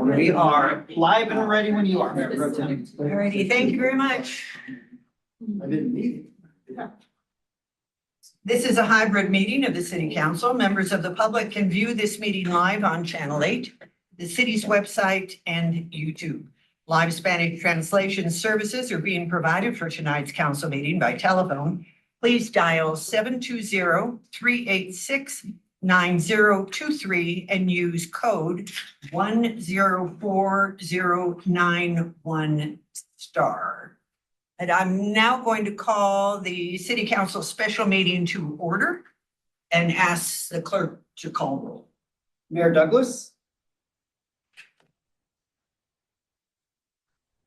We are live and ready when you are, Mayor Pro Tem. Alrighty, thank you very much. I didn't need it. This is a hybrid meeting of the City Council. Members of the public can view this meeting live on Channel 8, the city's website, and YouTube. Live Spanish translation services are being provided for tonight's council meeting by telephone. Please dial 720-386-9023 and use code 104091 star. And I'm now going to call the City Council special meeting to order and ask the clerk to call roll. Mayor Douglas,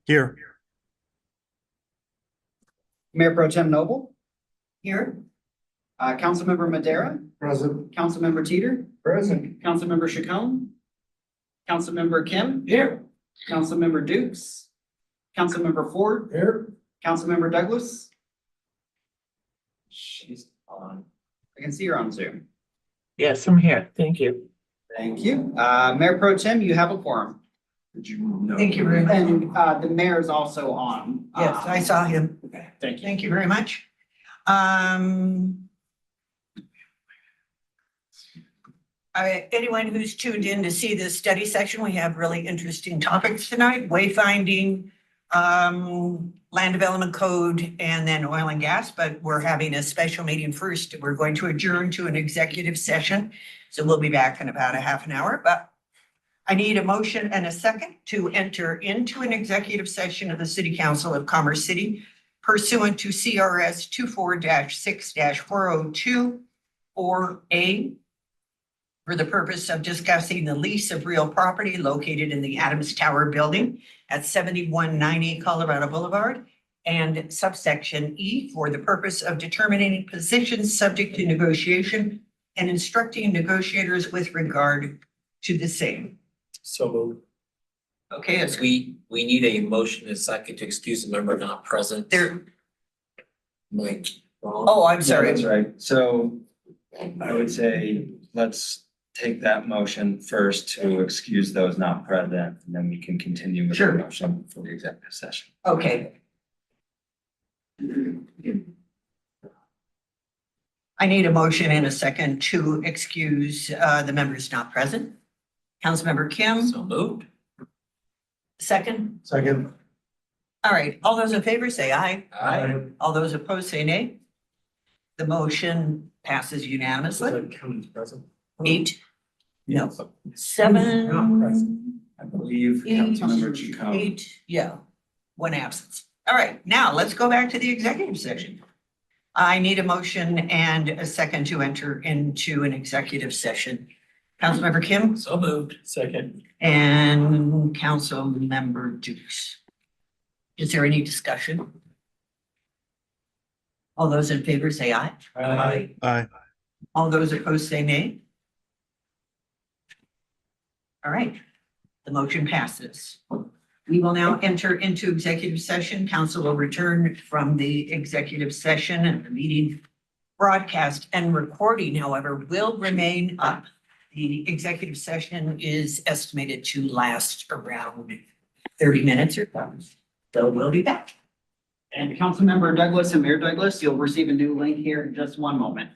Here. Mayor Pro Tem Noble, Here, Councilmember Madera, Present. Councilmember Teeter, Present. Councilmember Chacon, Councilmember Kim, Here. Councilmember Dukes, Councilmember Ford, Here. Councilmember Douglas. She's on. I can see her on Zoom. Yes, I'm here. Thank you. Thank you. Mayor Pro Tem, you have a quorum. Did you know? thank you very much. And the mayor's also on. Yes, I saw him. Thank you. Thank you very much. Anyone who's tuned in to see this study session, we have really interesting topics tonight: wayfinding, land development code, and then oil and gas. But we're having a special meeting first. We're going to adjourn to an executive session. So we'll be back in about a half an hour, but I need a motion and a second to enter into an executive session of the City Council of Commerce City pursuant to CRS 24-6-402 or A, for the purpose of discussing the lease of real property located in the Adams Tower building at 7190 Colorado Boulevard, and subsection E, for the purpose of determining positions subject to negotiation and instructing negotiators with regard to the same. So moved. Okay, it's We need a motion and a second to excuse the member not present. there. Mike. Oh, I'm Yeah, sorry. that's right. So I would say, let's take that motion first to excuse those not present, and then we can continue with the Sure. motion for the executive session. Okay. I need a motion and a second to excuse the members not present. Councilmember Kim, So moved. second. Second. All right, all those in favor say aye. Aye. All those opposed say nay. The motion passes unanimously. County's present. 8, no, Not present. 7, I believe Eight. Councilmember Chacon. 8, yeah, 1 absence. All right, now let's go back to the executive session. I need a motion and a second to enter into an executive session. Councilmember Kim So moved. Second. and Councilmember Dukes. Is there any discussion? All those in favor say aye. Aye. All those opposed say nay. All right, the motion passes. We will now enter into executive session. Council will return from the executive session, and the meeting broadcast and recording, however, will remain up. The executive session is estimated to last around 30 minutes or so. So we'll be back. And Councilmember Douglas and Mayor Douglas, you'll receive a new link here in just one moment.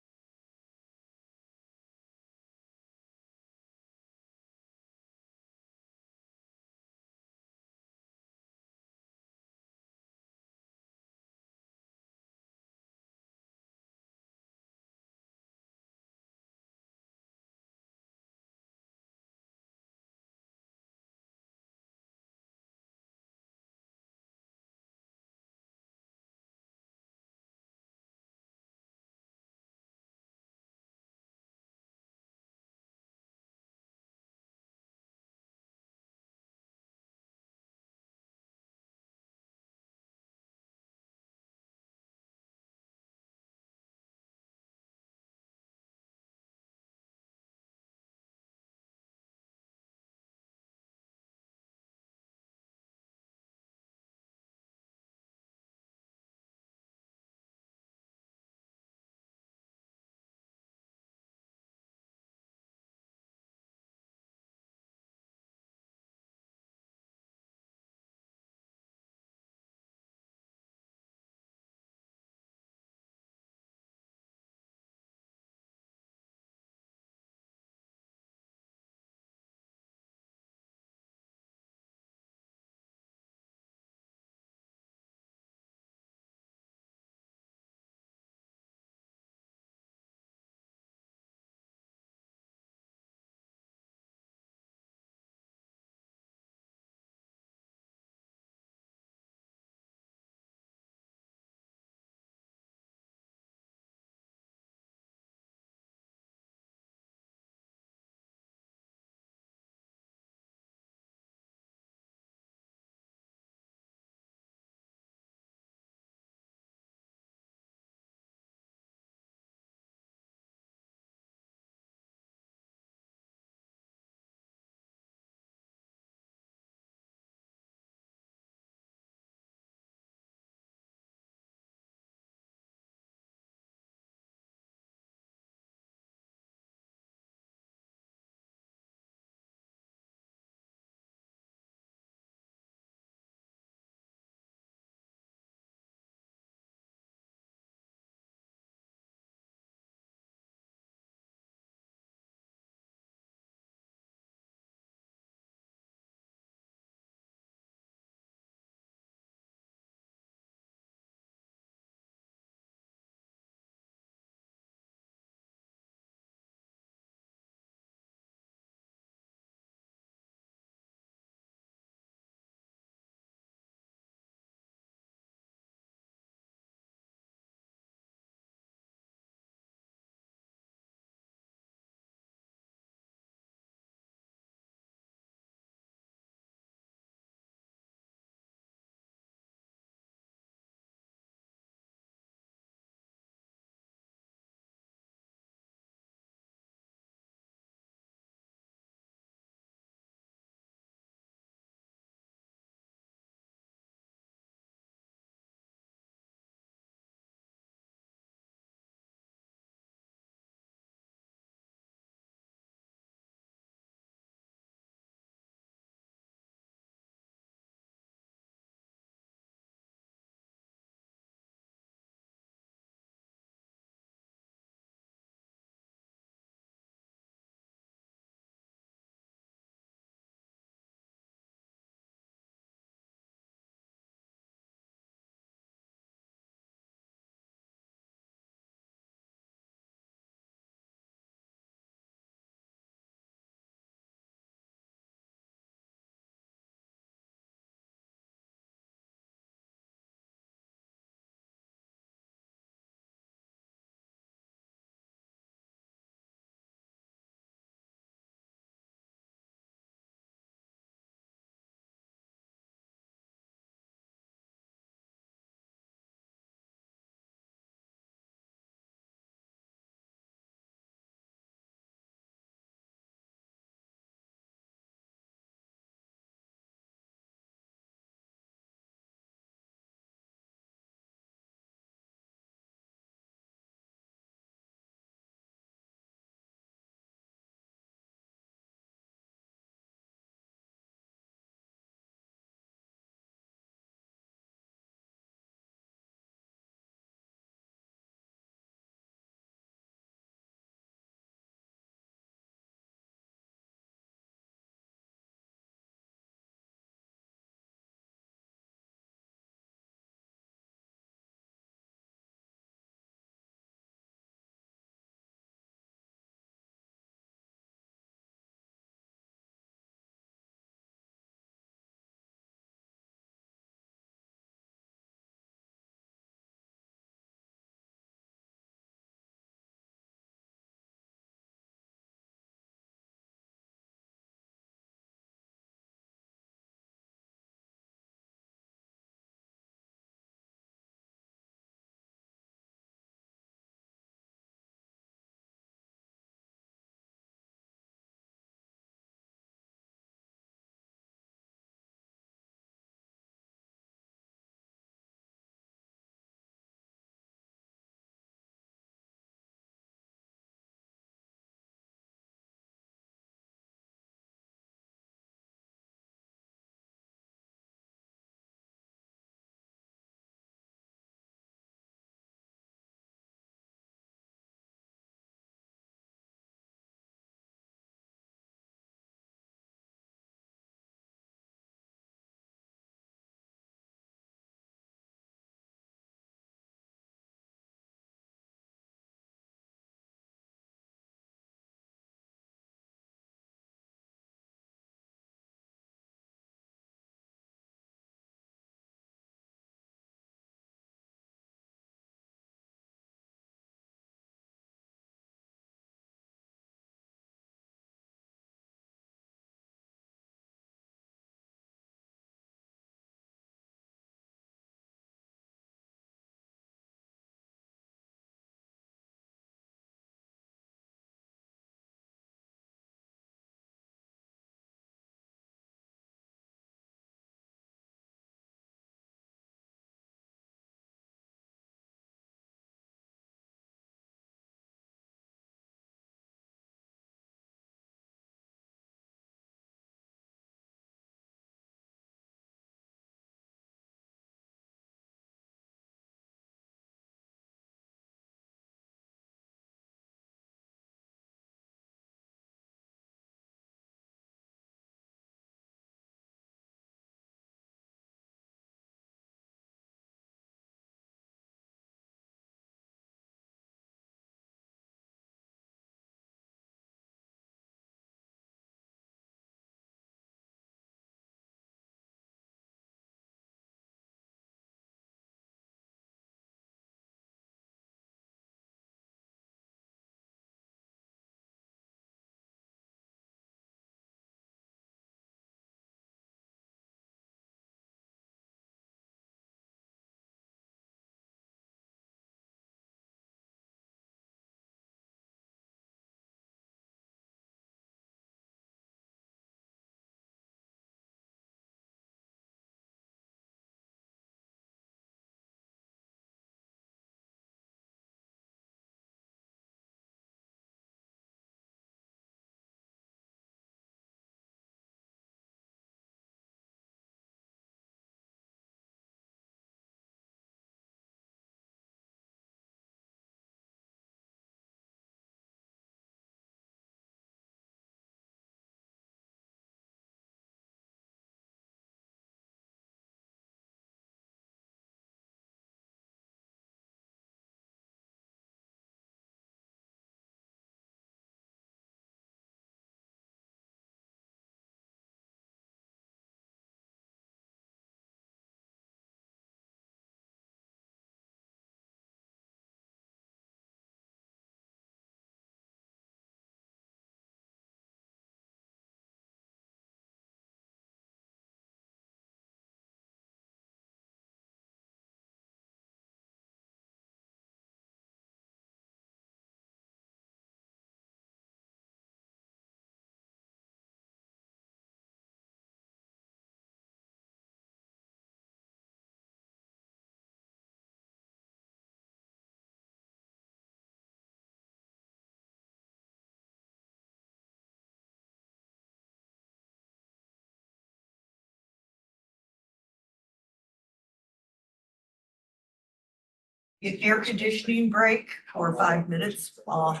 air conditioning break for 5 minutes while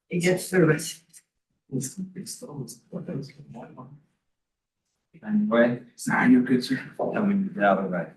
he gets service. Anyway, You're good, sir. tell me the other way.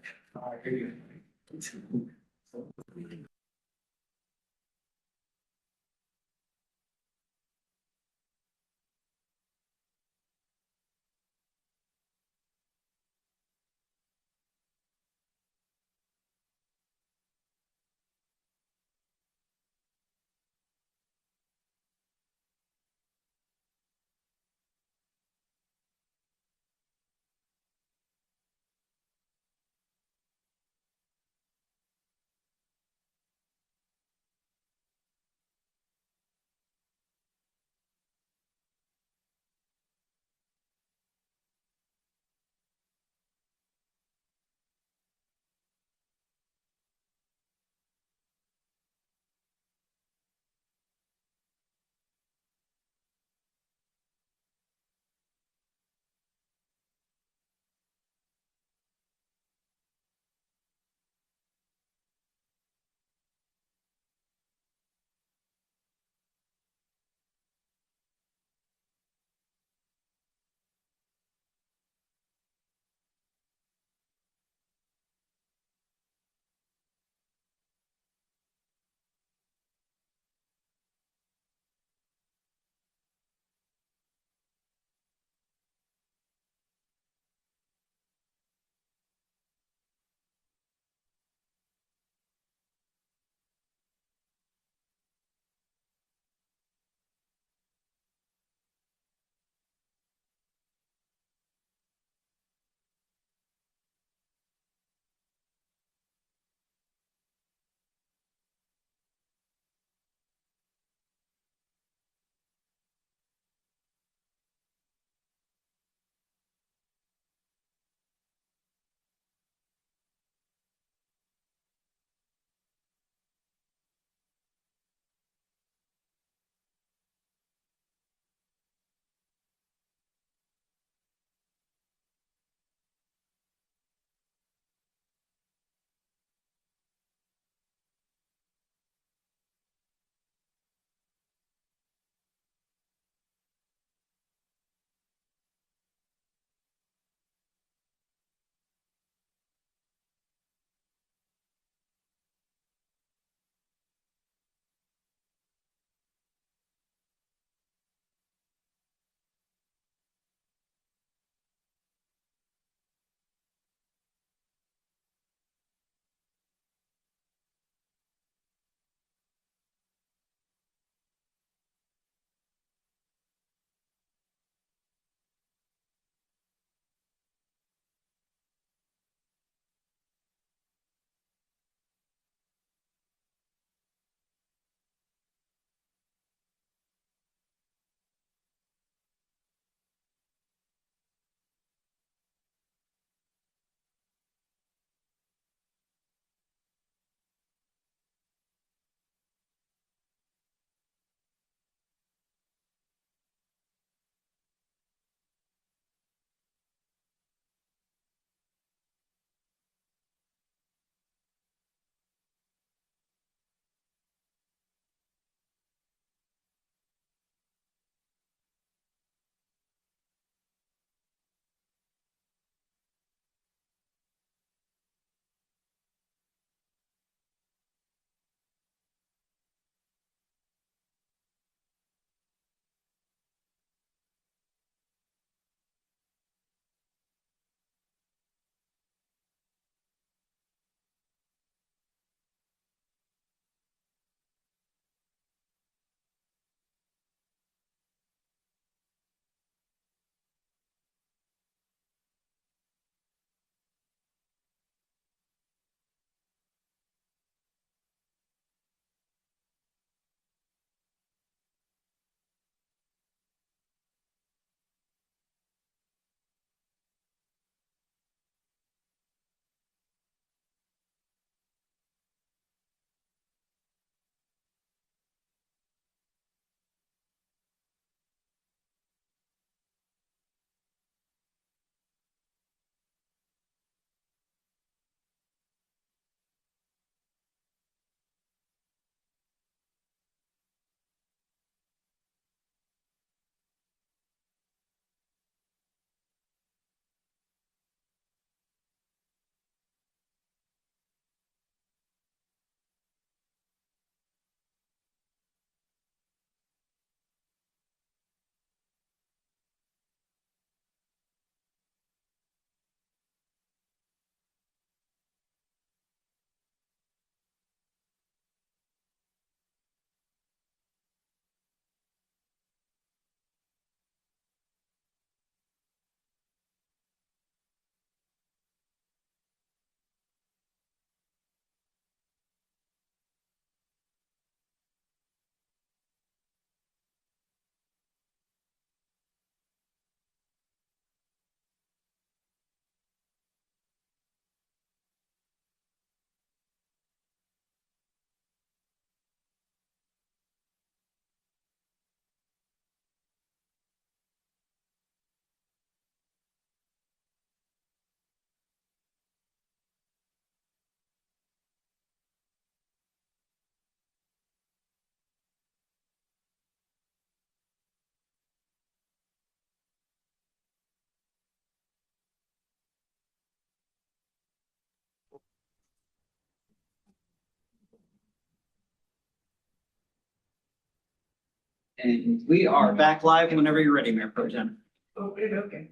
And we are back live whenever you're ready, Mayor Pro Tem. Okay.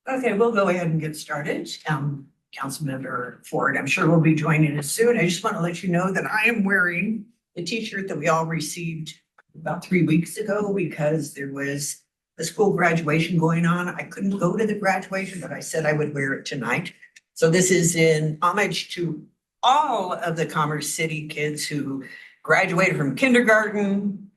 Okay, we'll go ahead and get started. Councilmember Ford, I'm sure will be joining us soon. I just want to let you know that I am wearing the t-shirt that we all received about 3 weeks ago because there was a school graduation going on. I couldn't go to the graduation, but I said I would wear it tonight. So this is in homage to all of the Commerce City kids who graduated from kindergarten,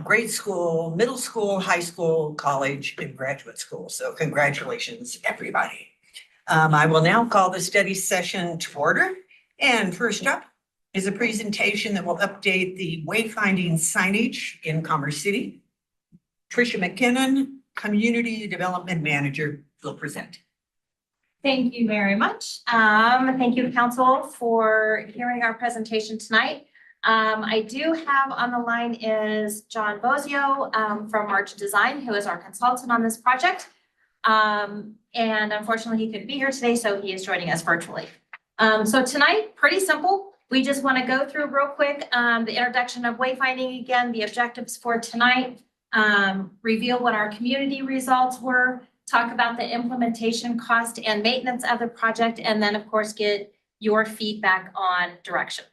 grade school, middle school, high school, college, and graduate school. So congratulations, everybody. I will now call the study session to order. And first up is a presentation that will update the wayfinding signage in Commerce City. Tricia McKinnon, Community Development Manager, will present. Thank you very much. Thank you, council, for hearing our presentation tonight. I do have on the line is John Bozio from March Design, who is our consultant on this project. And unfortunately, he couldn't be here today, so he is joining us virtually. So tonight, pretty simple. We just want to go through real quick the introduction of wayfinding again, the objectives for tonight, reveal what our community results were, talk about the implementation cost and maintenance of the project, and then of course, get your feedback on direction.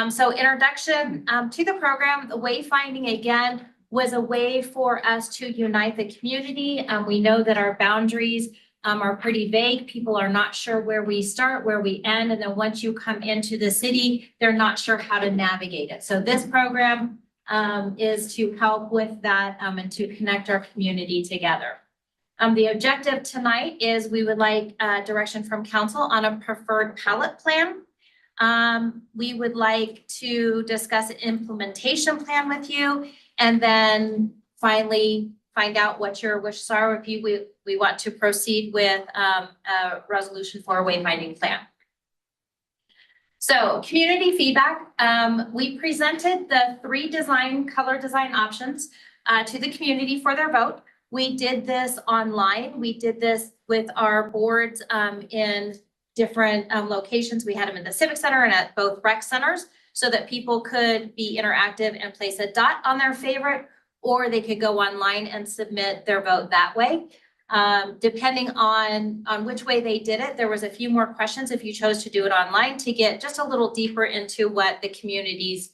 So introduction to the program, the wayfinding again was a way for us to unite the community. We know that our boundaries are pretty vague. People are not sure where we start, where we end. And then once you come into the city, they're not sure how to navigate it. So this program is to help with that and to connect our community together. The objective tonight is we would like direction from council on a preferred palette plan. We would like to discuss an implementation plan with you, and then finally find out what your wishes are if we want to proceed with a resolution for a wayfinding plan. So community feedback, we presented the 3 color design options to the community for their vote. We did this online. We did this with our boards in different locations. We had them in the Civic Center and at both rec centers so that people could be interactive and place a dot on their favorite, or they could go online and submit their vote that way. Depending on which way they did it, there was a few more questions if you chose to do it online to get just a little deeper into what the communities,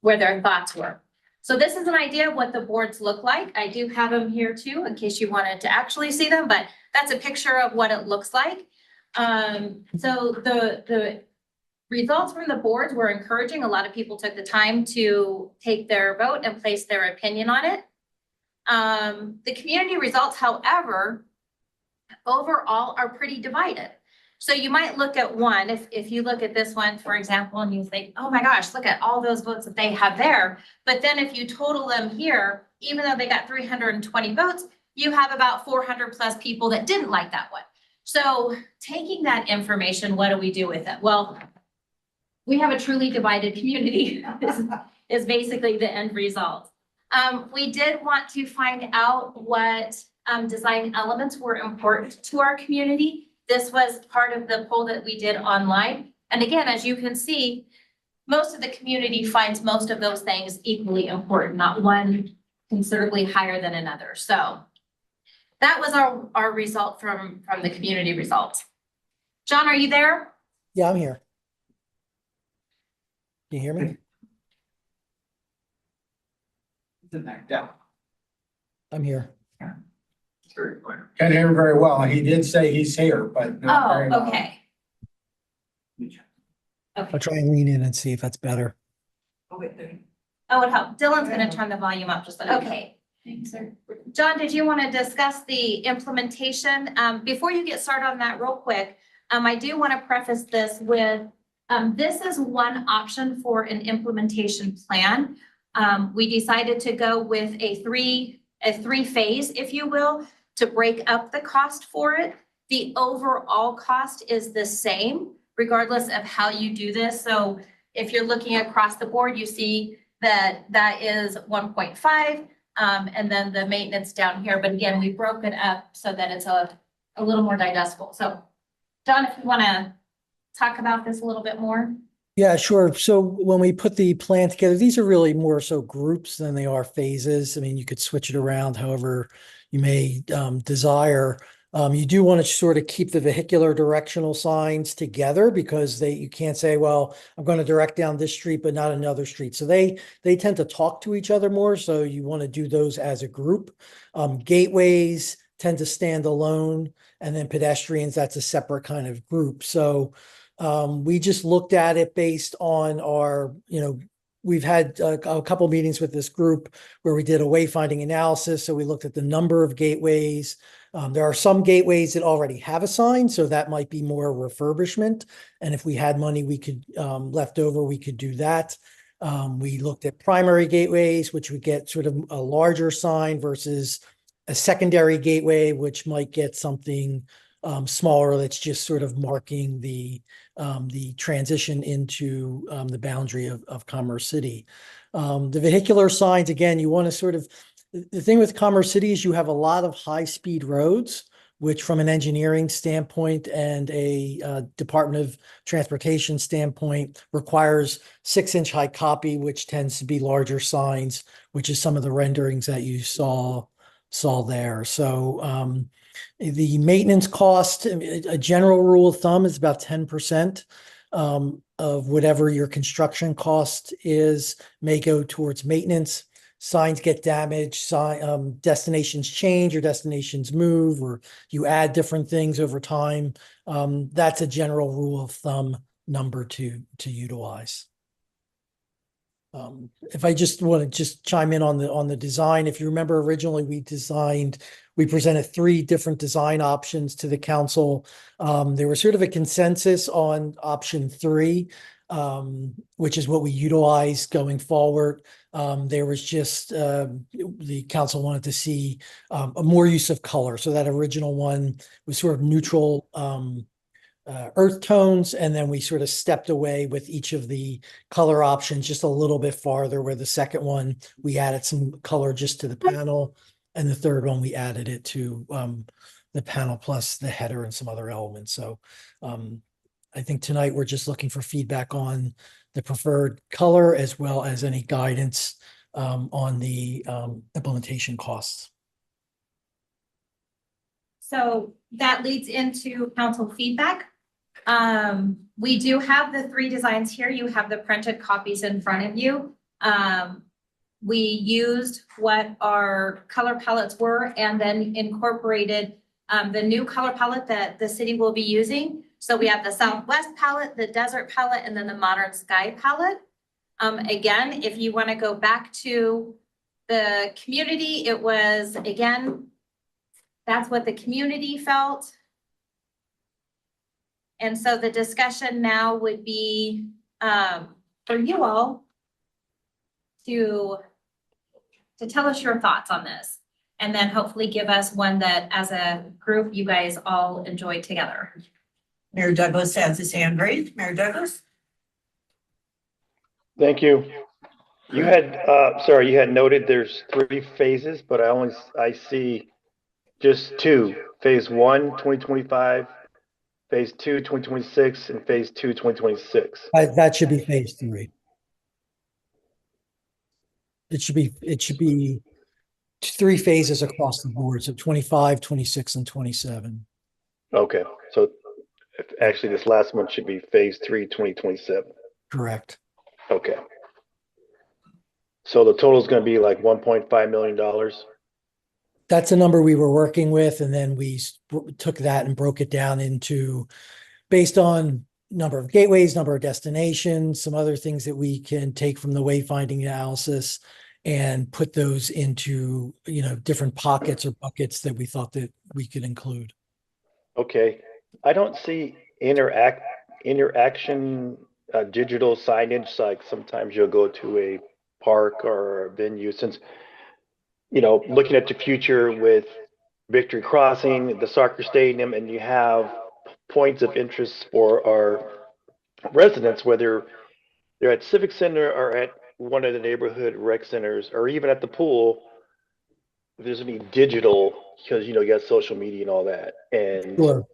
where their thoughts were. So this is an idea of what the boards look like. I do have them here too, in case you wanted to actually see them, but that's a picture of what it looks like. So the results from the boards were encouraging. A lot of people took the time to take their vote and place their opinion on it. The community results, however, overall are pretty divided. So you might look at one, if you look at this one, for example, and you think, oh my gosh, look at all those votes that they have there. But then if you total them here, even though they got 320 votes, you have about 400 plus people that didn't like that one. So taking that information, what do we do with it? Well, we have a truly divided community is basically the end result. We did want to find out what design elements were important to our community. This was part of the poll that we did online. And again, as you can see, most of the community finds most of those things equally important, not one considerably higher than another. So that was our result from the community results. John, are you there? Yeah, I'm here. Can you hear me? It's in there, yeah. I'm here. It's very clear. Can't hear him very well. He did say he's here, but not very Oh, loud. okay. I'll try and lean in and see if that's better. Oh, it helped. Dylan's gonna turn the volume up just a okay. Thanks, sir. John, did you want to discuss the implementation? Before you get started on that real quick, I do want to preface this with, this is one option for an implementation plan. We decided to go with a three phase, if you will, to break up the cost for it. The overall cost is the same, regardless of how you do this. So if you're looking across the board, you see that that is 1.5. And then the maintenance down here, but again, we broke it up so that it's a little more digestible. So John, if you want to talk about this a little bit more. Yeah, sure. So when we put the plan together, these are really more so groups than they are phases. I mean, you could switch it around however you may desire. You do want to sort of keep the vehicular directional signs together because you can't say, well, I'm going to direct down this street, but not another street. So they tend to talk to each other more. So you want to do those as a group. Gateways tend to stand alone, and then pedestrians, that's a separate kind of group. So we just looked at it based on we've had a couple meetings with this group where we did a wayfinding analysis. So we looked at the number of gateways. There are some gateways that already have a sign, so that might be more refurbishment. And if we had money, we could left over, we could do that. We looked at primary gateways, which would get sort of a larger sign versus a secondary gateway, which might get something smaller that's just sort of marking the transition into the boundary of Commerce City. The vehicular signs, again, you want to sort of, the thing with Commerce City is you have a lot of high-speed roads, which from an engineering standpoint and a Department of Transportation standpoint requires 6-inch high copy, which tends to be larger signs, which is some of the renderings that you saw there. So the maintenance cost, a general rule of thumb is about 10% of whatever your construction cost is may go towards maintenance. Signs get damaged, destinations change or destinations move, or you add different things over time. That's a general rule of thumb number to utilize. If I just want to just chime in on the design, if you remember originally we presented 3 different design options to the council. There was sort of a consensus on option 3, which is what we utilize going forward. There was just the council wanted to see a more use of color. So that original one was sort of neutral earth tones, and then we sort of stepped away with each of the color options just a little bit farther, where the second one we added some color just to the panel, and the third one we added it to the panel plus the header and some other elements. So I think tonight we're just looking for feedback on the preferred color as well as any guidance on the implementation costs. So that leads into council feedback. We do have the 3 designs here. You have the printed copies in front of you. We used what our color palettes were and then incorporated the new color palette that the city will be using. So we have the Southwest palette, the Desert palette, and then the Modern Sky palette. Again, if you want to go back to the community, it was, again, that's what the community felt. And so the discussion now would be for you all to tell us your thoughts on this, and then hopefully give us one that as a group you guys all enjoy together. Mayor Douglas has his hand raised. Mayor Douglas? Thank you. You had, you had noted there's 3 phases, but I see just 2. Phase 1, 2025, phase 2, 2026, and phase 2, 2026. That should be phase 3. It should be 3 phases across the board. So 25, 26, and 27. Okay. So actually this last one should be phase 3, 2027. Correct. Okay. So the total is going to be like $1.5 million. That's a number we were working with, and then we took that and broke it down into based on number of gateways, number of destinations, some other things that we can take from the wayfinding analysis and put those into, different pockets or buckets that we thought that we could include. Okay. I don't see interaction digital signage, like sometimes you'll go to a park or a venue, since, looking at the future with Victory Crossing, the soccer stadium, and you have points of interest for our residents, whether they're at Civic Center or at one of the neighborhood rec centers, or even at the pool, if there's any digital, because, you got social media and all that. And Sure.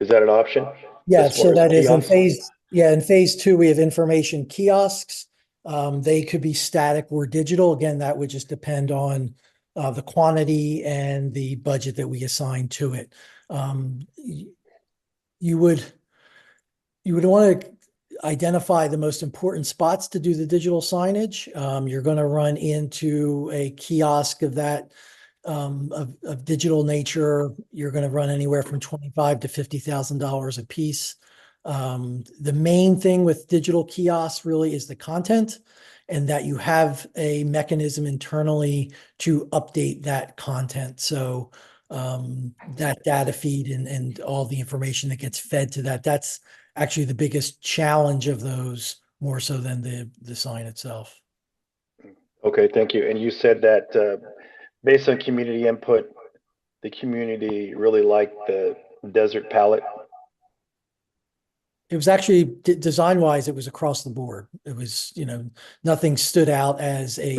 is that an option? Yeah, As far so as that is in kiosks? Yeah, in phase two, we have information kiosks. They could be static or digital. Again, that would just depend on the quantity and the budget that we assign to it. You would want to identify the most important spots to do the digital signage. You're going to run into a kiosk of that of digital nature. You're going to run anywhere from $25,000 to $50,000 a piece. The main thing with digital kiosks really is the content, and that you have a mechanism internally to update that content. So that data feed and all the information that gets fed to that's actually the biggest challenge of those, more so than the sign itself. Okay, thank you. And you said that based on community input, the community really liked the desert palette. It was actually design wise, it was across the board. It was, nothing stood out as a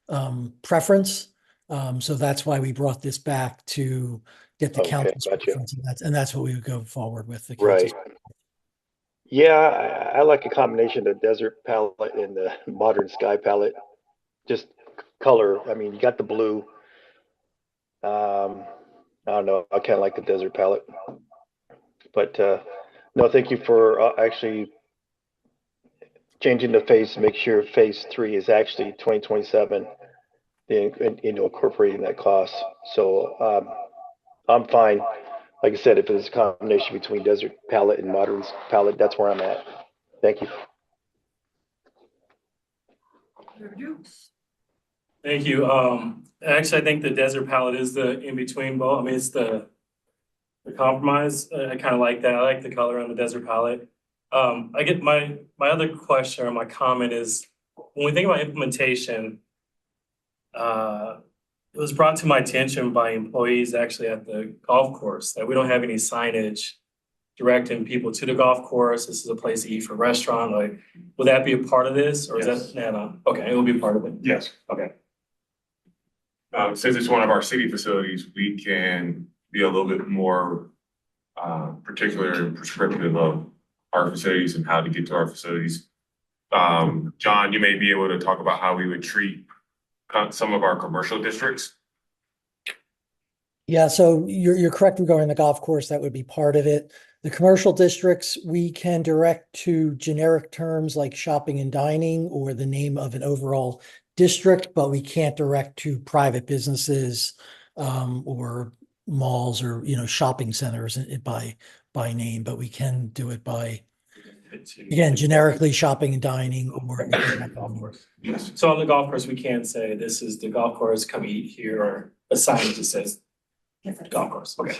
clear preference. So that's why we brought this back to get the council's gotcha. preference, and that's what we would go forward with. The Right. council's. Yeah, I like a combination of desert palette and the modern sky palette. Just color. I mean, you got the blue. I don't know. I kind of like the desert palette. But no, thank you for actually changing the phase to make sure phase 3 is actually 2027, incorporating that cost. So I'm fine. Like I said, if it's a combination between desert palette and modern palette, that's where I'm at. Thank you. Thank you. Actually, I think the desert palette is the in-between both. I mean, it's the compromise. I kind of like that. I like the color on the desert palette. I get my other question or my comment is, when we think about implementation, it was brought to my attention by employees actually at the golf course that we don't have any signage directing people to the golf course. This is a place to eat for a restaurant. Like, will that be a part of this, or is that no? Okay, it will be a part of it. Yes. Okay. Since it's one of our city facilities, we can be a little bit more particular and prescriptive of our facilities and how to get to our facilities. John, you may be able to talk about how we would treat some of our commercial districts. Yeah, so you're correct regarding the golf course. That would be part of it. The commercial districts, we can direct to generic terms like shopping and dining or the name of an overall district, but we can't direct to private businesses or malls or shopping centers by name, but we can do it by, again, generically shopping and dining or golf course. Yes. So on the golf course, we can't say this is the golf course, come eat here, or a sign that says golf course. Okay.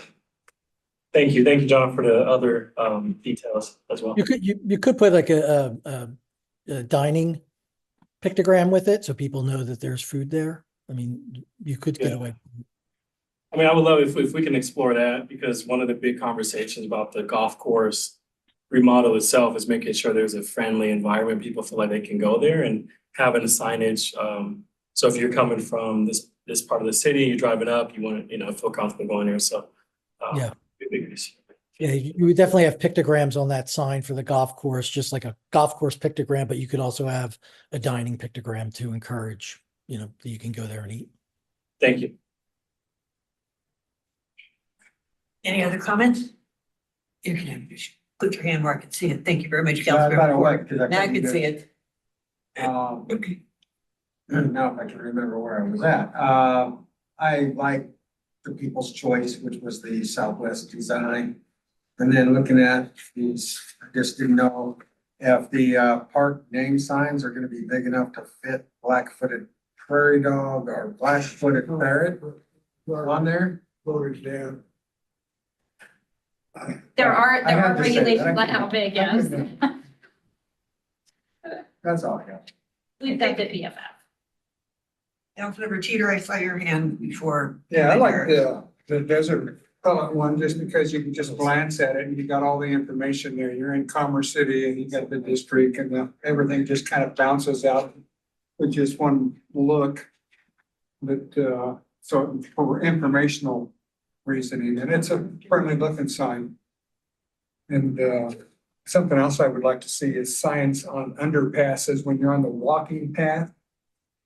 Thank you, John, for the other details as well. You could put like a dining pictogram with it so people know that there's food there. I mean, you could get away. I mean, I would love if we can explore that, because one of the big conversations about the golf course remodel itself is making sure there's a friendly environment. People feel like they can go there, and having a signage. So if you're coming from this part of the city, you're driving up, you want to, feel comfortable going there. So yeah. Yeah, you would definitely have pictograms on that sign for the golf course, just like a golf course pictogram, but you could also have a dining pictogram to encourage, that you can go there and eat. Thank you. Any other comments? You can put your hand where I can see it. Thank you very much, Yeah, by the Councilmember way, Ford. 'cause I Now I couldn't can see do it. Now if I can remember where I was at. I like the People's Choice, which was the Southwest design. And then looking at these, I just didn't know if the park name signs are gonna be big enough to fit black-footed prairie dog or black-footed parrot on there. Voted down. There are I had to say regulations that. on how big, yes. That's all I got. We've got the BFF. Councilmember Teeter, I saw your hand before. Yeah, I like the desert pellet one just because you can just glance at it and you got all the information there. You're in Commerce City and you got the district and everything just kind of bounces out with just one look. But so for informational reasoning, and it's a friendly looking sign. And Something else I would like to see is signs on underpasses when you're on the walking path.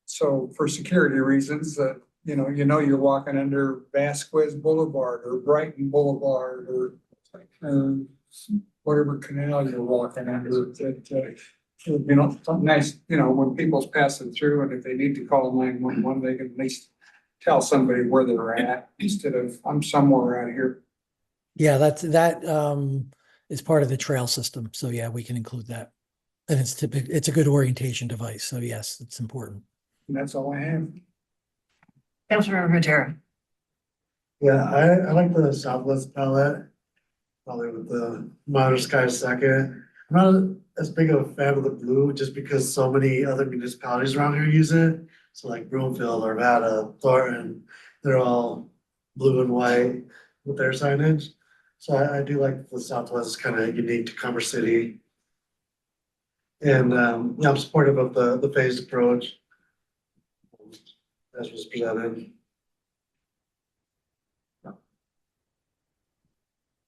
So for security reasons, you know, you're walking under Vasquez Boulevard or Brighton Boulevard or whatever canal you're walking under, that, you know, something nice, you know, when people's passing through and if they need to call 911, they can at least tell somebody where they're at instead of, I'm somewhere out here. Yeah, that is part of the trail system. So yeah, we can include that. And it's a good orientation device. So yes, it's important. And that's all I have. Councilmember Matera. Yeah, I like the Southwest palette, probably with the Modern Sky second. I'm not as big of a fan of the blue just because so many other municipalities around here use it. So like Broomfield, Arvada, Thornton, they're all blue and white with their signage. So I do like the Southwest is kind of unique to Commerce City. And yeah, I'm supportive of the phased approach as was presented.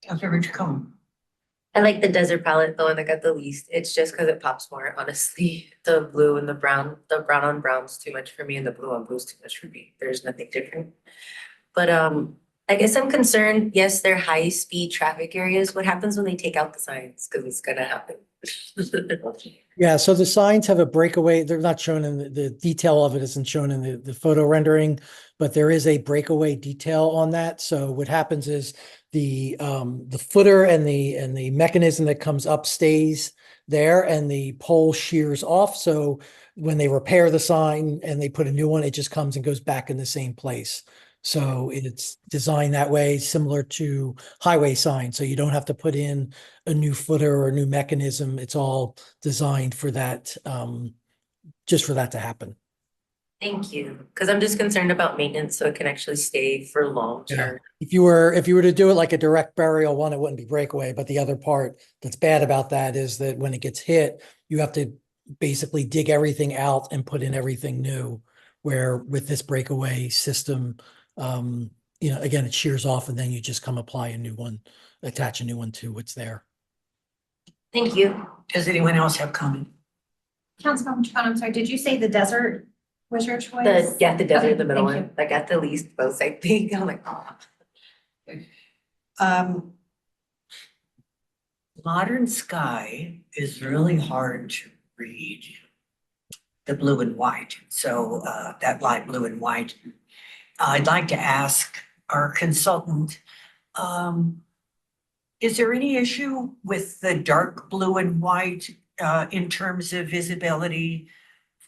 Councilmember Chacon. I like the desert palette, the one that got the least. It's just because it pops more, honestly. The blue and the brown on brown's too much for me, and the blue on blue's too much for me. There's nothing different. But I guess I'm concerned, yes, they're high speed traffic areas. What happens when they take out the signs? Because it's gonna happen. Yeah, so the signs have a breakaway. They're not shown in the detail of it isn't shown in the photo rendering, but there is a breakaway detail on that. So what happens is the footer and the mechanism that comes up stays there and the pole shears off. So when they repair the sign and they put a new one, it just comes and goes back in the same place. So it's designed that way, similar to highway signs. So you don't have to put in a new footer or a new mechanism. It's all designed for that, just for that to happen. Thank you. Because I'm just concerned about maintenance, so it can actually stay for long term. If you were to do it like a direct burial one, it wouldn't be breakaway. But the other part that's bad about that is that when it gets hit, you have to basically dig everything out and put in everything new. Where with this breakaway system, you know, again, it shears off and then you just come apply a new one, attach a new one to what's there. Thank you. Does anyone else have comment? Councilmember Chacon, I'm sorry, did you say the desert was your choice? The desert, Okay, the middle thank one. I got the least both, I think. I'm like, oh. Modern Sky is really hard to read. The blue and white, so that light blue and white. I'd like to ask our consultant, is there any issue with the dark blue and white in terms of visibility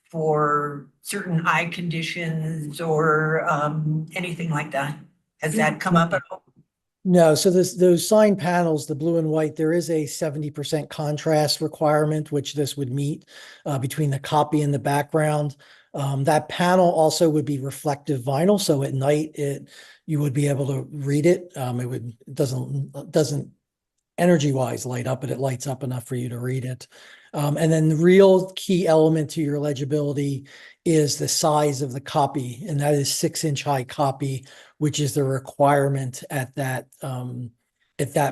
for certain eye conditions or anything like that? Has that come up at all? No, so those sign panels, the blue and white, there is a 70% contrast requirement, which this would meet between the copy and the background. That panel also would be reflective vinyl, so at night you would be able to read it. It doesn't energy-wise light up, but it lights up enough for you to read it. And then the real key element to your legibility is the size of the copy, and that is 6-inch high copy, which is the requirement at that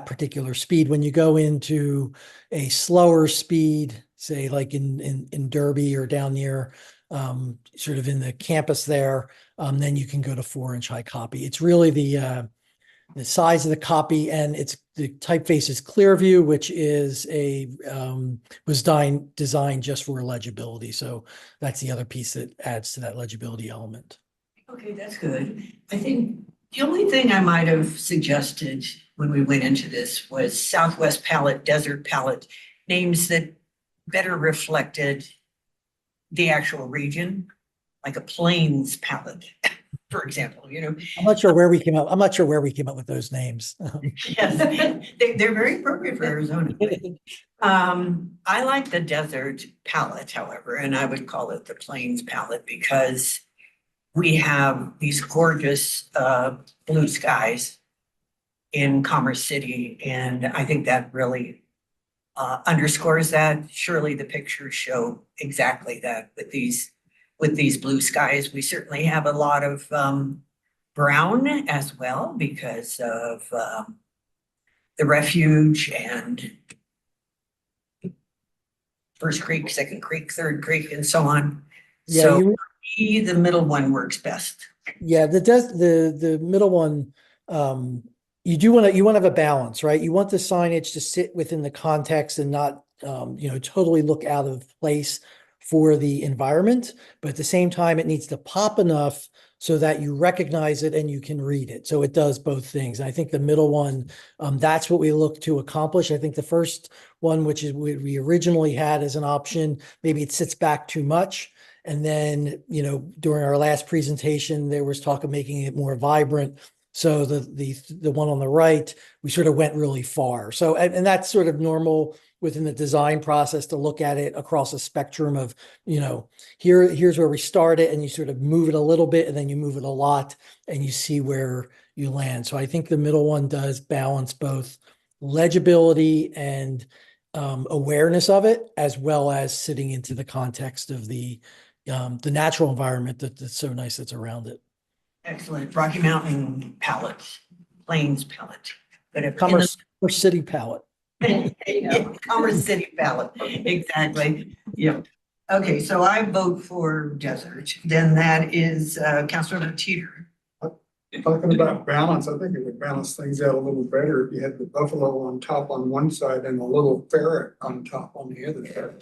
particular speed. When you go into a slower speed, say like in Derby or down near sort of in the campus there, then you can go to 4-inch high copy. It's really the size of the copy, and the typeface is Clearview, which is was designed just for legibility. So that's the other piece that adds to that legibility element. Okay, that's good. I think the only thing I might have suggested when we went into this was Southwest palette, desert palette, names that better reflected the actual region, like a plains palette, for example, you know. I'm not sure where we came up with those names. Yes, they're very appropriate for Arizona. I like the desert palette, however, and I would call it the plains palette because we have these gorgeous blue skies in Commerce City, and I think that really underscores that. Surely the pictures show exactly that with these blue skies. We certainly have a lot of brown as well because of the refuge and First Creek, Second Creek, Third Creek, and so on. Yeah, So you, the middle one works best. yeah, the middle one, you do want to, you want to have a balance, right? You want the signage to sit within the context and not, totally look out of place for the environment, but at the same time, it needs to pop enough so that you recognize it and you can read it. So it does both things. And I think the middle one, that's what we look to accomplish. I think the first one, which is what we originally had as an option, maybe it sits back too much. And then, during our last presentation, there was talk of making it more vibrant. So the one on the right, we sort of went really far. So, and that's sort of normal within the design process to look at it across a spectrum of, here's where we started, and you sort of move it a little bit and then you move it a lot and you see where you land. So I think the middle one does balance both legibility and awareness of it, as well as sitting into the context of the natural environment that's so nice that's around it. Excellent. Rocky Mountain palette, Plains palette. But if Commerce City palette. Commerce City palette, exactly. Yep. Okay, so I vote for desert. Then that is Councilor Teeter. Talking about balance, I think it would balance things out a little better if you had the buffalo on top on one side and a little ferret on top on the other side.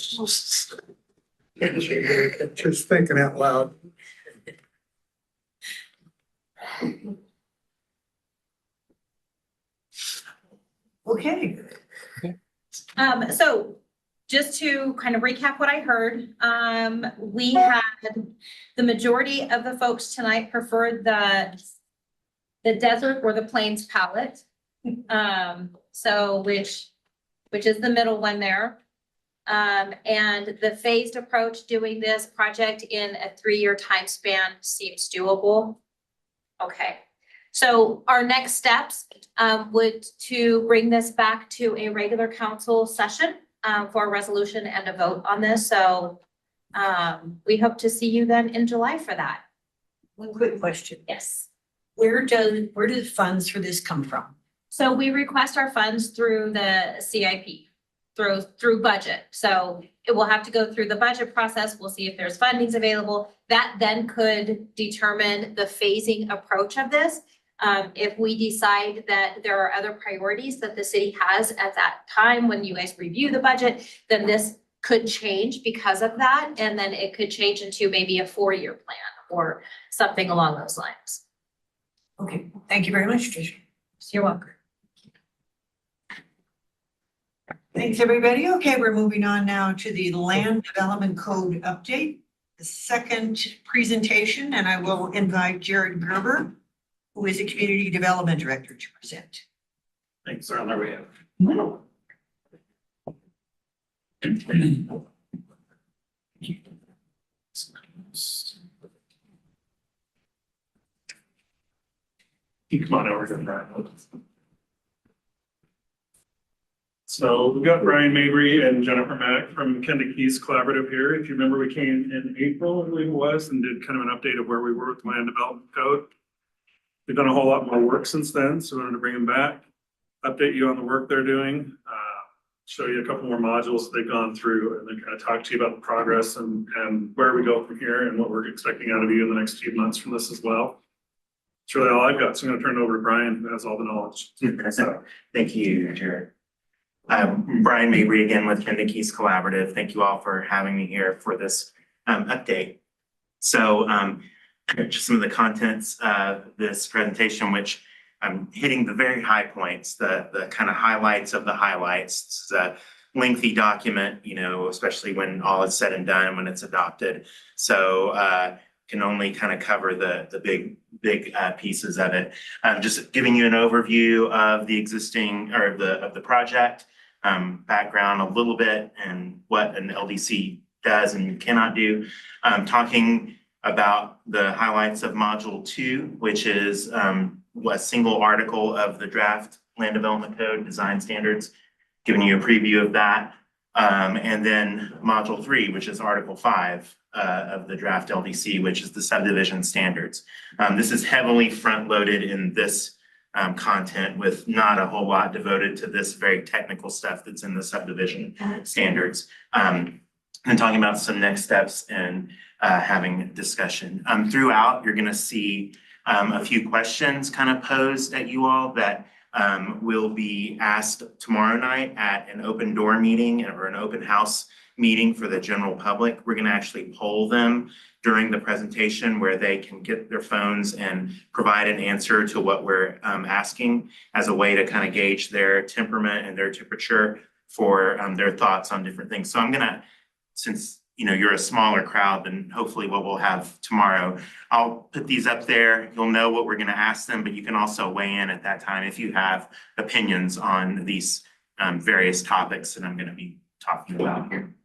Just thinking out loud. Okay. So just to kind of recap what I heard, we had the majority of the folks tonight preferred the desert or the plains palette. So which is the middle one there. And the phased approach, doing this project in a 3-year time span, seems doable. Okay, so our next steps would to bring this back to a regular council session for a resolution and a vote on this. So we hope to see you then in July for that. One quick question. Yes. Where do funds for this come from? So we request our funds through the CIP, through budget. So it will have to go through the budget process. We'll see if there's fundings available. That then could determine the phasing approach of this. If we decide that there are other priorities that the city has at that time when you guys review the budget, then this could change because of that. And then it could change into maybe a 4-year plan or something along those lines. Okay, thank you very much, Tricia. You're welcome. Thanks, everybody. Okay, we're moving on now to the Land Development Code update, the second presentation, and I will invite Jared Gerber, who is a Community Development Director, to present. Thanks, they're on their way up. Come on over here, Brian. So we've got Brian Mabry and Jennifer Mack from Kenda Keys Collaborative here. If you remember, we came in April, I believe it was, and did kind of an update of where we were with the Land Development Code. We've done a whole lot more work since then, so we wanted to bring them back, update you on the work they're doing, show you a couple more modules that they've gone through, and then kind of talk to you about the progress and where we go from here and what we're expecting out of you in the next few months from this as well. It's really all I've got, so I'm gonna turn it over to Brian, who has all the knowledge. So, thank you, Jared. Brian Mabry again with Kenda Keys Collaborative. Thank you all for having me here for this update. So just some of the contents of this presentation, which I'm hitting the very high points, the kind of highlights of the highlights. It's a lengthy document, especially when all is said and done, when it's adopted. So can only kind of cover the big pieces of it. Just giving you an overview of the existing or of the project, background a little bit and what an LDC does and cannot do. Talking about the highlights of Module 2, which is a single article of the draft Land Development Code design standards, giving you a preview of that. And then Module 3, which is Article 5 of the draft LDC, which is the subdivision standards. This is heavily front-loaded in this content with not a whole lot devoted to this very technical stuff that's in the subdivision standards. and talking about some next steps and having discussion. Throughout, you're gonna see a few questions kind of posed at you all that will be asked tomorrow night at an open door meeting or an open house meeting for the general public. We're gonna actually poll them during the presentation where they can get their phones and provide an answer to what we're asking as a way to kind of gauge their temperament and their temperature for their thoughts on different things. So I'm gonna, since you're a smaller crowd than hopefully what we'll have tomorrow, I'll put these up there. You'll know what we're gonna ask them, but you can also weigh in at that time if you have opinions on these various topics that I'm gonna be talking about here.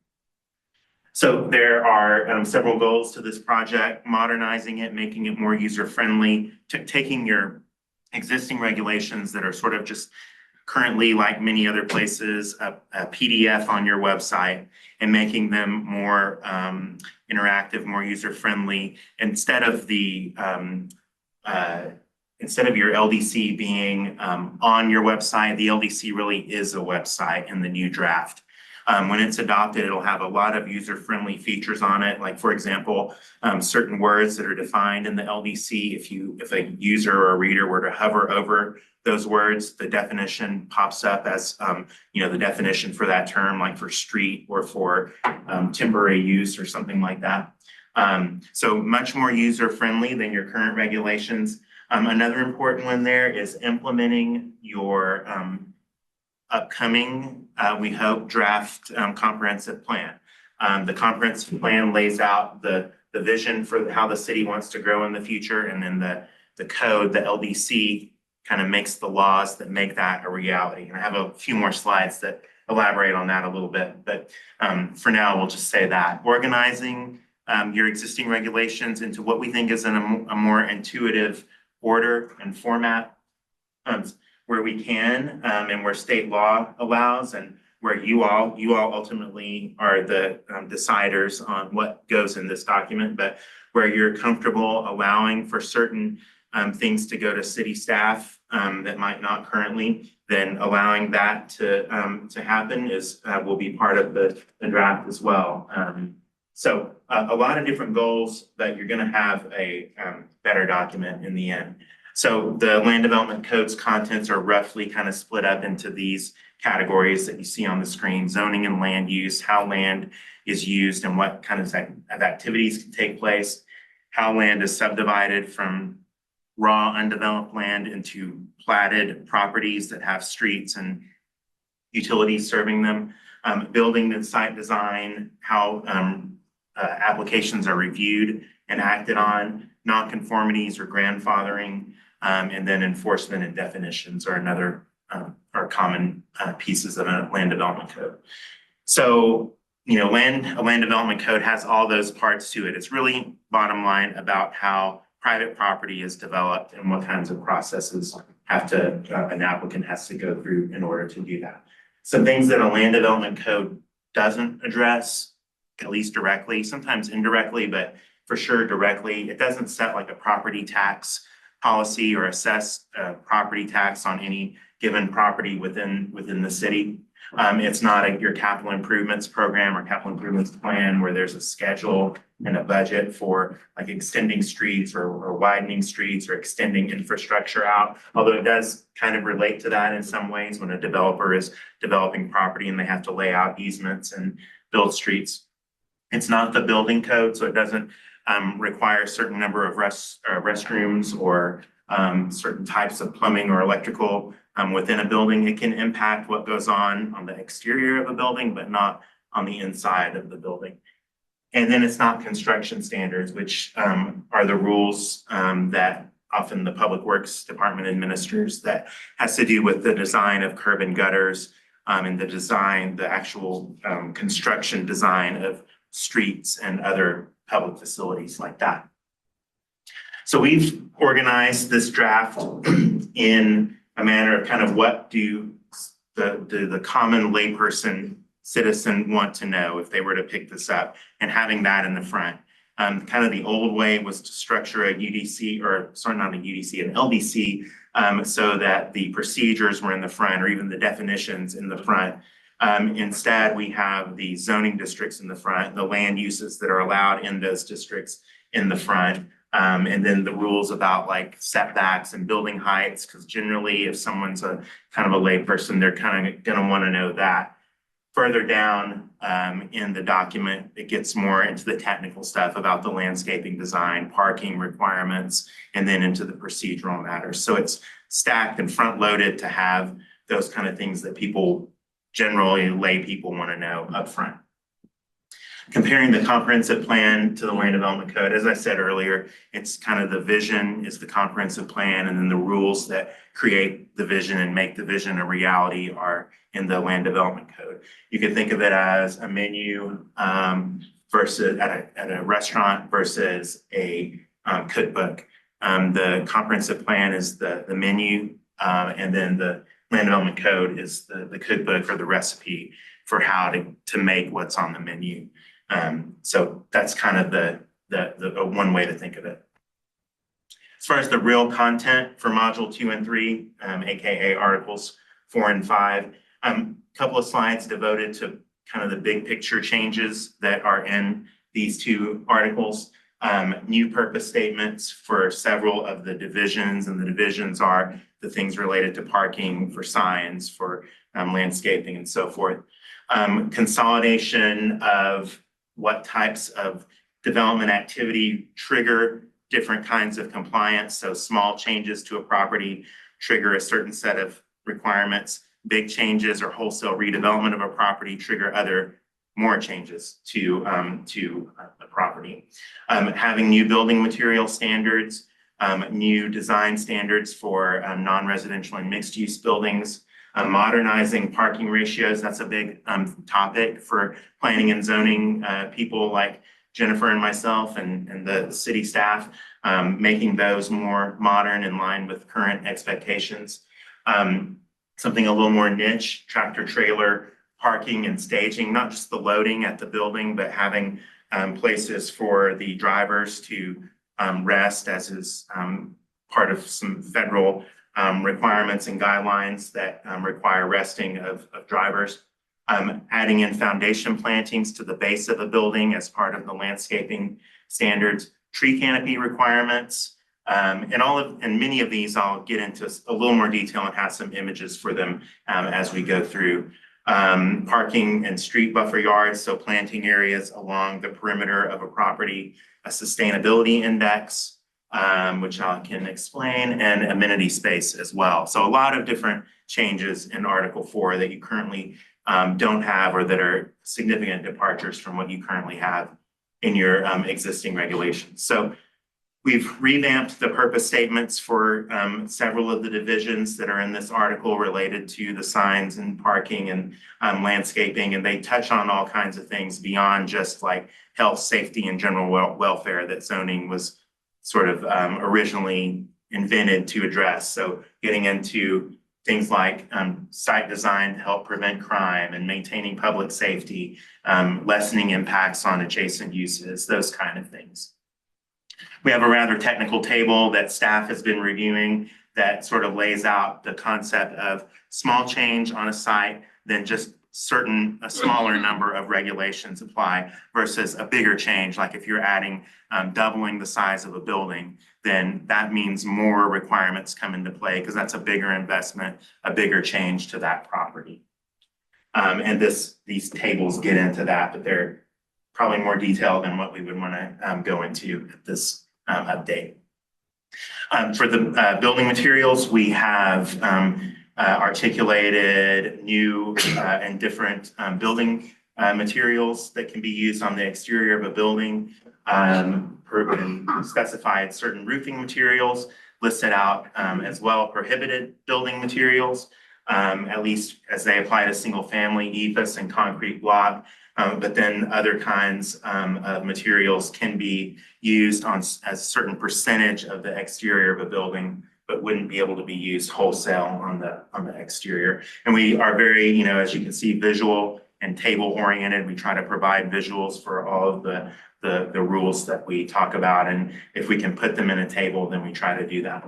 So there are several goals to this project: modernizing it, making it more user-friendly, taking your existing regulations that are sort of just currently, like many other places, a PDF on your website, and making them more interactive, more user-friendly. Instead of your LDC being on your website, the LDC really is a website in the new draft. When it's adopted, it'll have a lot of user-friendly features on it. Like, for example, certain words that are defined in the LDC. If a user or a reader were to hover over those words, the definition pops up as, the definition for that term, like for street or for temporary use or something like that. So much more user-friendly than your current regulations. Another important one there is implementing your upcoming, we hope, draft comprehensive plan. The comprehensive plan lays out the vision for how the city wants to grow in the future, and then the code, the LDC, kind of makes the laws that make that a reality. And I have a few more slides that elaborate on that a little bit, but for now, we'll just say that. Organizing your existing regulations into what we think is in a more intuitive order and format, where we can, and where state law allows, and where you all ultimately are the deciders on what goes in this document, but where you're comfortable allowing for certain things to go to city staff that might not currently, then allowing that to happen will be part of the draft as well. So a lot of different goals that you're gonna have a better document in the end. So the land development code's contents are roughly kind of split up into these categories that you see on the screen: zoning and land use, how land is used and what kind of activities can take place, how land is subdivided from raw undeveloped land into platted properties that have streets and utilities serving them, building and site design, how applications are reviewed and acted on, nonconformities or grandfathering, and then enforcement and definitions are another are common pieces of a land development code. So, a land development code has all those parts to it. It's really, bottom line, about how private property is developed and what kinds of processes an applicant has to go through in order to do that. Some things that a land development code doesn't address, at least directly, sometimes indirectly, but for sure directly, it doesn't set like a property tax policy or assess property tax on any given property within the city. It's not your capital improvements program or capital improvements plan where there's a schedule and a budget for like extending streets or widening streets or extending infrastructure out. Although it does kind of relate to that in some ways when a developer is developing property and they have to lay out easements and build streets. It's not the building code, so it doesn't require a certain number of restrooms or certain types of plumbing or electrical within a building. It can impact what goes on the exterior of a building, but not on the inside of the building. And then it's not construction standards, which are the rules that often the Public Works Department administers, that has to do with the design of curb and gutters and the actual construction design of streets and other public facilities like that. So we've organized this draft in a manner of kind of what do the common layperson citizen want to know if they were to pick this up, and having that in the front. Kind of the old way was to structure a UDC, or sorry, not a UDC, an LDC, so that the procedures were in the front, or even the definitions in the front, Instead, we have the zoning districts in the front, the land uses that are allowed in those districts in the front. And then the rules about like setbacks and building heights, because generally if someone's a kind of a lay person, they're kind of gonna want to know that. Further down in the document, it gets more into the technical stuff about the landscaping design, parking requirements, and then into the procedural matters. So it's stacked and front loaded to have those kind of things that people, generally lay people, want to know up front. Comparing the comprehensive plan to the land development code, as I said earlier, it's kind of the vision is the comprehensive plan, and then the rules that create the vision and make the vision a reality are in the land development code. You could think of it as a menu versus at a restaurant versus a cookbook. The comprehensive plan is the menu, and then the land development code is the cookbook or the recipe for how to make what's on the menu. So that's kind of the one way to think of it. As far as the real content for module 2 and 3, AKA articles 4 and 5, couple of slides devoted to kind of the big picture changes that are in these two articles. New purpose statements for several of the divisions, and the divisions are the things related to parking, for signs, for landscaping, and so forth. Consolidation of what types of development activity trigger different kinds of compliance. So small changes to a property trigger a certain set of requirements. Big changes or wholesale redevelopment of a property trigger other more changes to a property. Having new building material standards, new design standards for non-residential and mixed-use buildings, modernizing parking ratios. That's a big topic for planning and zoning people like Jennifer and myself and the city staff, making those more modern in line with current expectations. Something a little more niche, tractor trailer parking and staging, not just the loading at the building, but having places for the drivers to rest, as is part of some federal requirements and guidelines that require resting of drivers. Adding in foundation plantings to the base of a building as part of the landscaping standards, tree canopy requirements, and many of these I'll get into a little more detail and have some images for them as we go through. Parking and street buffer yards, so planting areas along the perimeter of a property, a sustainability index, which I can explain, and amenity space as well. So a lot of different changes in Article 4 that you currently don't have, or that are significant departures from what you currently have in your existing regulations. So we've revamped the purpose statements for several of the divisions that are in this article related to the signs and parking and landscaping, and they touch on all kinds of things beyond just like health, safety, and general welfare that zoning was sort of originally invented to address. So getting into things like site design to help prevent crime and maintaining public safety, lessening impacts on adjacent uses, those kind of things. We have a rather technical table that staff has been reviewing that sort of lays out the concept of small change on a site, then just a smaller number of regulations apply versus a bigger change. Like if you're adding, doubling the size of a building, then that means more requirements come into play because that's a bigger investment, a bigger change to that property. And these tables get into that, but they're probably more detailed than what we would want to go into at this update. For the building materials, we have articulated new and different building materials that can be used on the exterior of a building, specified certain roofing materials, listed out as well prohibited building materials, at least as they apply to single family, EIFS and concrete block. But then other kinds of materials can be used as a certain percentage of the exterior of a building, but wouldn't be able to be used wholesale on the exterior. And we are very, as you can see, visual and table oriented. We try to provide visuals for all of the rules that we talk about. And if we can put them in a table, then we try to do that.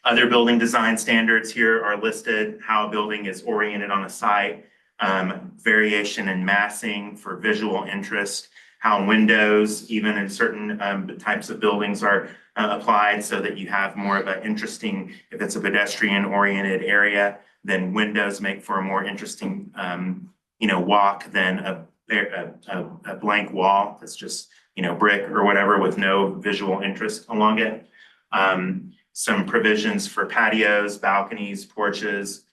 Other building design standards here are listed, how a building is oriented on a site, variation in massing for visual interest, how windows, even in certain types of buildings, are applied so that you have more of an interesting, if it's a pedestrian oriented area, then windows make for a more interesting walk than a blank wall that's just, brick or whatever with no visual interest along it. Some provisions for patios, balconies, porches,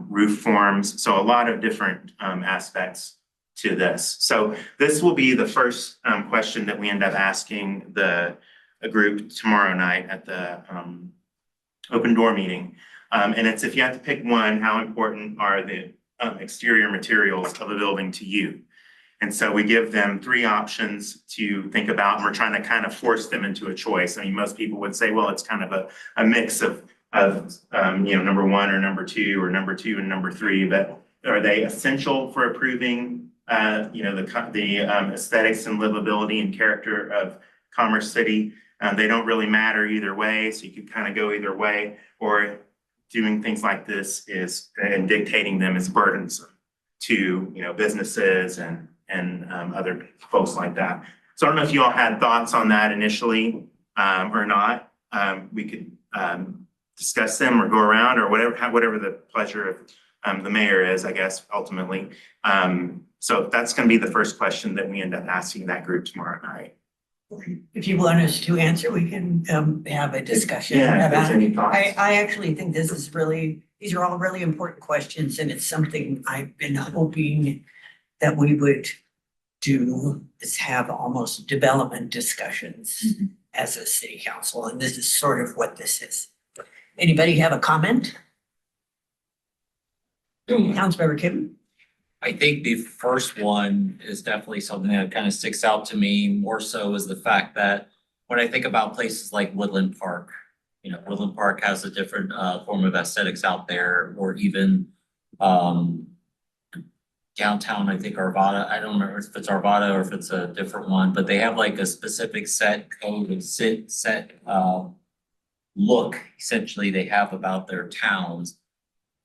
roof forms. So a lot of different aspects to this. So this will be the first question that we end up asking a group tomorrow night at the open door meeting. And it's, if you have to pick one, how important are the exterior materials of the building to you? And so we give them 3 options to think about, and we're trying to kind of force them into a choice. I mean, most people would say, well, it's kind of a mix of number 1 or number 2 or number 2 and number 3, but are they essential for approving, the aesthetics and livability and character of Commerce City? They don't really matter either way, so you could kind of go either way, or doing things like this and dictating them is burdensome to, businesses and other folks like that. So I don't know if you all had thoughts on that initially or not. We could discuss them or go around or whatever the pleasure of the mayor is, I guess, ultimately. So that's going to be the first question that we end up asking that group tomorrow night. If you want us to answer, we can have a discussion Yeah, if there's about any it. thoughts. I actually think these are all really important questions, and it's something I've been hoping that we would do, is have almost development discussions as a city council, and this is sort of what this is. Anybody have a comment? Councilmember Kim? I think the first one is definitely something that kind of sticks out to me more so is the fact that when I think about places like Woodland Park, Woodland Park has a different form of aesthetics out there, or even downtown, I think Arvada, I don't remember if it's Arvada or if it's a different one, but they have like a specific set code and set look essentially they have about their towns.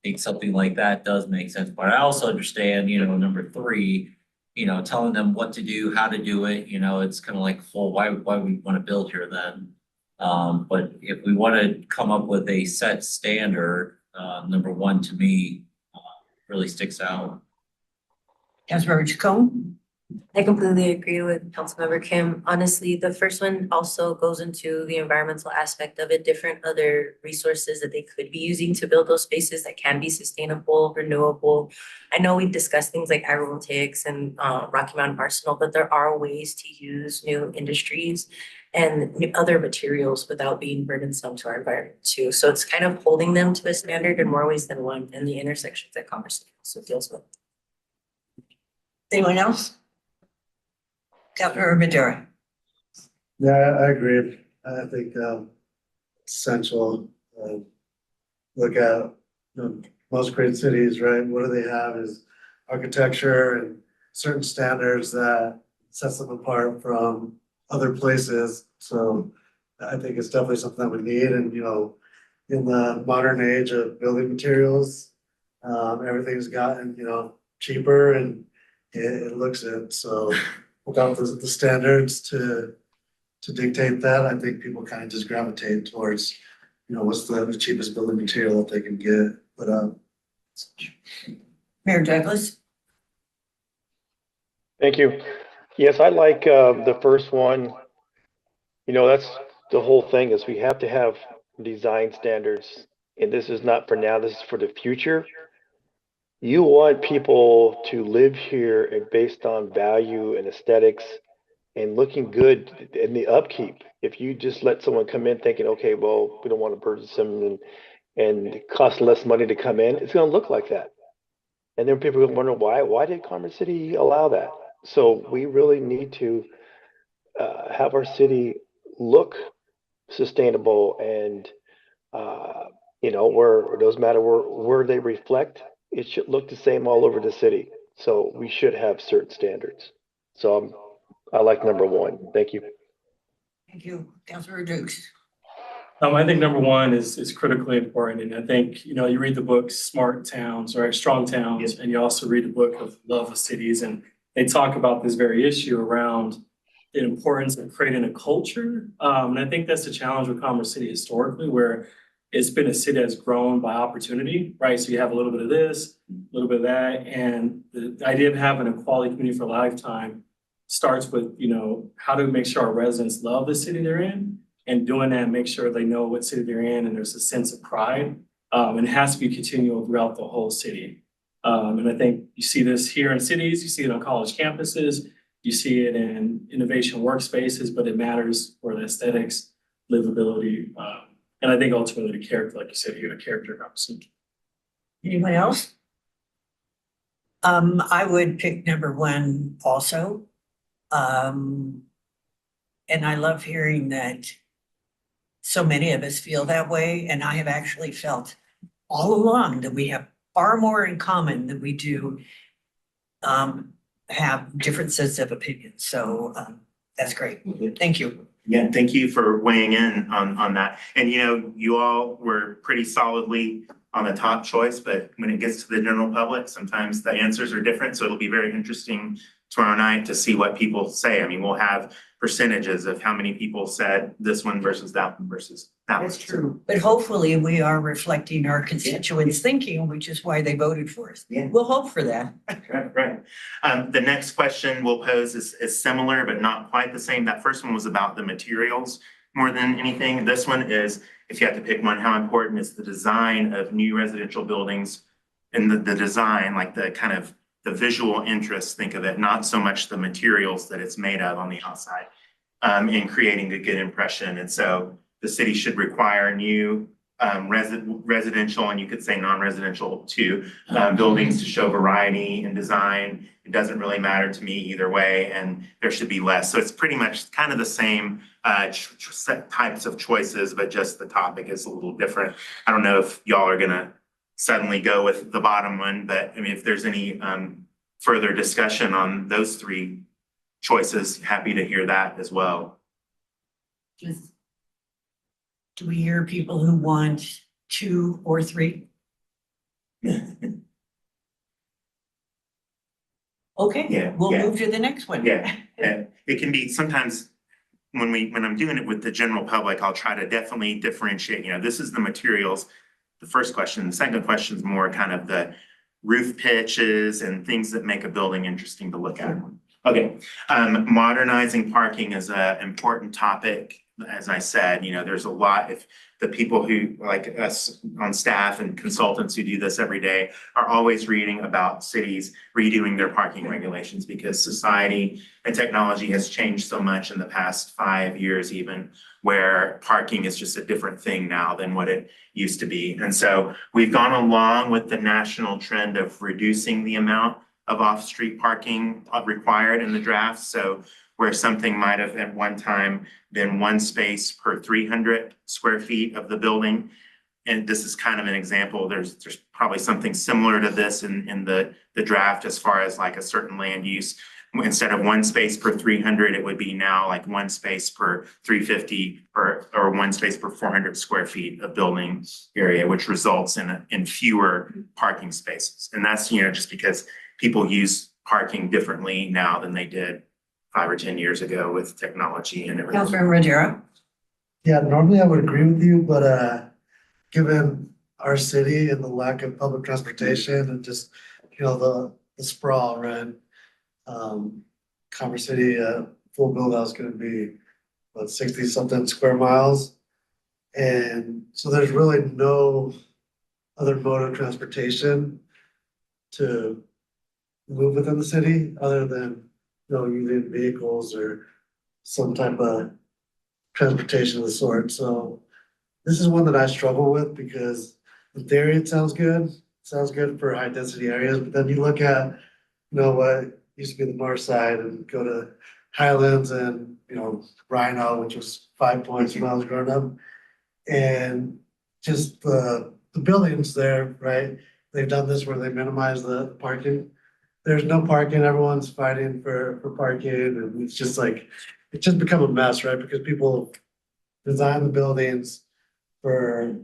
I think something like that does make sense, but I also understand, number 3, telling them what to do, how to do it, it's kind of like, well, why we want to build here then? But if we want to come up with a set standard, number 1 to me really sticks out. Councilmember Chacon? I completely agree with Councilmember Kim. Honestly, the first one also goes into the environmental aspect of it, different other resources that they could be using to build those spaces that can be sustainable, renewable. I know we've discussed things like agrivoltaics and Rocky Mountain Arsenal, but there are ways to use new industries and other materials without being burdensome to our environment too. So it's kind of holding them to a standard in more ways than one in the intersections that Commerce also deals with. Anyone else? Councilmember Madera? Yeah, I agree. I think essential, look at most great cities, right? What do they have is architecture and certain standards that sets them apart from other places. So I think it's definitely something that we need. And, in the modern age of building materials, everything's gotten, cheaper and it looks it. So without the standards to dictate that, I think people kind of just gravitate towards, what's the cheapest building material that they can get. But Mayor Douglas? Thank you. Yes, I like the first one. That's the whole thing, is we have to have design standards. And this is not for now, this is for the future. You want people to live here and based on value and aesthetics and looking good in the upkeep. If you just let someone come in thinking, okay, well, we don't want to burdensome and it costs less money to come in, it's going to look like that. And then people will wonder why did Commerce City allow that? So we really need to have our city look sustainable and where it doesn't matter where they reflect, it should look the same all over the city. So we should have certain standards. So I like number 1. Thank you. Thank you. Councilmember Dukes? I think number one is critically important, and I think, you know, you read the book Smart Towns, or Strong Towns, and you also read the book of Love of Cities, and they talk about this very issue around the importance of creating a culture. And I think that's the challenge with Commerce City historically, where it's been a city that's grown by opportunity, right? So you have a little bit of this, a little bit of that, and the idea of having a quality community for a lifetime starts with, you know, how to make sure our residents love the city they're in, and doing that, make sure they know what city they're in and there's a sense of pride. And it has to be continual throughout the whole city. And I think you see this here in cities, you see it on college campuses, you see it in innovation workspaces, but it matters for the aesthetics, livability, and I think ultimately the character, like you said, you're a character conversation. Anyone else? I would pick number one also. And I love hearing that so many of us feel that way, and I have actually felt all along that we have far more in common than we do have differences of opinions. So that's great. Thank you. Yeah, thank you for weighing in on that. And you know, you all were pretty solidly on the top choice, but when it gets to the general public, sometimes the answers are different. So it'll be very interesting tomorrow night to see what people say. I mean, we'll have percentages of how many people said this one versus that one versus that one. That's true. But hopefully we are reflecting our constituents' thinking, which is why they voted for us. Yeah. We'll hope for that. Right. The next question we'll pose is similar, but not quite the same. That first one was about the materials more than anything. This one is, if you have to pick one, how important is the design of new residential buildings, and the design, like the kind of the visual interest, think of it, not so much the materials that it's made of on the outside, in creating a good impression. And so the city should require new residential, and you could say non-residential too, buildings to show variety in design. It doesn't really matter to me either way, and there should be less. So it's pretty much kind of the same types of choices, but just the topic is a little different. I don't know if y'all are gonna suddenly go with the bottom one, but I mean, if there's any further discussion on those three choices, happy to hear that as well. Do we hear people who want 2 or 3? Okay, Yeah, we'll yeah. move to the next one. Yeah, it can be sometimes when I'm doing it with the general public, I'll try to definitely differentiate, you know, this is the materials. The first question, the second question is more kind of the roof pitches and things that make a building interesting to look at. Okay, modernizing parking is an important topic. As I said, you know, there's a lot, if the people who, like us on staff and consultants who do this every day, are always reading about cities redoing their parking regulations, because society and technology has changed so much in the past 5 years even, where parking is just a different thing now than what it used to be. And so we've gone along with the national trend of reducing the amount of off-street parking required in the draft. So where something might have at one time been 1 space per 300 square feet of the building. And this is kind of an example. There's probably something similar to this in the draft as far as like a certain land use. Instead of 1 space per 300, it would be now like 1 space per 350 or 1 space per 400 square feet of building area, which results in fewer parking spaces. And that's, you know, just because people use parking differently now than they did 5 or 10 years ago with technology and everything. Councilmember Rogero? Yeah, normally I would agree with you, but given our city and the lack of public transportation and just, you know, the sprawl, right? Commerce City, full build out is gonna be, what, 60 something square miles? And so there's really no other mode of transportation to move within the city other than, you know, using vehicles or some type of transportation of the sort. So this is one that I struggle with, because in theory, it sounds good. It sounds good for high density areas, but then you look at, you know, what used to be the north side and go to Highlands and, you know, Rhino, which was 5 points when I was growing up. And just the buildings there, right? They've done this where they minimize the parking. There's no parking, everyone's fighting for parking, and it's just like, it's just become a mess, right? Because people design the buildings for,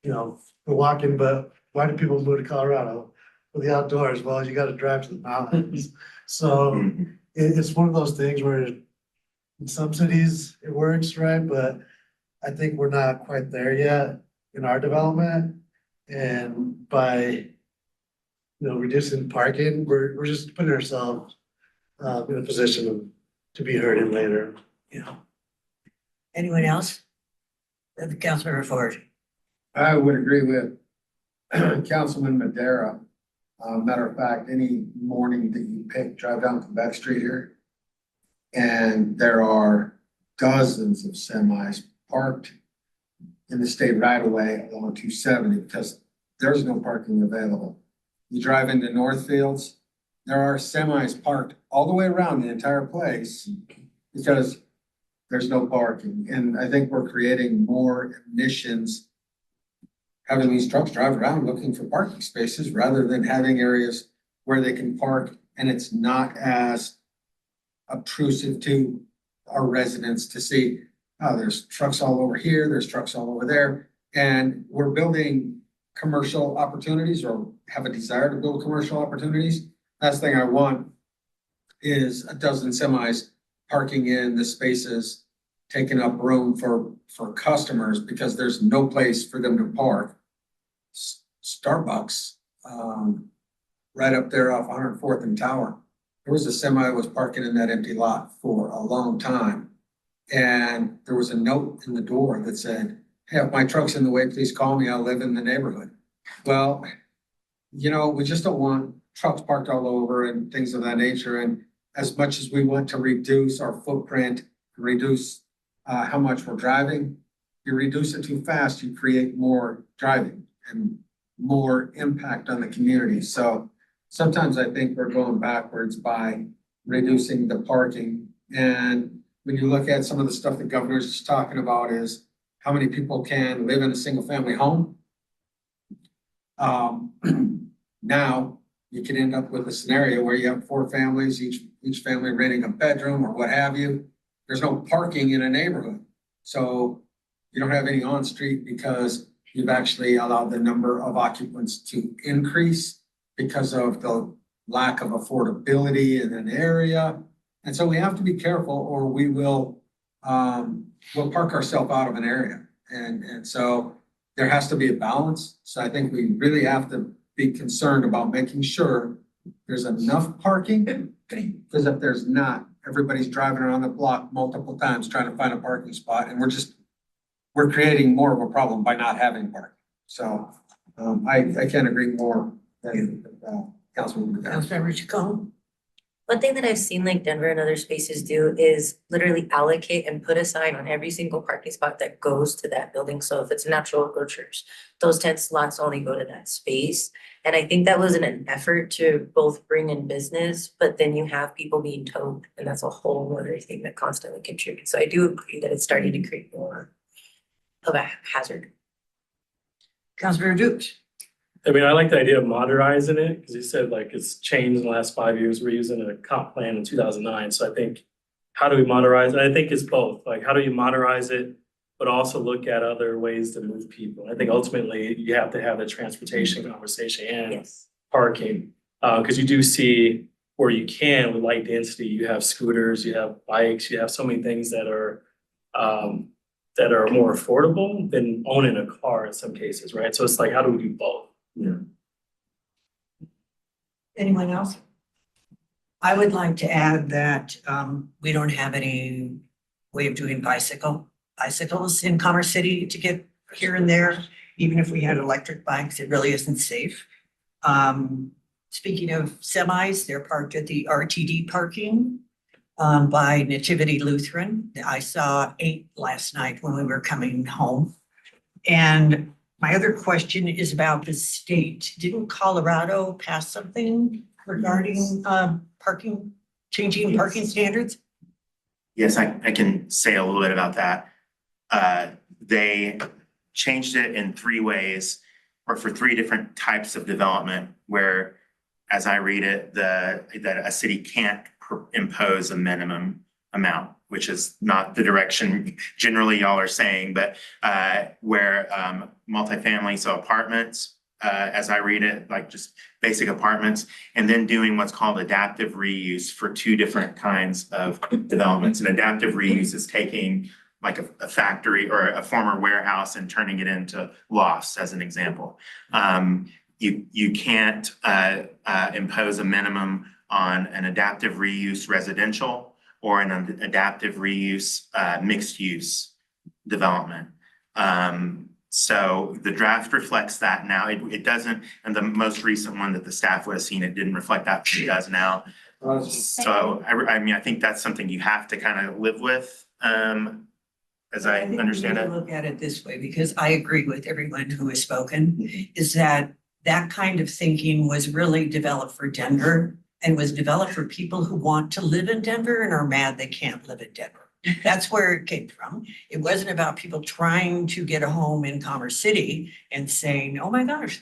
for walking, but why do people move to Colorado for the outdoors? Well, you gotta drive to the mountains. So it's one of those things where in some cities it works, right? But I think we're not quite there yet in our development. And by, reducing parking, we're just putting ourselves in a position to be heard in later. Anyone else? Councilmember Ford. I would agree with Councilman Madera. Matter of fact, any morning that you drive down Quebec Street here, and there are dozens of semis parked in the state right away along 270 because there's no parking available. You drive into Northfields, there are semis parked all the way around the entire place because there's no parking. And I think we're creating more emissions having these trucks drive around looking for parking spaces rather than having areas where they can park and it's not as obtrusive to our residents to see, oh, there's trucks all over here, there's trucks all over there. And we're building commercial opportunities or have a desire to build commercial opportunities. Last thing I want is a dozen semis parking in the spaces, taking up room for customers because there's no place for them to park. Starbucks, right up there off 104th and Tower, there was a semi that was parking in that empty lot for a long time. And there was a note in the door that said, hey, if my truck's in the way, please call me. I'll live in the neighborhood. Well, we just don't want trucks parked all over and things of that nature. And as much as we want to reduce our footprint, reduce how much we're driving, you reduce it too fast, you create more driving and more impact on the community. So sometimes I think we're going backwards by reducing the parking. And when you look at some of the stuff the governor's just talking about is how many people can live in a single family home. Now you can end up with a scenario where you have 4 families, each family renting a bedroom or what have you. There's no parking in a neighborhood. So you don't have any on street because you've actually allowed the number of occupants to increase because of the lack of affordability in an area. And so we have to be careful or we will we'll park ourselves out of an area. And so there has to be a balance. So I think we really have to be concerned about making sure there's enough parking. Because if there's not, everybody's driving around the block multiple times trying to find a parking spot. And we're creating more of a problem by not having parking. So I can't agree more than Councilman. Councilmember Chacon. One thing that I've seen like Denver and other spaces do is literally allocate and put a sign on every single parking spot that goes to that building. So if it's Natural Grocers, those 10 slots only go to that space. And I think that was an effort to both bring in business, but then you have people being towed, and that's a whole other thing that constantly contributes. So I do agree that it's starting to create more of a hazard. Councilmember Dukes. I mean, I like the idea of modernizing it, because you said like it's changed in the last 5 years. We're using a comp plan in 2009. So I think, how do we modernize? And I think it's both. Like, how do you modernize it, but also look at other ways to move people? I think ultimately you have to have the transportation conversation and parking. Because you do see where you can with light density, you have scooters, you have bikes, you have so many things that are more affordable than owning a car in some cases, right? So it's like, how do we do both? Yeah. Anyone else? I would like to add that we don't have any way of doing bicycles in Commerce City to get here and there. Even if we had electric bikes, it really isn't safe. Speaking of semis, they're parked at the RTD parking by Nativity Lutheran. I saw 8 last night when we were coming home. And my other question is about the state. Didn't Colorado pass something regarding parking, changing parking standards? Yes, I can say a little bit about that. They changed it in 3 ways, or for 3 different types of development, where, as I read it, that a city can't impose a minimum amount, which is not the direction generally y'all are saying, but where multifamily, so apartments, as I read it, like just basic apartments, and then doing what's called adaptive reuse for two different kinds of developments. And adaptive reuse is taking like a factory or a former warehouse and turning it into lofts, as an example. You can't impose a minimum on an adaptive reuse residential or an adaptive reuse mixed use development. So the draft reflects that now. It doesn't, and the most recent one that the staff would have seen, it didn't reflect that, but it does now. So I mean, I think that's something you have to kind of live with, as I understand think it. we need to look at it this way, because I agree with everyone who has spoken, is that kind of thinking was really developed for Denver and was developed for people who want to live in Denver and are mad they can't live in Denver. That's where it came from. It wasn't about people trying to get a home in Commerce City and saying, oh my gosh,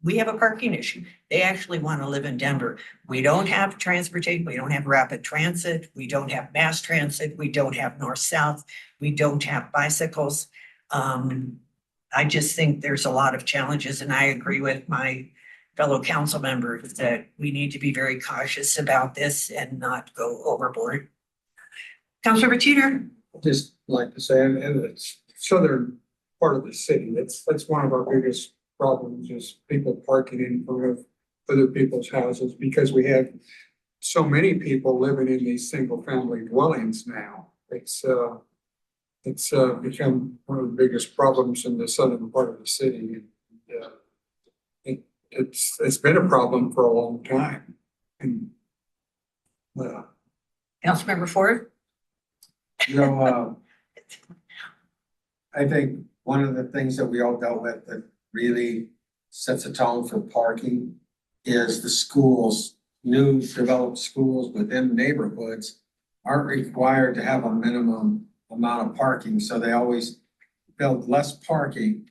we have a parking issue. They actually want to live in Denver. We don't have transportation. We don't have rapid transit. We don't have mass transit. We don't have north-south. We don't have bicycles. I just think there's a lot of challenges, and I agree with my fellow council members that we need to be very cautious about this and not go overboard. Councilor Teeter. Just like to say, and it's southern part of the city. That's one of our biggest problems is people parking in front of other people's houses because we have so many people living in these single family dwellings now. It's become one of the biggest problems in the southern part of the city. It's been a problem for a long time. And Councilmember Ford. I think one of the things that we all dealt with that really sets a tone for parking is the schools, new developed schools within neighborhoods aren't required to have a minimum amount of parking, so they always build less parking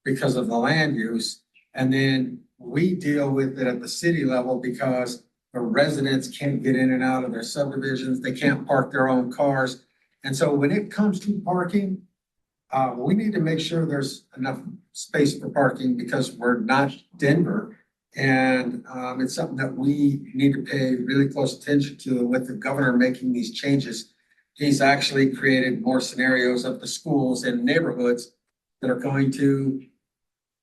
because of the land use. And then we deal with it at the city level because the residents can't get in and out of their subdivisions. They can't park their own cars. And so when it comes to parking, we need to make sure there's enough space for parking because we're not Denver. And it's something that we need to pay really close attention to with the governor making these changes. He's actually created more scenarios of the schools and neighborhoods that are going to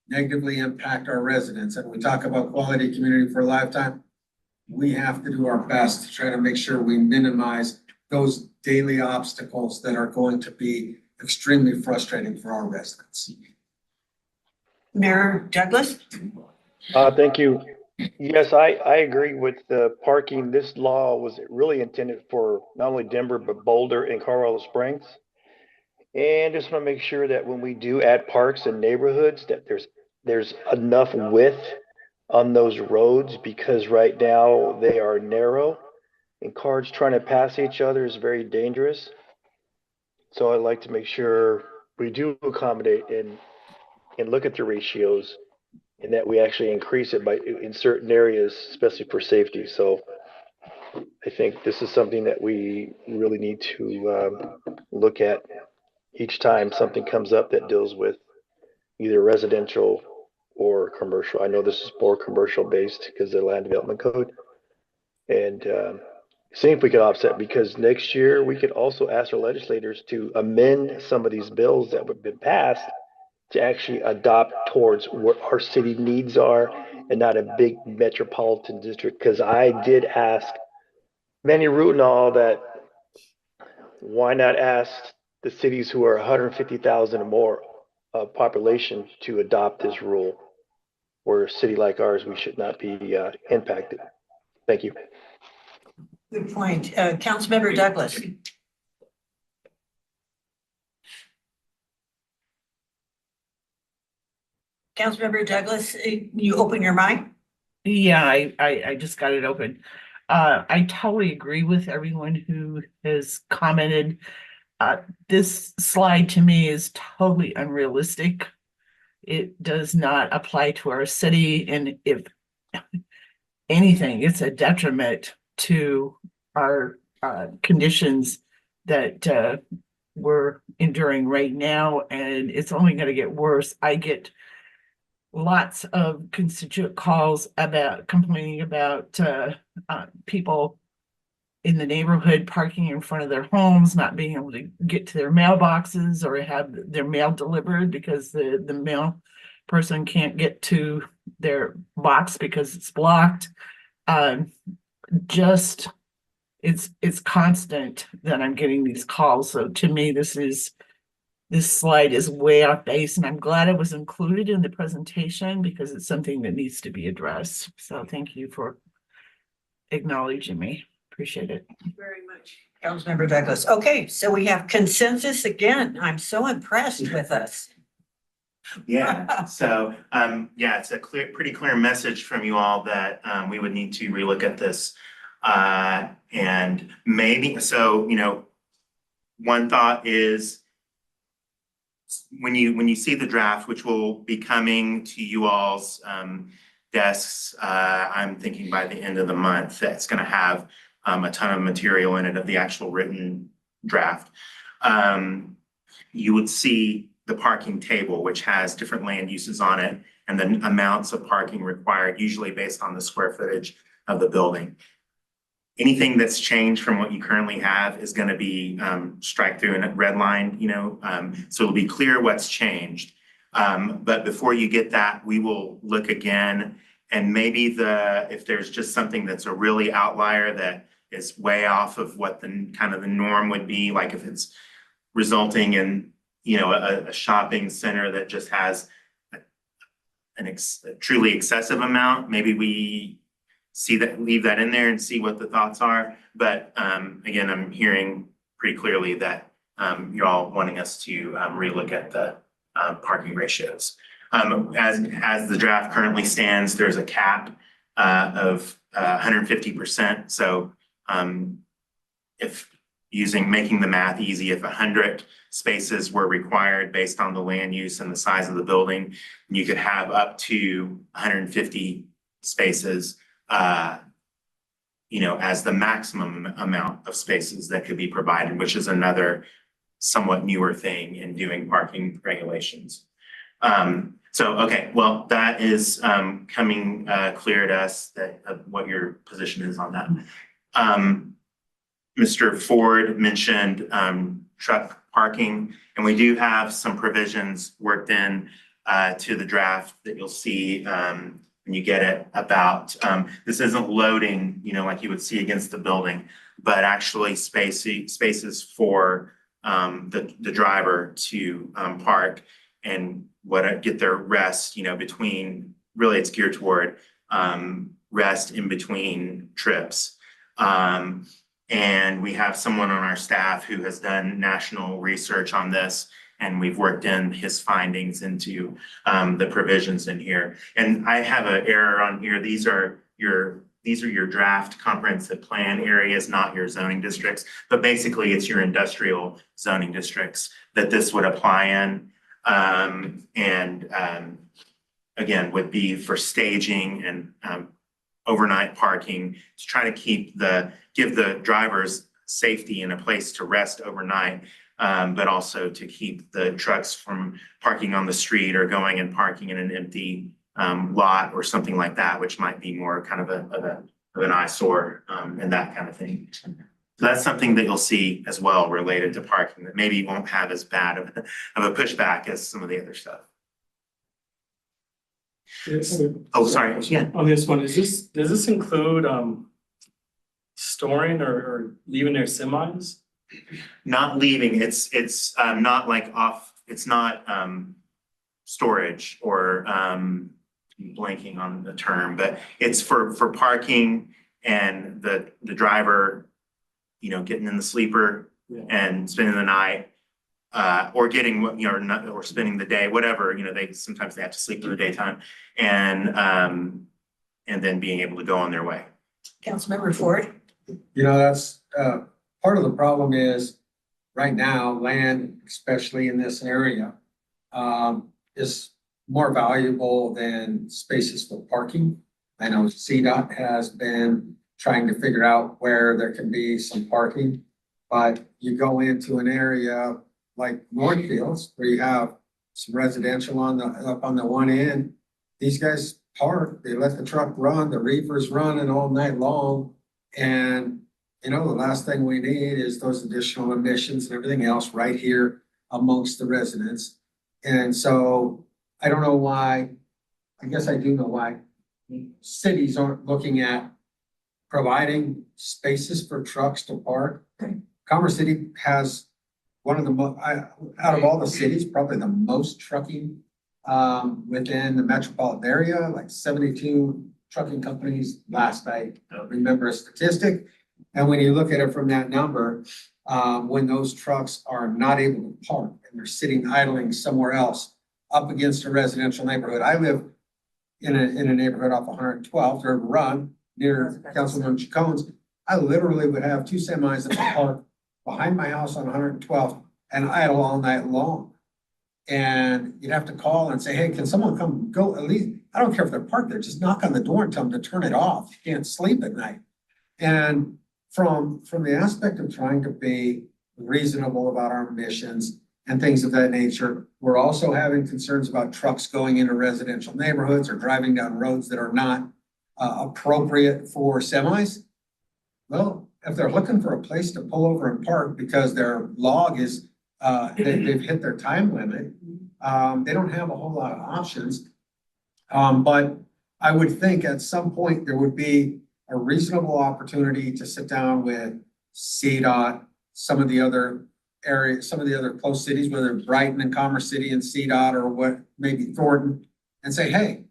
negatively impact our residents. And we talk about quality community for a lifetime. We have to do our best to try to make sure we minimize those daily obstacles that are going to be extremely frustrating for our residents. Mayor Douglas. Thank you. Yes, I agree with the parking. This law was really intended for not only Denver, but Boulder and Colorado Springs. And just want to make sure that when we do add parks in neighborhoods, that there's enough width on those roads, because right now they are narrow and cars trying to pass each other is very dangerous. So I'd like to make sure we do accommodate and look at the ratios, and that we actually increase it in certain areas, especially for safety. So I think this is something that we really need to look at each time something comes up that deals with either residential or commercial. I know this is more commercial based because of the land development code. And see if we can offset, because next year we could also ask our legislators to amend some of these bills that have been passed to actually adopt towards what our city needs are and not a big metropolitan district. Because I did ask Manny Rutenall that why not ask the cities who are 150,000 or more population to adopt this rule, where a city like ours, we should not be impacted. Thank you. Good point. Councilmember Douglas. Councilmember Douglas, you open your mic? Yeah, I just got it open. I totally agree with everyone who has commented. This slide to me is totally unrealistic. It does not apply to our city, and if anything, it's a detriment to our conditions that we're enduring right now, and it's only going to get worse. I get lots of constituent calls about complaining about people in the neighborhood parking in front of their homes, not being able to get to their mailboxes or have their mail delivered because the mail person can't get to their box because it's blocked. Just it's constant that I'm getting these calls. So to me, this slide is way off base, and I'm glad it was included in the presentation because it's something that needs to be addressed. So thank you for acknowledging me. Appreciate it. Thank you very much, Councilmember Douglas. Okay, so we have consensus again. I'm so impressed with us. Yeah, so, yeah, it's a pretty clear message from you all that, we would need to relook at this. And maybe, so, you know, one thought is when you see the draft, which will be coming to you all's, desks, I'm thinking by the end of the month, that's gonna have, a ton of material in it of the actual written draft. You would see the parking table, which has different land uses on it and the amounts of parking required, usually based on the square footage of the building. Anything that's changed from what you currently have is gonna be strike through and redlined, you know, so it'll be clear what's changed. But before you get that, we will look again, and maybe if there's just something that's a really outlier that is way off of what the kind of the norm would be, like if it's resulting in, you know, a shopping center that just has a truly excessive amount, maybe we see that, leave that in there and see what the thoughts are. But again, I'm hearing pretty clearly that you're all wanting us to relook at the parking ratios. As the draft currently stands, there's a cap of 150%. So if making the math easy, if 100 spaces were required based on the land use and the size of the building, you could have up to 150 spaces, you know, as the maximum amount of spaces that could be provided, which is another somewhat newer thing in doing parking regulations. So, okay, well, that is coming clear to us that what your position is on that. Mr. Ford mentioned truck parking, and we do have some provisions worked in to the draft that you'll see when you get it about, this isn't loading, you know, like you would see against the building, but actually spaces for the driver to park and get their rest, you know, between, really it's geared toward rest in between trips. And we have someone on our staff who has done national research on this, and we've worked in his findings into the provisions in here. And I have an error on here. These are your draft comprehensive plan areas, not your zoning districts, but basically it's your industrial zoning districts that this would apply in. Again, would be for staging and overnight parking to try to give the drivers safety and a place to rest overnight, but also to keep the trucks from parking on the street or going and parking in an empty lot or something like that, which might be more kind of an eyesore and that kind of thing. So that's something that you'll see as well related to parking that maybe won't have as bad of a pushback as some of the other stuff. Oh, sorry. Yeah. On this one, does this include storing or leaving their semis? Not leaving, it's not like it's not storage or blanking on the term, but it's for parking and the driver, you know, getting in the sleeper and spending the night. Or getting, you know, or spending the day, whatever, you know, sometimes they have to sleep in the daytime and then being able to go on their way. Councilmember Ford? You know, that's, part of the problem is right now, land, especially in this area, is more valuable than spaces for parking. I know CDOT has been trying to figure out where there can be some parking. But you go into an area like Northfields where you have some residential up on the one end. These guys park, they let the truck run, the reefer's running all night long. And, you know, the last thing we need is those additional emissions and everything else right here amongst the residents. And so I don't know why, I guess I do know why cities aren't looking at providing spaces for trucks to park. Commerce City has one of the out of all the cities, probably the most trucking within the metropolitan area, like 72 trucking companies last I remember a statistic. And when you look at it from that number, when those trucks are not able to park and they're sitting idling somewhere else up against a residential neighborhood. I live in a neighborhood off 112th or Run near Councilman Chacon's. I literally would have 2 semis that would park behind my house on 112th and idle all night long. And you'd have to call and say, hey, can someone come go at least, I don't care if they're parked there, just knock on the door and tell them to turn it off. You can't sleep at night. And from the aspect of trying to be reasonable about our emissions and things of that nature, we're also having concerns about trucks going into residential neighborhoods or driving down roads that are not appropriate for semis. Well, if they're looking for a place to pull over and park because their log is, they've hit their time limit, they don't have a whole lot of options. But I would think at some point there would be a reasonable opportunity to sit down with CDOT, some of the other areas, some of the other close cities, whether Brighton and Commerce City and CDOT or what, maybe Thornton, and say, hey,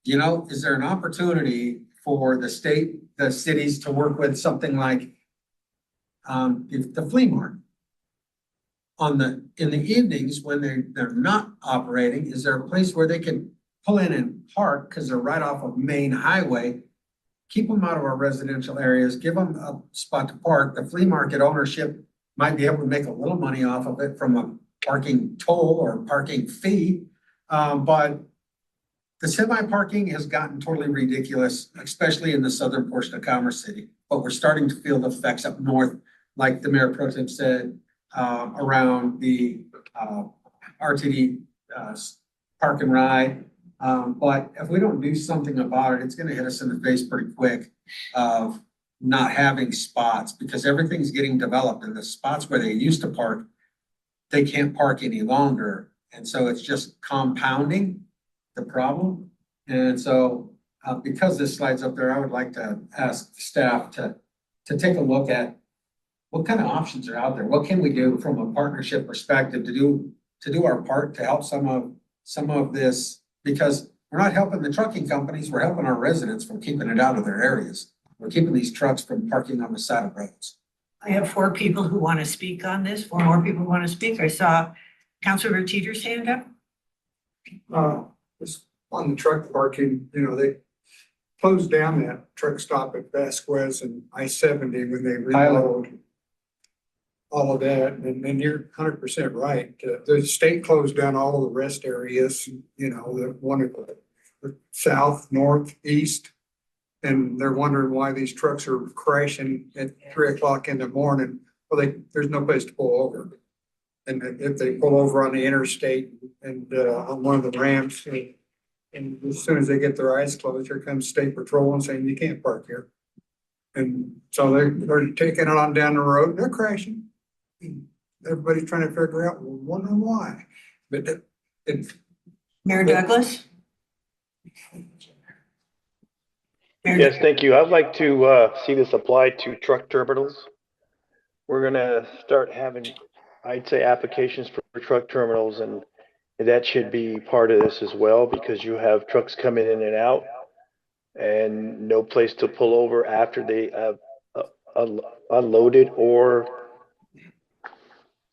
you know, is there an opportunity for the state, the cities to work with something like the flea market? In the evenings when they're not operating, is there a place where they can pull in and park because they're right off of main highway? Keep them out of our residential areas, give them a spot to park. The flea market ownership might be able to make a little money off of it from a parking toll or parking fee. But the semi parking has gotten totally ridiculous, especially in the southern portion of Commerce City. But we're starting to feel the effects up north, like the Mayor Pro Tem said, around the RTD park and ride. But if we don't do something about it, it's gonna hit us in the face pretty quick of not having spots because everything's getting developed and the spots where they used to park, they can't park any longer. And so it's just compounding the problem. And so because this slide's up there, I would like to ask staff to take a look at what kind of options are out there. What can we do from a partnership perspective to do our part to help some of this? Because we're not helping the trucking companies, we're helping our residents from keeping it out of their areas. We're keeping these trucks from parking on the side of roads. I have 4 people who want to speak on this, 4 more people who want to speak. I saw Councilor Teeter's hand up. Just on the truck parking, you know, they closed down that truck stop at Vasquez and I-70 when they reload all of that. And you're 100% right. The state closed down all of the rest areas, you know, the one at the south, north, east. And they're wondering why these trucks are crashing at 3 o'clock in the morning. Well, there's no place to pull over. And if they pull over on the interstate and on one of the ramps, and as soon as they get their eyes closed, here comes state patrol and saying you can't park here. And so they're taking it on down the road and they're crashing. And everybody's trying to figure out, well, wondering why. But Mayor Douglas? Yes, thank you. I'd like to see this applied to truck terminals. We're gonna start having, I'd say, applications for truck terminals, and that should be part of this as well, because you have trucks coming in and out and no place to pull over after they have unloaded or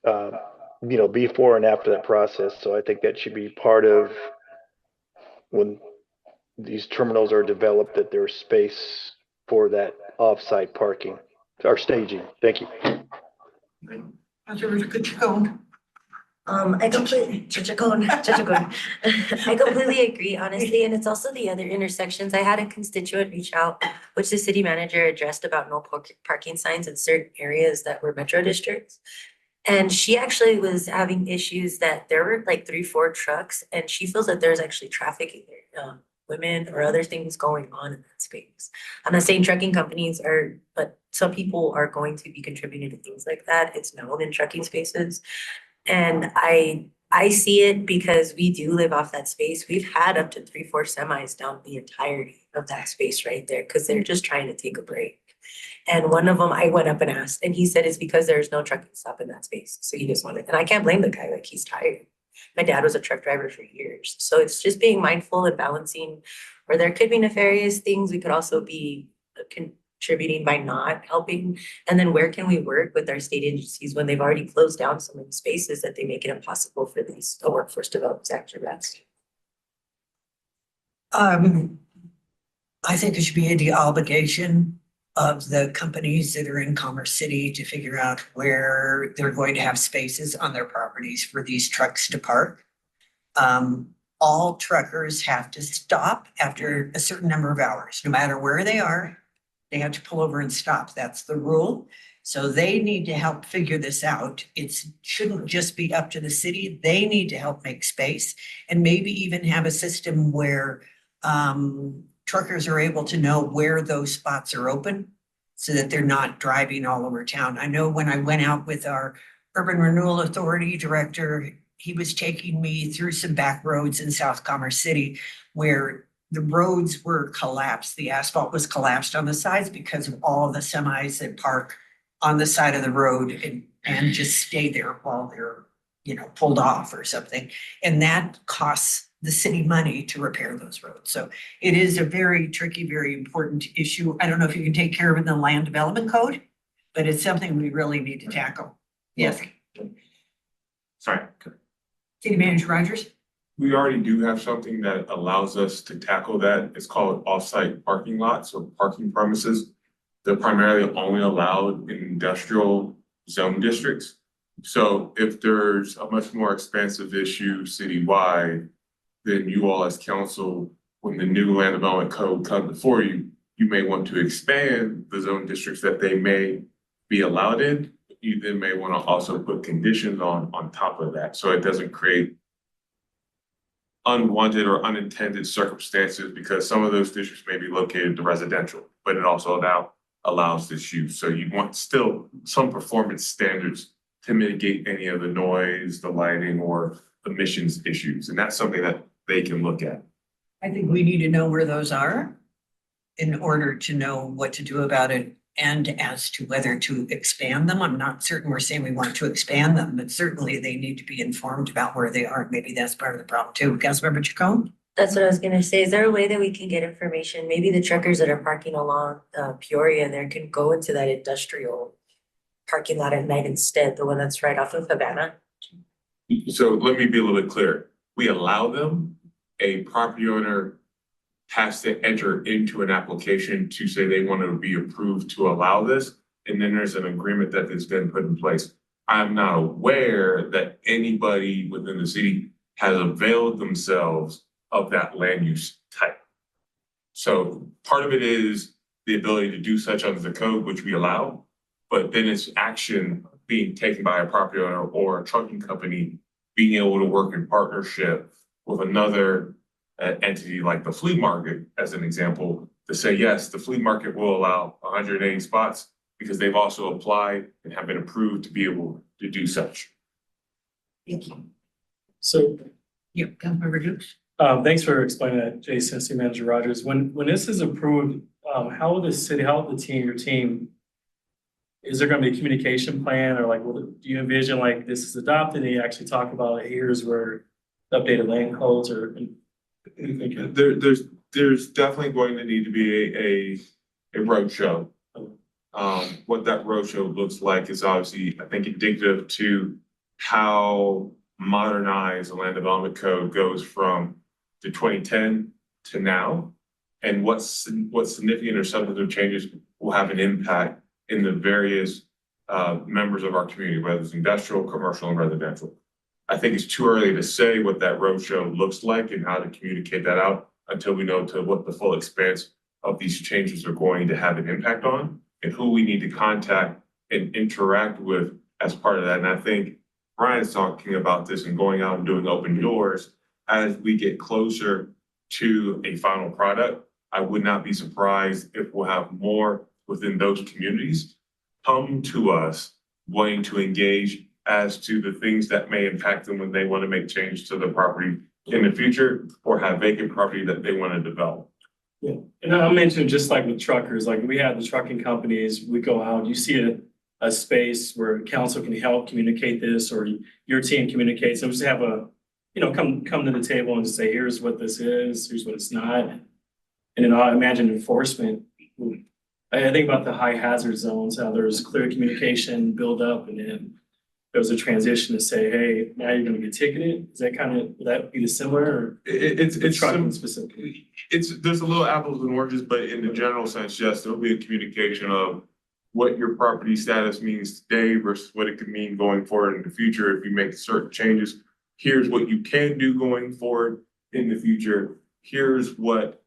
you know, before and after that process. So I think that should be part of when these terminals are developed, that there's space for that off-site parking or staging. Thank you. Councilor Chacon. I completely, I completely agree, honestly, and it's also the other intersections. I had a constituent reach out, which the city manager addressed about no parking signs in certain areas that were metro districts. And she actually was having issues that there were like 3, 4 trucks, and she feels that there's actually trafficking there, women or other things going on in that space. I'm not saying trucking companies are, but some people are going to be contributing to things like that. It's known in trucking spaces. And I see it because we do live off that space. We've had up to 3, 4 semis down the entirety of that space right there because they're just trying to take a break. And one of them, I went up and asked, and he said it's because there's no trucking stop in that space. So he just wanted, and I can't blame the guy, like he's tired. My dad was a truck driver for years. So it's just being mindful and balancing where there could be nefarious things. We could also be contributing by not helping. And then where can we work with our state agencies when they've already closed down some of the spaces that they make it impossible for these workforce development actors? I think it should be the obligation of the companies that are in Commerce City to figure out where they're going to have spaces on their properties for these trucks to park. All truckers have to stop after a certain number of hours, no matter where they are. They have to pull over and stop. That's the rule. So they need to help figure this out. It shouldn't just be up to the city. They need to help make space and maybe even have a system where truckers are able to know where those spots are open so that they're not driving all over town. I know when I went out with our Urban Renewal Authority director, he was taking me through some back roads in South Commerce City where the roads were collapsed. The asphalt was collapsed on the sides because of all of the semis that park on the side of the road and just stay there while they're, pulled off or something. And that costs the city money to repair those roads. So it is a very tricky, very important issue. I don't know if you can take care of it in the land development code, but it's something we really need to tackle. Yes. Sorry. City Manager Rogers? We already do have something that allows us to tackle that. It's called off-site parking lots or parking premises. They're primarily only allowed in industrial zone districts. So if there's a much more expansive issue citywide, then you all as council, when the new land development code comes before you, you may want to expand the zone districts that they may be allowed in. You then may want to also put conditions on top of that, so it doesn't create unwanted or unintended circumstances, because some of those districts may be located to residential, but it also now allows this use. So you want still some performance standards to mitigate any of the noise, the lighting, or emissions issues. And that's something that they can look at. I think we need to know where those are in order to know what to do about it and as to whether to expand them. I'm not certain we're saying we want to expand them, but certainly they need to be informed about where they are. Maybe that's part of the problem too. Councilmember Chacon? That's what I was gonna say. Is there a way that we can get information? Maybe the truckers that are parking along Peoria there can go into that industrial parking lot at night instead, the one that's right off of Havana. So let me be a little bit clear. We allow them. A property owner has to enter into an application to say they want to be approved to allow this. And then there's an agreement that has been put in place. I'm not aware that anybody within the city has availed themselves of that land use type. So part of it is the ability to do such under the code, which we allow, but then it's action being taken by a property owner or a trucking company being able to work in partnership with another entity like the flea market, as an example, to say, yes, the flea market will allow 180 spots because they've also applied and have been approved to be able to do such. Thank you. So, Yeah, Councilmember Dukes? thanks for explaining that, Jason, City Manager Rogers. When this is approved, how will the city, how will the team, your team, is there gonna be a communication plan, or like, do you envision like this is adopted and you actually talk about, here's where the updated land codes or? There's definitely going to need to be a roadshow. What that roadshow looks like is obviously, I think, indicative to how modernized the land development code goes from the 2010 to now, and what significant or substantive changes will have an impact in the various members of our community, whether it's industrial, commercial, and residential. I think it's too early to say what that roadshow looks like and how to communicate that out until we know to what the full expanse of these changes are going to have an impact on and who we need to contact and interact with as part of that. And I think Brian's talking about this and going out and doing open doors as we get closer to a final product. I would not be surprised if we'll have more within those communities come to us wanting to engage as to the things that may impact them when they want to make change to the property in the future or have vacant property that they want to develop. Yeah, and I mentioned just like with truckers, like we have the trucking companies, we go out, you see a space where council can help communicate this or your team communicates, and just have a, come to the table and say, here's what this is, here's what it's not. And then I imagine enforcement. I think about the high hazard zones, how there's clear communication build up and then there was a transition to say, hey, now you're gonna get ticketed. Is that would that be the similar or? It's trucking specifically? there's a little apples and oranges, but in the general sense, yes, there'll be a communication of what your property status means today versus what it could mean going forward in the future. If you make certain changes, here's what you can do going forward in the future. Here's what,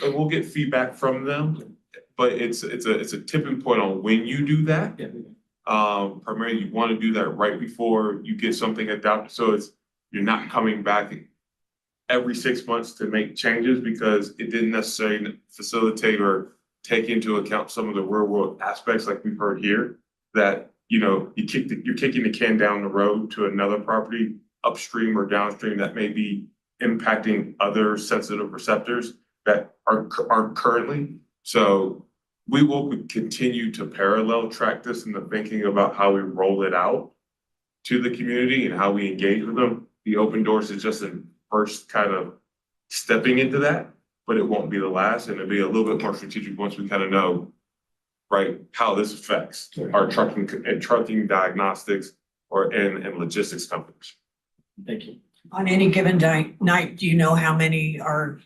and we'll get feedback from them, but it's a tipping point on when you do that. Yeah. Primarily you want to do that right before you get something adopted. So you're not coming back every 6 months to make changes because it didn't necessarily facilitate or take into account some of the real world aspects like we've heard here that, you're kicking the can down the road to another property upstream or downstream that may be impacting other sensitive receptors that are currently. So we will continue to parallel track this in the thinking about how we roll it out to the community and how we engage with them. The open doors is just a first kind of stepping into that, but it won't be the last, and it'll be a little bit more strategic once we kind of know, right, how this affects our trucking diagnostics and logistics companies. Thank you. On any given night, do you know how many are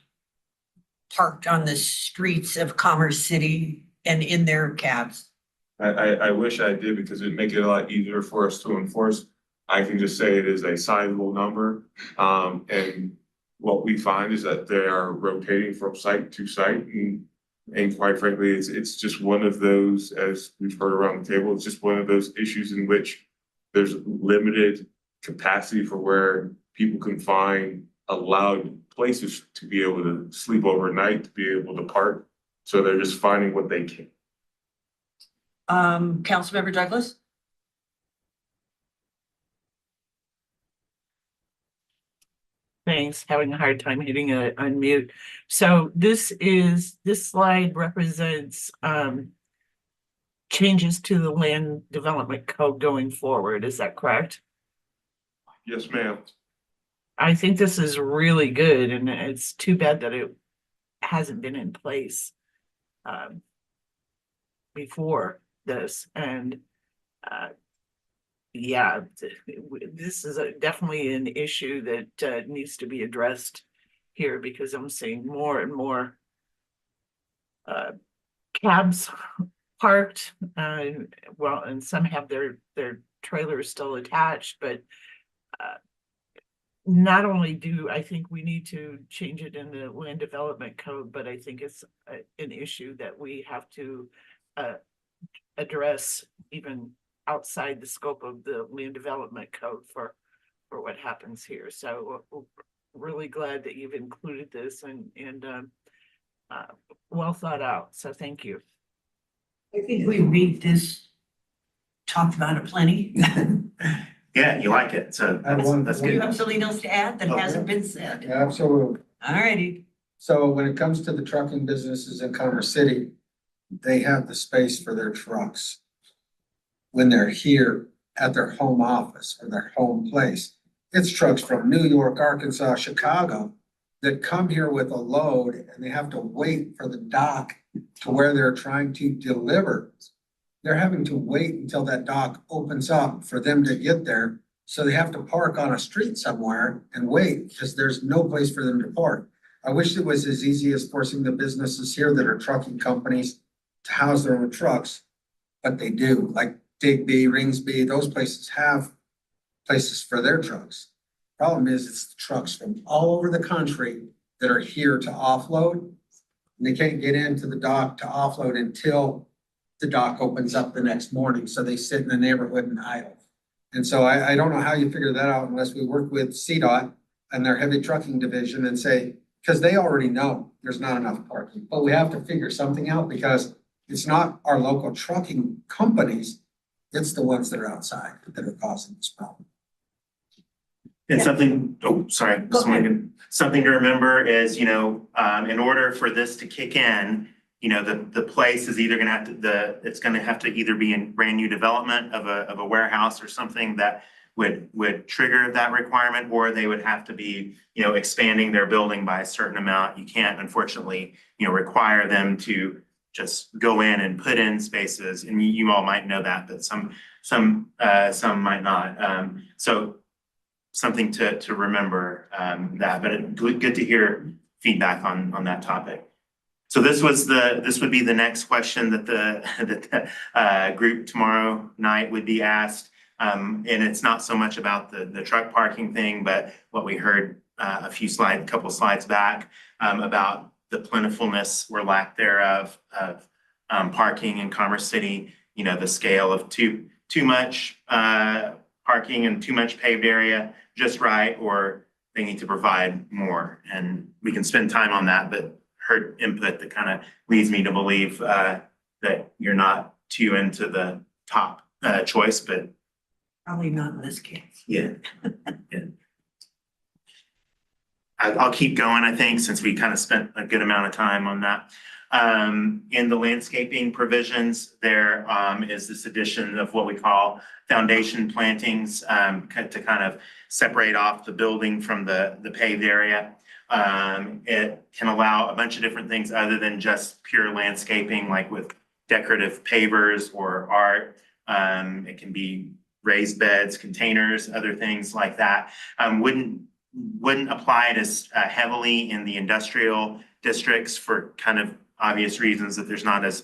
parked on the streets of Commerce City and in their cabs? I wish I did because it'd make it a lot easier for us to enforce. I can just say it is a sizable number. And what we find is that they are rotating from site to site. And quite frankly, it's just one of those, as we've heard around the table, it's just one of those issues in which there's limited capacity for where people can find allowed places to be able to sleep overnight, to be able to park. So they're just finding what they can. Councilmember Douglas? Thanks, having a hard time hitting unmute. So this slide represents changes to the land development code going forward. Is that correct? Yes, ma'am. I think this is really good, and it's too bad that it hasn't been in place before this. And yeah, this is definitely an issue that needs to be addressed here, because I'm seeing more and more cabs parked. Well, and some have their trailers still attached, but not only do I think we need to change it in the land development code, but I think it's an issue that we have to address even outside the scope of the land development code for what happens here. So really glad that you've included this and well thought out. So thank you. I think we beat this, talked about it plenty. Yeah, you like it, so that's Do you good. have something else to add that Okay. hasn't been said? Absolutely. All righty. So when it comes to the trucking businesses in Commerce City, they have the space for their trucks when they're here at their home office or their home place. It's trucks from New York, Arkansas, Chicago that come here with a load and they have to wait for the dock to where they're trying to deliver. They're having to wait until that dock opens up for them to get there. So they have to park on a street somewhere and wait because there's no place for them to park. I wish it was as easy as forcing the businesses here that are trucking companies to house their own trucks, but they do. Like Digby, Ringsby, those places have places for their trucks. Problem is, it's the trucks from all over the country that are here to offload. And they can't get into the dock to offload until the dock opens up the next morning, so they sit in the neighborhood and idle. And so I don't know how you figure that out unless we work with CDOT and their heavy trucking division and say, because they already know there's not enough parking, but we have to figure something out because it's not our local trucking companies, it's the ones that are outside that are causing this problem. And something, something to remember is, in order for this to kick in, the place is either gonna have to, it's gonna have to either be in brand new development of a warehouse or something that would trigger that requirement, or they would have to be, expanding their building by a certain amount. You can't, unfortunately, require them to just go in and put in spaces, and you all might know that, but some might not. So something to remember, that, but good to hear feedback on that topic. So this would be the next question that the group tomorrow night would be asked. And it's not so much about the truck parking thing, but what we heard a couple slides back, about the plentifulness or lack thereof of parking in Commerce City, the scale of too much parking and too much paved area just right, or they need to provide more. And we can spend time on that, but heard input that kind of leads me to believe that you're not too into the top choice, but Probably not in this case. yeah. I'll keep going, I think, since we kind of spent a good amount of time on that. In the landscaping provisions, there is this addition of what we call foundation plantings to kind of separate off the building from the paved area. It can allow a bunch of different things other than just pure landscaping, like with decorative pavers or art. It can be raised beds, containers, other things like that. Wouldn't apply it as heavily in the industrial districts for kind of obvious reasons that there's not as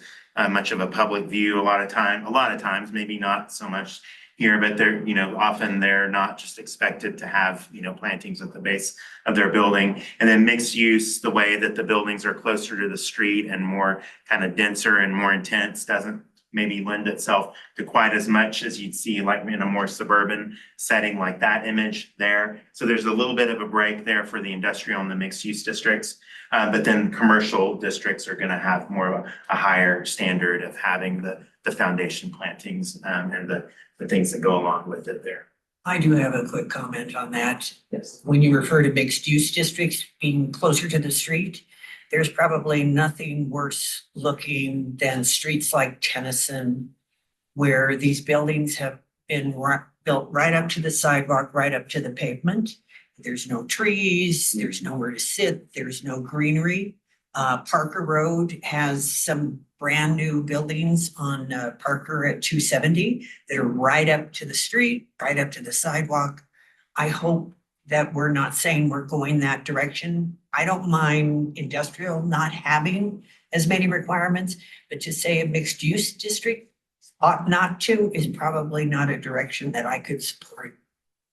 much of a public view a lot of times, maybe not so much here, but they're, often they're not just expected to have, plantings at the base of their building. And then mixed use, the way that the buildings are closer to the street and more kind of denser and more intense doesn't maybe lend itself to quite as much as you'd see like in a more suburban setting like that image there. So there's a little bit of a break there for the industrial and the mixed use districts. But then commercial districts are gonna have more of a higher standard of having the foundation plantings and the things that go along with it there. I do have a quick comment on that. Yes. When you refer to mixed use districts being closer to the street, there's probably nothing worse looking than streets like Tennyson, where these buildings have been built right up to the sidewalk, right up to the pavement. There's no trees, there's nowhere to sit, there's no greenery. Parker Road has some brand new buildings on Parker at 270 that are right up to the street, right up to the sidewalk. I hope that we're not saying we're going that direction. I don't mind industrial not having as many requirements, but to say a mixed use district ought not to is probably not a direction that I could support.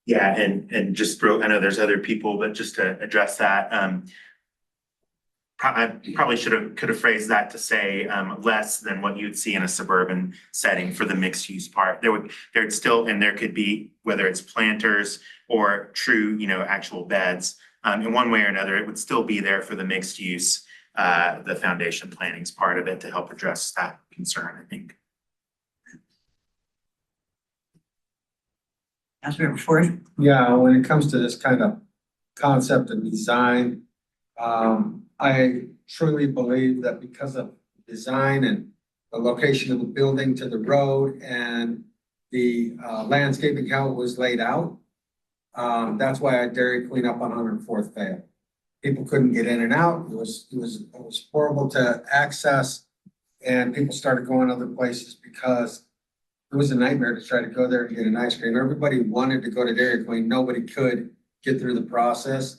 Yeah, and just I know there's other people, but just to address that, I probably could have phrased that to say less than what you'd see in a suburban setting for the mixed use part. There'd still, and there could be, whether it's planters or true, actual beds, in one way or another, it would still be there for the mixed use, the foundation plantings part of it to help address that concern, I think. Councilmember Ford? Yeah, when it comes to this kind of concept and design, I truly believe that because of design and the location of the building to the road and the landscaping, how it was laid out, that's why Dairy Queen up on 104th failed. People couldn't get in and out. It was horrible to access, and people started going other places because it was a nightmare to try to go there and get an ice cream. Everybody wanted to go to Dairy Queen. Nobody could get through the process.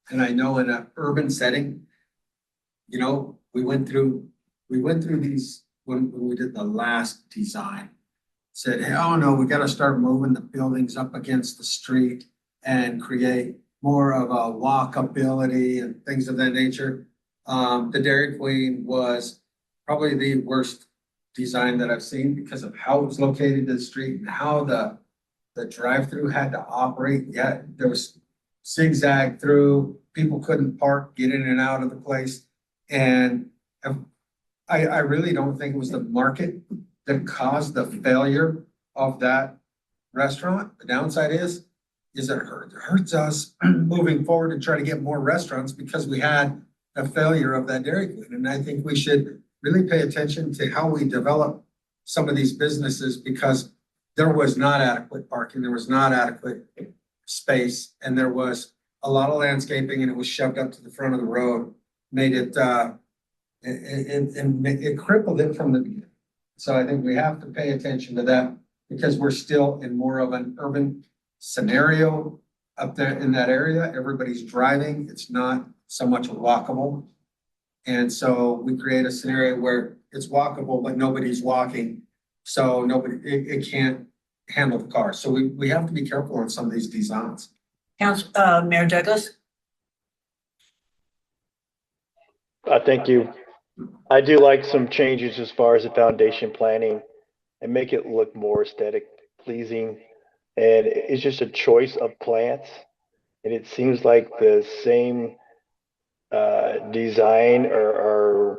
And I know in an urban setting, we went through these when we did the last design. Said, hey, oh no, we got to start moving the buildings up against the street. and create more of a walkability and things of that nature. The Dairy Queen was probably the worst design that I've seen because of how it was located in the street and how the drive-through had to operate. Yeah, there was zigzag through, people couldn't park, get in and out of the place. And I really don't think it was the market that caused the failure of that restaurant. The downside is it hurts us moving forward and try to get more restaurants because we had a failure of that Dairy Queen. And I think we should really pay attention to how we develop some of these businesses because there was not adequate parking, there was not adequate space, and there was a lot of landscaping and it was shoved up to the front of the road, made it, it crippled it from the beginning. So I think we have to pay attention to that because we're still in more of an urban scenario up there in that area. Everybody's driving. It's not so much walkable. And so we create a scenario where it's walkable, but nobody's walking. So it can't handle the car. So we have to be careful on some of these designs. Mayor Douglas? Thank you. I do like some changes as far as the foundation planning and make it look more aesthetic pleasing. And it's just a choice of plants. And it seems like the same design or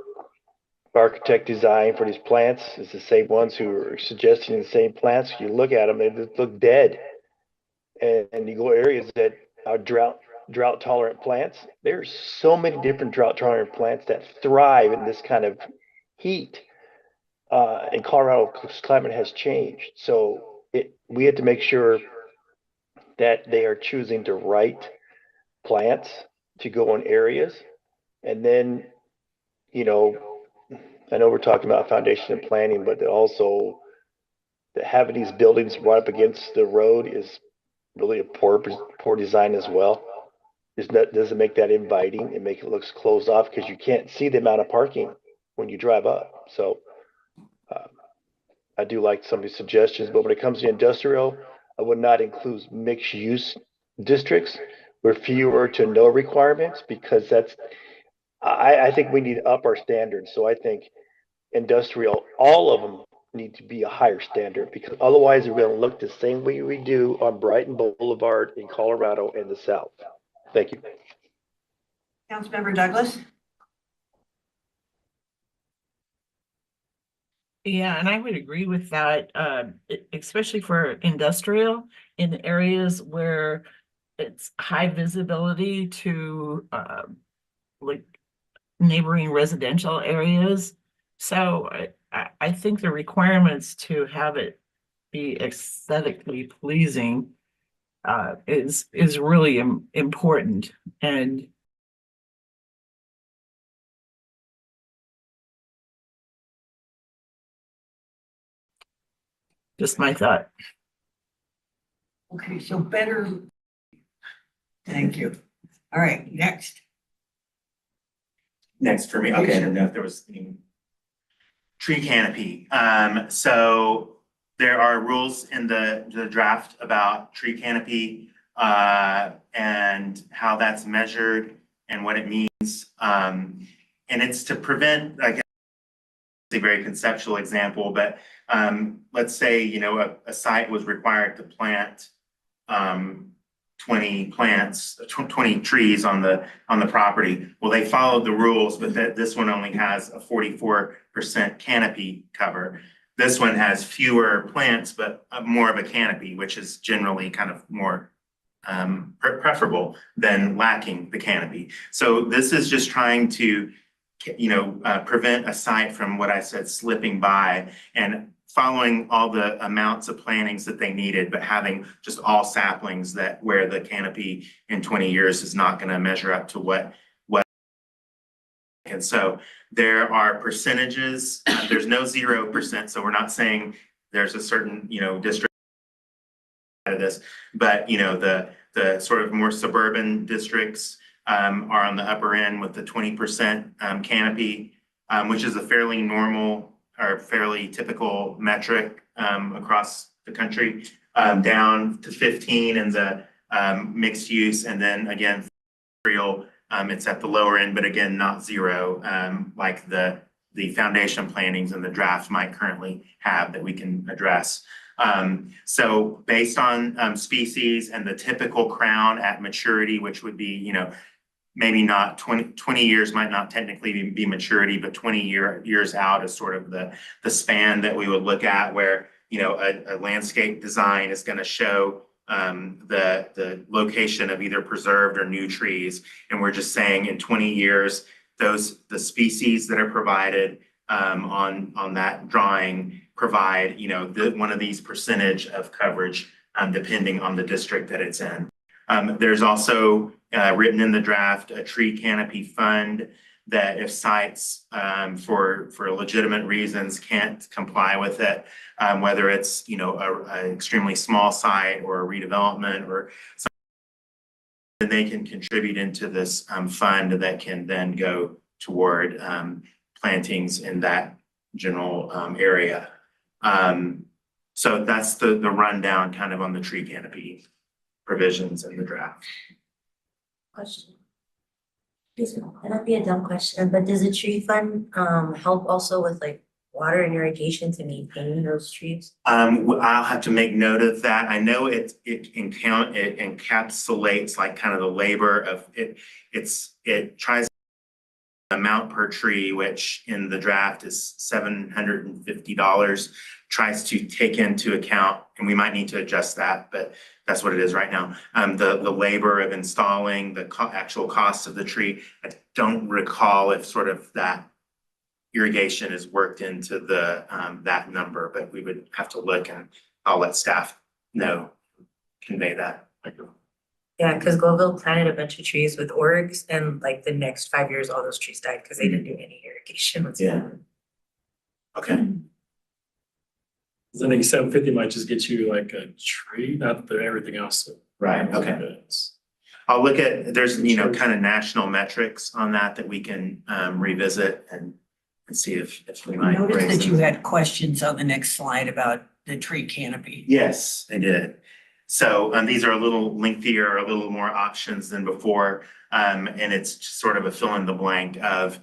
architect design for these plants is the same ones who are suggesting the same plants. You look at them, they look dead. And you go areas that are drought tolerant plants. There's so many different drought tolerant plants that thrive in this kind of heat. And Colorado's climate has changed. So we had to make sure that they are choosing the right plants to go in areas. And then, I know we're talking about foundation and planning, but also having these buildings right up against the road is really a poor design as well. Doesn't make that inviting and make it looks closed off because you can't see the amount of parking when you drive up. So I do like some of these suggestions, but when it comes to industrial, I would not include mixed use districts with fewer to no requirements because I think we need to up our standards. So I think industrial, all of them need to be a higher standard because otherwise they're going to look the same way we do on Brighton Boulevard in Colorado and the South. Thank you. Councilmember Douglas? Yeah, and I would agree with that, especially for industrial in areas where it's high visibility to like neighboring residential areas. So I think the requirements to have it be aesthetically pleasing is really important. And just my thought. Okay, so better. Thank you. All right, next. Next for me, okay, I didn't know if there was any. Tree canopy. So there are rules in the draft about tree canopy and how that's measured and what it means. And it's to prevent, I guess, a very conceptual example, but let's say, a site was required to plant 20 trees on the property. Well, they followed the rules, but this one only has a 44% canopy cover. This one has fewer plants, but more of a canopy, which is generally kind of more preferable than lacking the canopy. So this is just trying to, prevent a site from what I said slipping by and following all the amounts of plantings that they needed, but having just all saplings where the canopy in 20 years is not going to measure up to what. And so there are percentages. There's no 0%. So we're not saying there's a certain, district out of this, but the sort of more suburban districts are on the upper end with the 20% canopy, which is a fairly normal or fairly typical metric across the country, down to 15 in the mixed use, and then again, industrial, it's at the lower end, but again, not zero, like the foundation plantings and the draft might currently have that we can address. So based on species and the typical crown at maturity, which would be, you know, maybe not 20 years might not technically be maturity, but 20 years out is sort of the span that we would look at, where, you know, a landscape design is going to show the location of either preserved or new trees. And we're just saying in 20 years, the species that are provided on that drawing provide, you know, one of these percentage of coverage depending on the district that it's in. There's also written in the draft a tree canopy fund that if sites for legitimate reasons can't comply with it, whether it's, you know, an extremely small site or a redevelopment or something, then they can contribute into this fund that can then go toward plantings in that general area. So that's the rundown kind of on the tree canopy provisions in the draft. Question. This might not be a dumb question, but does the tree fund help also with like water and irrigation to maintain those trees? I'll have to make note of that. I know it encapsulates like kind of the labor of it. It tries amount per tree, which in the draft is $750, tries to take into account, and we might need to adjust that, but that's what it is right now. The labor of installing the actual cost of the tree. I don't recall if sort of that irrigation is worked into the that number, but we would have to look, and I'll let staff know, convey that. Yeah, because Globeville planted a bunch of trees with orgs, and like the next 5 years, all those trees died because they didn't do any irrigation. Yeah. Okay. I think 750 might just get you like a tree, not the everything else. Right, okay. I'll look at, there's, you know, kind of national metrics on that we can revisit and see if we might. Notice raise that you them. had questions on the next slide about the tree canopy. Yes, I did. So these are a little lengthier, a little more options than before. And it's just sort of a fill in the blank of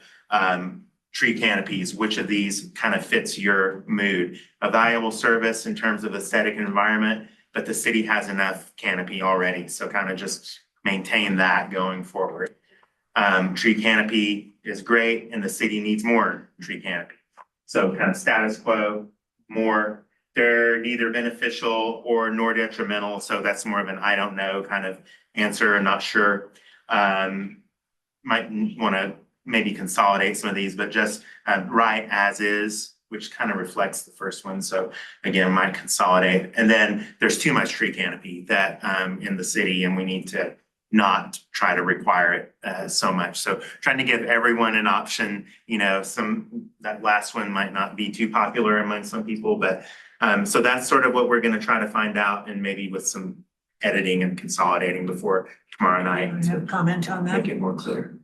tree canopies, which of these kind of fits your mood. A valuable service in terms of aesthetic and environment, but the city has enough canopy already. So kind of just maintain that going forward. Tree canopy is great and the city needs more tree canopy. So kind of status quo, more. They're neither beneficial or nor detrimental. So that's more of an I don't know kind of answer. I'm not sure. Might want to maybe consolidate some of these, but just right as is, which kind of reflects the first one. So again, might consolidate. And then there's too much tree canopy that in the city, and we need to not try to require it so much. So trying to give everyone an option, you know, that last one might not be too popular among some people, but so that's sort of what we're going to try to find out, and maybe with some editing and consolidating before tomorrow night. You have a comment on that? Make it more clear.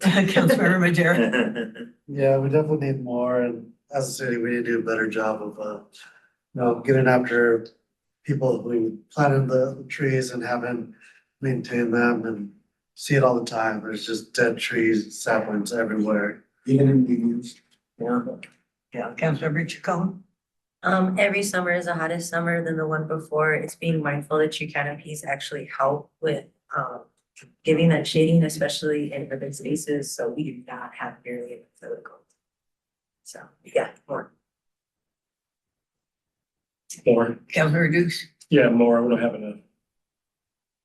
Councilmember Madera. Yeah, we definitely need more, and as a city, we need to do a better job of, you know, getting after people who planted the trees and haven't maintained them, and see it all the time. There's just dead trees, saplings everywhere. Even in meetings. Yeah, Councilmember Chacon. Every summer is the hottest summer than the one before. It's being mindful that tree canopies actually help with giving that shading, especially in urban spaces. So we do not have nearly enough of the gold. So yeah, more. More. Councilmember Dukes. Yeah, more. We don't have enough.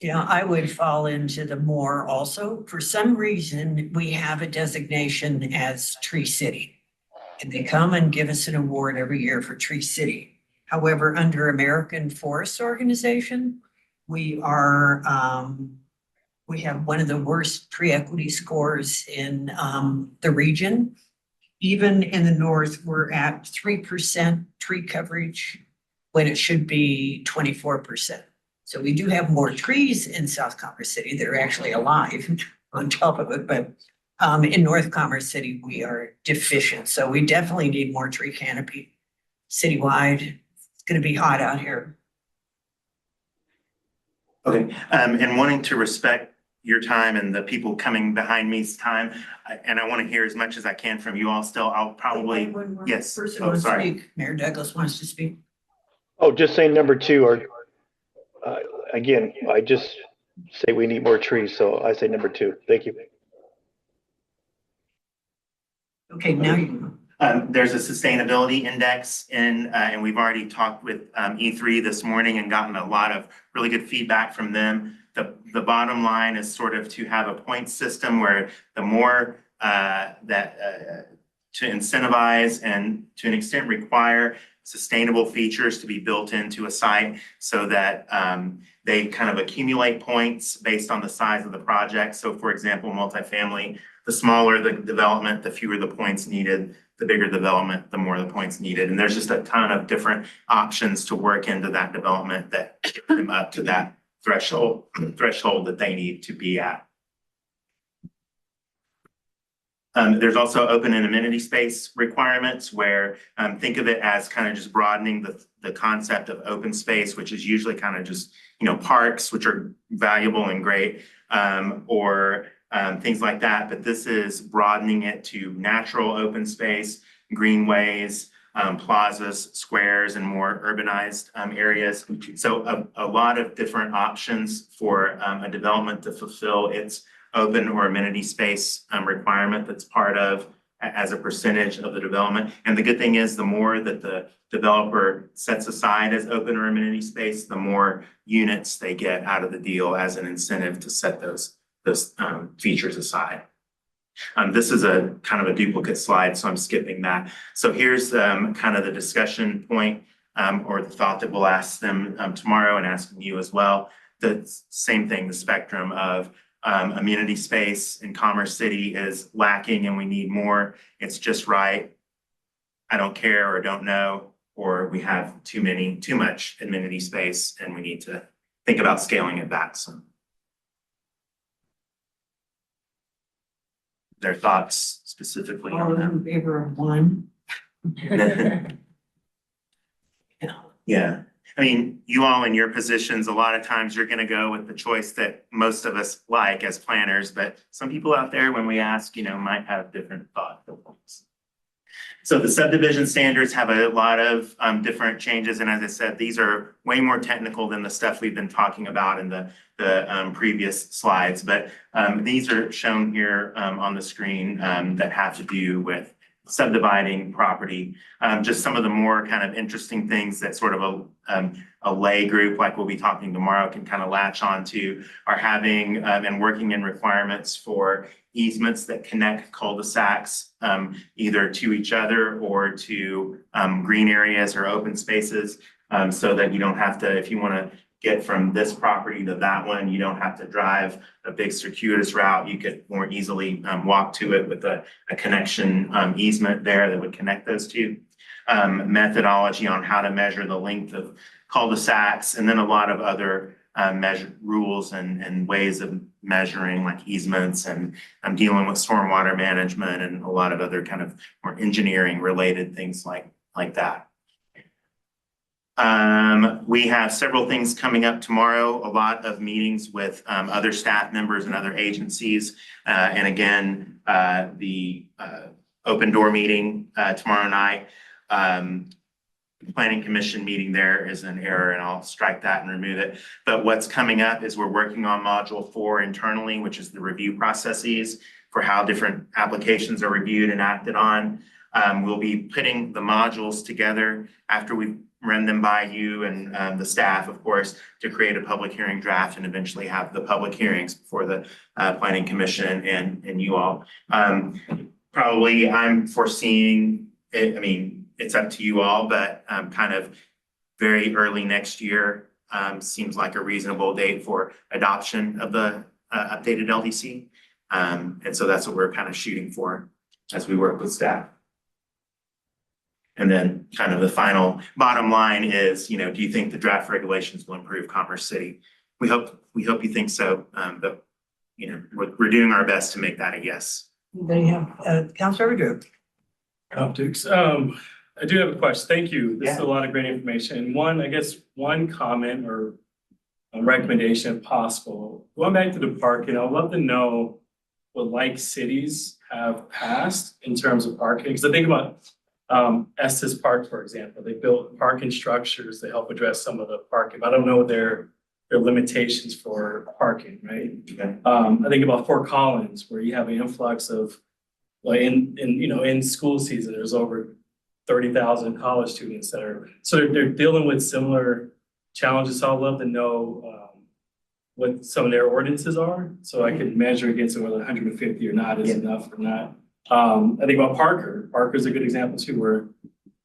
Yeah, I would fall into the more also. For some reason, we have a designation as Tree City. And they come and give us an award every year for Tree City. However, under American Forest Organization, we are, we have one of the worst tree equity scores in the region. Even in the north, we're at 3% tree coverage when it should be 24%. So we do have more trees in South Commerce City that are actually alive on top of it, but in North Commerce City, we are deficient. So we definitely need more tree canopy citywide. It's going to be hot out here. Okay, and wanting to respect your time and the people coming behind me's time, and I want to hear as much as I can from you all still. I'll probably, One more yes, person oh, wants to sorry. speak. Mayor Douglas wants to speak. Oh, just saying number two, or, again, I just say we need more trees, so I say number two. Thank you. Okay, now you. There's a sustainability index and we've already talked with E3 this morning and gotten a lot of really good feedback from them. The bottom line is sort of to have a point system where the more to incentivize and to an extent require sustainable features to be built into a site so that they kind of accumulate points based on the size of the project. So for example, multifamily, the smaller the development, the fewer the points needed. The bigger development, the more the points needed. And there's just a ton of different options to work into that development that get them up to that threshold that they need to be at. There's also open and amenity space requirements where think of it as kind of just broadening the concept of open space, which is usually kind of just, you know, parks, which are valuable and great, or things like that. But this is broadening it to natural open space, greenways, plazas, squares, and more urbanized areas. So a lot of different options for a development to fulfill its open or amenity space requirement that's part of as a percentage of the development. And the good thing is the more that the developer sets aside as open or amenity space, the more units they get out of the deal as an incentive to set those features aside. This is a kind of a duplicate slide, so I'm skipping that. So here's kind of the discussion point or the thought that we'll ask them tomorrow and asking you as well. The same thing, the spectrum of amenity space in Commerce City is lacking and we need more. It's just right. I don't care or don't know, or we have too much amenity space and we need to think about scaling it back some. Their thoughts specifically All on of that. in favor of one. Yeah, I mean, you all in your positions, a lot of times you're gonna go with the choice that most of us like as planners, but some people out there, when we ask, you know, might have different thoughts. So the subdivision standards have a lot of different changes, and as I said, these are way more technical than the stuff we've been talking about in the previous slides, but these are shown here on the screen that have to do with subdividing property. Just some of the more kind of interesting things that sort of a lay group like we'll be talking tomorrow can kind of latch onto are having and working in requirements for easements that connect cul-de-sacs either to each other or to green areas or open spaces so that you don't have to, if you want to get from this property to that one, you don't have to drive a big circuitous route. You could more easily walk to it with a connection easement there that would connect those two. Methodology on how to measure the length of cul-de-sacs, and then a lot of other rules and ways of measuring like easements and dealing with stormwater management and a lot of other kind of more engineering related things like that. We have several things coming up tomorrow, a lot of meetings with other staff members and other agencies. And again, the open door meeting tomorrow night. Planning Commission meeting there is an error and I'll strike that and remove it. But what's coming up is we're working on module 4 internally, which is the review processes for how different applications are reviewed and acted on. We'll be putting the modules together after we've run them by you and the staff, of course, to create a public hearing draft and eventually have the public hearings before the Planning Commission and you all. Probably I'm foreseeing it, I mean, it's up to you all, but kind of very early next year seems like a reasonable date for adoption of the updated LDC. And so that's what we're kind of shooting for as we work with staff. And then kind of the final bottom line is, you know, do you think the draft regulations will improve Commerce City? We hope you think so, but you know, we're doing our best to make that a yes. Anybody have, Councilor Drew? Dukes, I do have a question. Thank you. This is a lot of great information. One comment or recommendation if possible. Going back to the parking, I'd love to know what like cities have passed in terms of parking, because I think about Estes Park, for example, they built parking structures to help address some of the parking. I don't know their limitations for parking, right? I think about Fort Collins, where you have an influx of, like in school season, there's over 30,000 college students that are, so they're dealing with similar challenges. So I'd love to know what some of their ordinances are, so I can measure against whether 150 or not is enough or not. I think about Parker. Parker's a good example too, where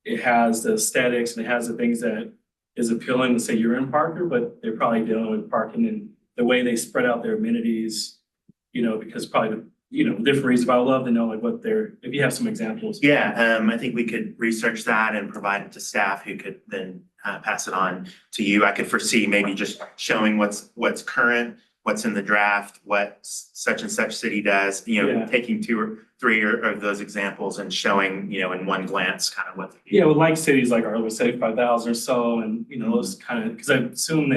it has the aesthetics and it has the things that is appealing to say you're in Parker, but they're probably dealing with parking and the way they spread out their amenities, because probably, different reasons, but I would love to know like what they're, if you have some examples. Yeah, I think we could research that and provide it to staff who could then pass it on to you. I could foresee maybe just showing what's current, what's in the draft, what such and such city does, taking 2 or 3 of those examples and showing, in one glance kind of what. Yeah, with like cities like Arlo, 75,000 or so, and those kind of, because I assume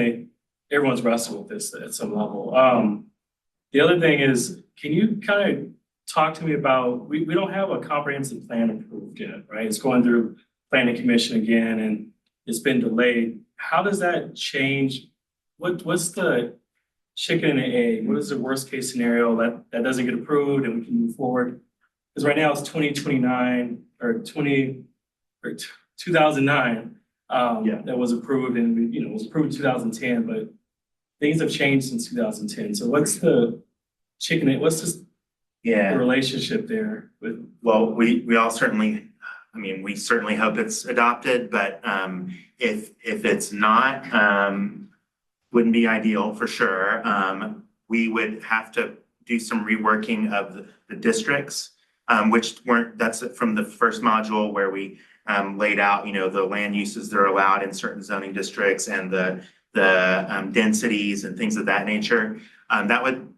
everyone's wrestled with this at some level. The other thing is, can you kind of talk to me about, we don't have a comprehensive plan approved yet, right? It's going through planning commission again, and it's been delayed. How does that change? What's the chicken and the egg? What is the worst case scenario that doesn't get approved and we can move forward? Because right now it's 2029 or 2009 that was approved, and it was approved in 2010, but things have changed since 2010. So what's the chicken and what's the relationship there with? Well, we all certainly, we certainly hope it's adopted, but if it's not, wouldn't be ideal for sure. We would have to do some reworking of the districts, that's from the first module where we laid out, the land uses that are allowed in certain zoning districts and the densities and things of that nature. That would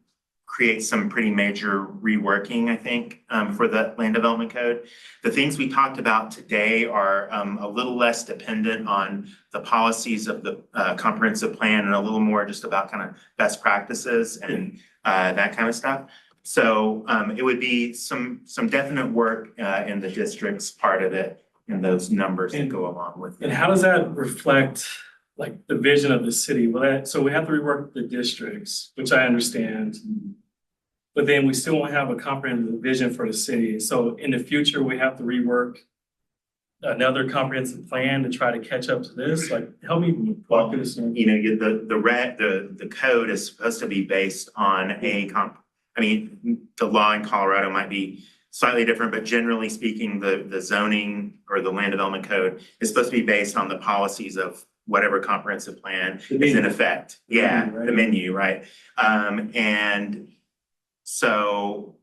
create some pretty major reworking, I think, for the land development code. The things we talked about today are a little less dependent on the policies of the comprehensive plan and a little more just about kind of best practices and that kind of stuff. So it would be some definite work in the districts part of it and those numbers that go along with it. And how does that reflect like the vision of the city? So we have to rework the districts, which I understand. But then we still won't have a comprehensive vision for the city. So in the future, we have to rework another comprehensive plan to try to catch up to this. Like, help me walk through this. The code is supposed to be based on the law in Colorado might be slightly different, but generally speaking, the zoning or the land development code is supposed to be based on the policies of whatever comprehensive plan is in effect. Yeah, the menu, right? And so,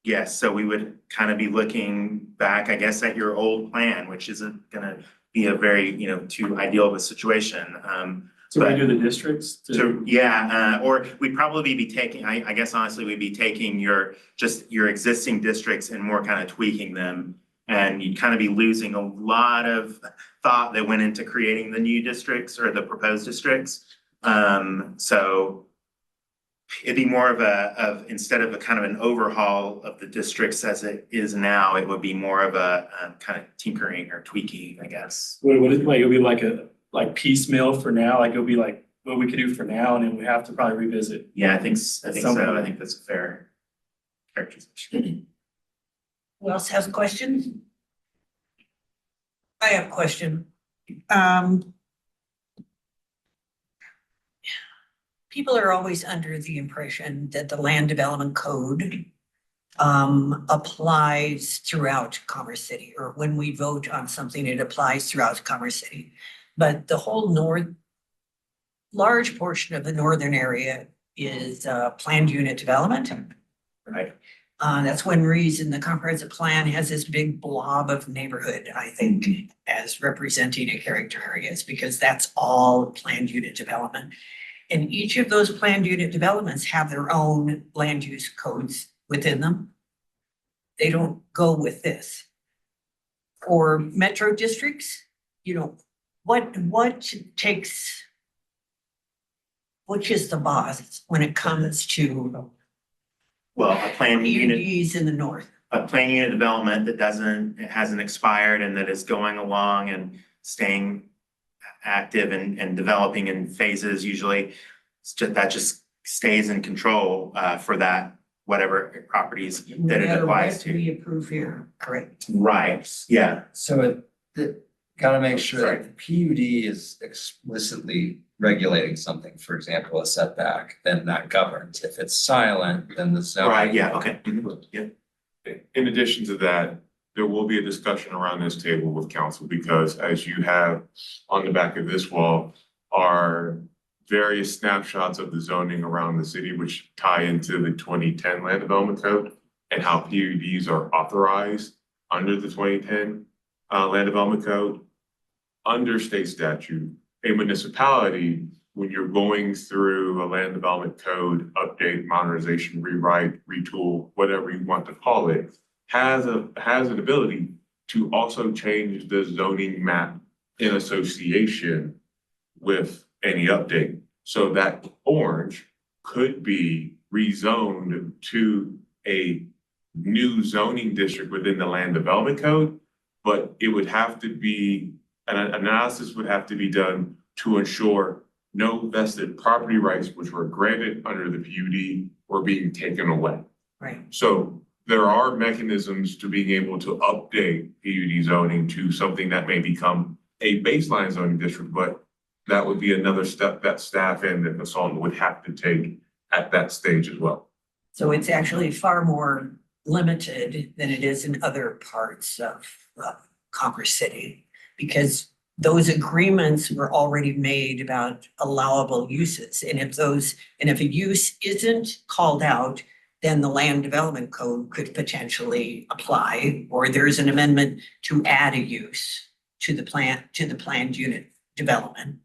yes, so we would kind of be looking back, I guess, at your old plan, which isn't gonna be a very, too ideal of a situation. So we do the districts? Or we'd probably be taking, I guess honestly, we'd be taking your existing districts and more kind of tweaking them. And you'd kind of be losing a lot of thought that went into creating the new districts or the proposed districts. So it'd be more of instead of a kind of an overhaul of the districts as it is now, it would be more of a kind of tinkering or tweaking, I guess. What is like, it'll be like piecemeal for now, like it'll be like what we could do for now, and then we have to probably revisit. Yeah, I think so. I think that's a fair characterization. Who else has a question? I have a question. People are always under the impression that the land development code applies throughout Commerce City, or when we vote on something, it applies throughout Commerce City. But the whole large portion of the northern area is planned unit development. Right. That's one reason the comprehensive plan has this big blob of neighborhood, I think, as representing a character areas, because that's all planned unit development. And each of those planned unit developments have their own land use codes within them. They don't go with this. For metro districts, what takes which is the boss when it comes to Well, a planned unit, PUDs in the north? a planned unit development that it hasn't expired and that is going along and staying active and developing in phases usually. That just stays in control for that, whatever properties No that it matter applies what to. we approve here, correct? Right, yeah. So gotta make sure that the PUD is explicitly regulating something, for example, a setback, then that governs. If it's silent, then the zoning. Right, yeah, okay. Yeah. In addition to that, there will be a discussion around this table with council because as you have on the back of this wall are various snapshots of the zoning around the city, which tie into the 2010 Land Development Code and how PUDs are authorized under the 2010 Land Development Code. Under state statute, a municipality, when you're going through a land development code update, modernization, rewrite, retool, whatever you want to call it, has an ability to also change the zoning map in association with any update. So that orange could be rezoned to a new zoning district within the land development code, but it would have to be, an analysis would have to be done to ensure no vested property rights which were granted under the PUD were being taken away. Right. So there are mechanisms to being able to update PUD zoning to something that may become a baseline zoning district, but that would be another step that staff and the consultant would have to take at that stage as well. So it's actually far more limited than it is in other parts of Commerce City, because those agreements were already made about allowable uses. And if a use isn't called out, then the land development code could potentially apply, or there's an amendment to add a use to the planned unit development.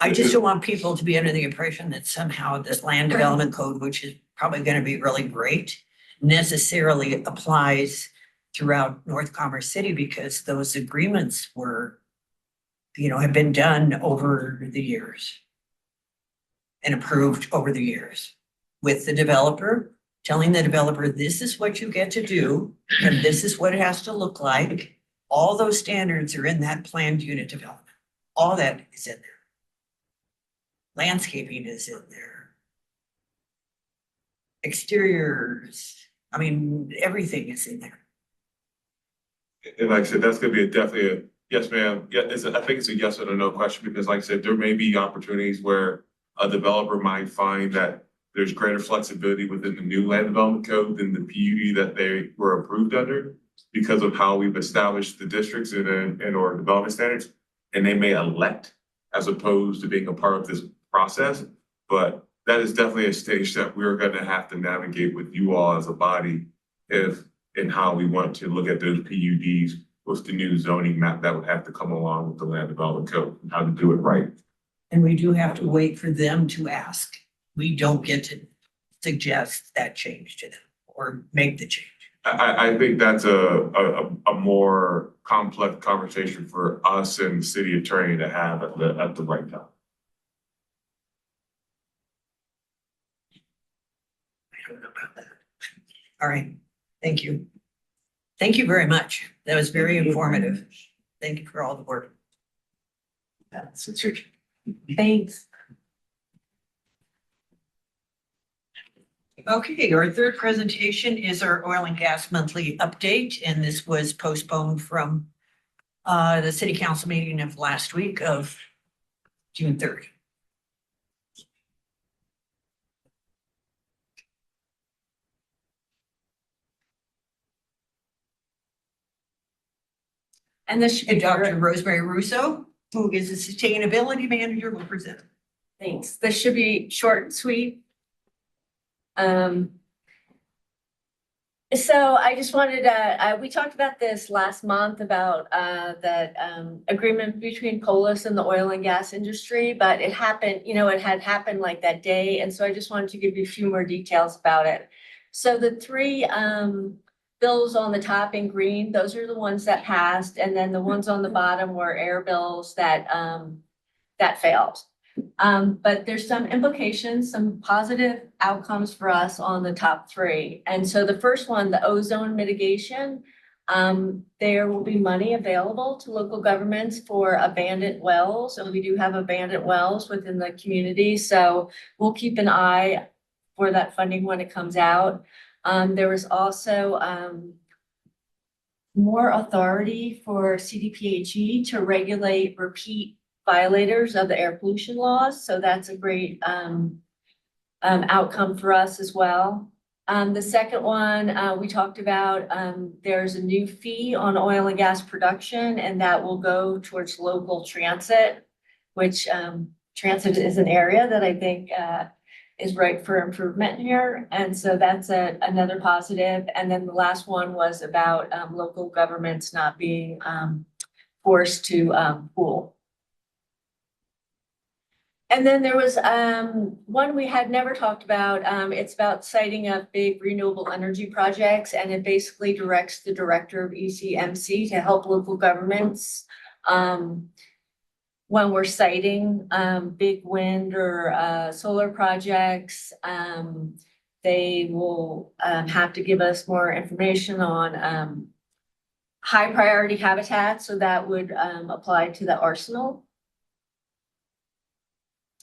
I just don't want people to be under the impression that somehow this land development code, which is probably going to be really great, necessarily applies throughout North Commerce City, because those agreements were, have been done over the years and approved over the years with the developer, telling the developer, this is what you get to do, and this is what it has to look like. All those standards are in that planned unit development. All that is in there. Landscaping is in there. Exteriors, everything is in there. And like I said, that's gonna be definitely a yes, ma'am. Yeah, I think it's a yes or no question, because like I said, there may be opportunities where a developer might find that there's greater flexibility within the new land development code than the PUD that they were approved under because of how we've established the districts and or development standards. And they may elect as opposed to being a part of this process. But that is definitely a stage that we're gonna have to navigate with you all as a body and how we want to look at those PUDs with the new zoning map that would have to come along with the land development code and how to do it right. And we do have to wait for them to ask. We don't get to suggest that change to them or make the change. I think that's a more complex conversation for us and the city attorney to have at the right time. I don't know about that. All right, thank you. Thank you very much. That was very informative. Thank you for all the work. That's it's your. Thanks. Okay, our third presentation is our oil and gas monthly update, and this was postponed from the city council meeting of last week of June 3rd. And this Dr. Rosemary Russo, who is a sustainability manager, will present. Thanks. This should be short and sweet. So I just wanted to, we talked about this last month about that agreement between Polis and the oil and gas industry, but it happened, it had happened like that day. And so I just wanted to give you a few more details about it. So the three bills on the top in green, those are the ones that passed, and then the ones on the bottom were air bills that failed. But there's some implications, some positive outcomes for us on the top three. And so the first one, the ozone mitigation, there will be money available to local governments for abandoned wells. And we do have abandoned wells within the community. So we'll keep an eye for that funding when it comes out. There was also more authority for CDPHE to regulate repeat violators of the air pollution laws. So that's a great outcome for us as well. The second one we talked about, there's a new fee on oil and gas production, and that will go towards local transit, which transit is an area that I think is ripe for improvement here. And so that's another positive. And then the last one was about local governments not being forced to pool. And then there was one we had never talked about. It's about siting up big renewable energy projects, and it basically directs the director of ECMC to help local governments when we're siting big wind or solar projects. They will have to give us more information on high priority habitats, so that would apply to the arsenal.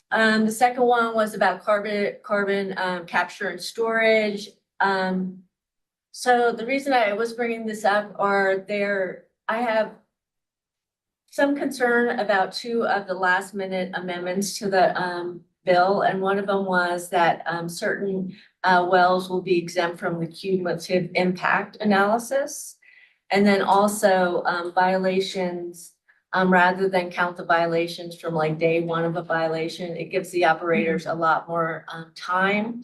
The second one was about carbon capture and storage. So the reason I was bringing this up I have some concern about two of the last minute amendments to the bill. And one of them was that certain wells will be exempt from the cumulative impact analysis. And then also violations, rather than count the violations from like day one of a violation, it gives the operators a lot more time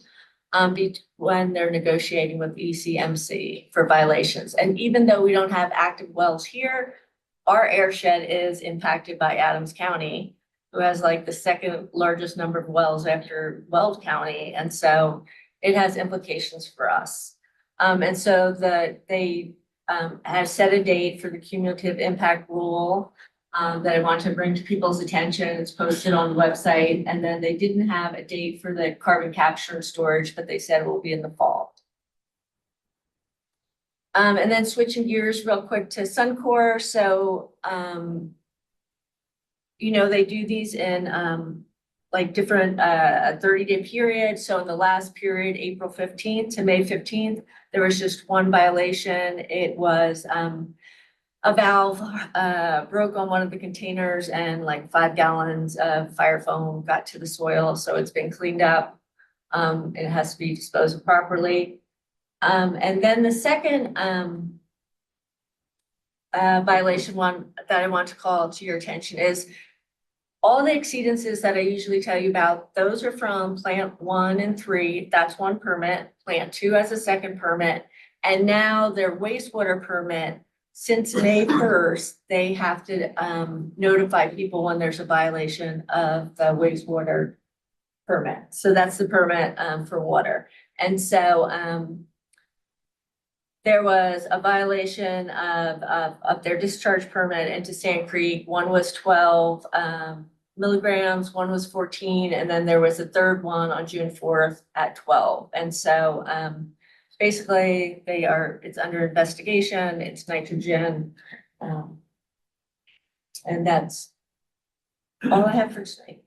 when they're negotiating with ECMC for violations. And even though we don't have active wells here, our airshed is impacted by Adams County, who has like the second largest number of wells after Weld County. And so it has implications for us. And so they have set a date for the cumulative impact rule that I want to bring to people's attention. It's posted on the website. And then they didn't have a date for the carbon capture and storage, but they said it will be in the fall. And then switching gears real quick to Suncor. So, they do these in like different 30-day period. So in the last period, April 15th to May 15th, there was just one violation. It was a valve broke on one of the containers, and like 5 gallons of fire foam got to the soil. So it's been cleaned up. It has to be disposed of properly. And then the second violation one that I want to call to your attention is all the exceedances that I usually tell you about. Those are from plant 1 and 3. That's one permit. Plant 2 has a second permit. And now their wastewater permit, since May 1st, they have to notify people when there's a violation of the wastewater permit. So that's the permit for water. And so there was a violation of their discharge permit into Sand Creek. One was 12 milligrams, one was 14, and then there was a third one on June 4th at 12. And so basically it's under investigation, it's nitrogen. And that's all I have for tonight.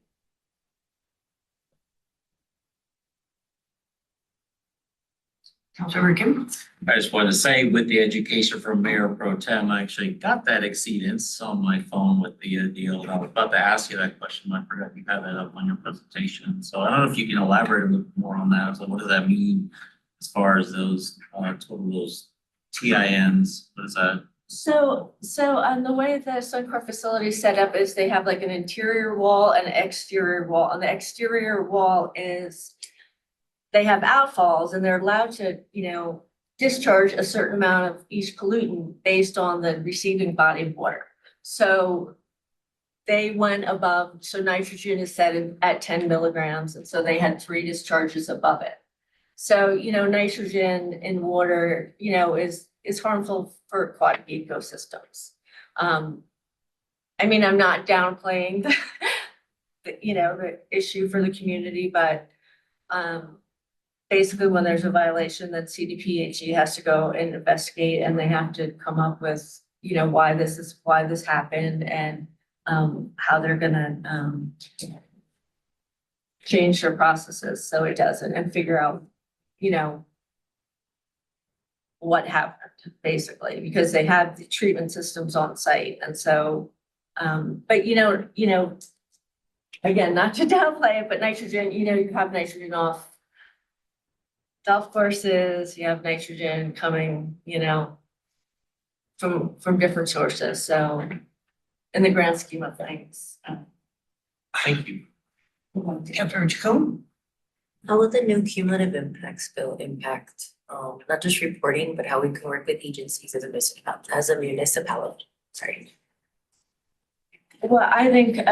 Councilmember Kim? I just wanted to say with the education from Mayor Pro Tem, I actually got that exceedance on my phone with the deal. I was about to ask you that question. I forgot you had that up on your presentation. So I don't know if you can elaborate a little more on that. So what does that mean as far as those total those TINs? What is that? So the way the Suncor facility is set up is they have like an interior wall and an exterior wall. And the exterior wall is they have outfalls, and they're allowed to, discharge a certain amount of each pollutant based on the receiving body of water. So they went above, so nitrogen is set at 10 milligrams. And so they had 3 discharges above it. So, nitrogen in water, is is harmful for aquatic ecosystems. I mean, I'm not downplaying the issue for the community, but basically when there's a violation, then CDPHE has to go and investigate, and they have to come up with, why this happened, and how they're gonna change their processes so it doesn't, and figure out, what happened, basically, because they have the treatment systems on site. And so, but again, not to downplay it, but nitrogen, you have nitrogen off golf courses, you have nitrogen coming, from different sources. So in the grand scheme of things. Thank you. Councilor Chacon? How will the new cumulative impacts bill impact, not just reporting, but how we can work with agencies as a municipality? Sorry. Well, I think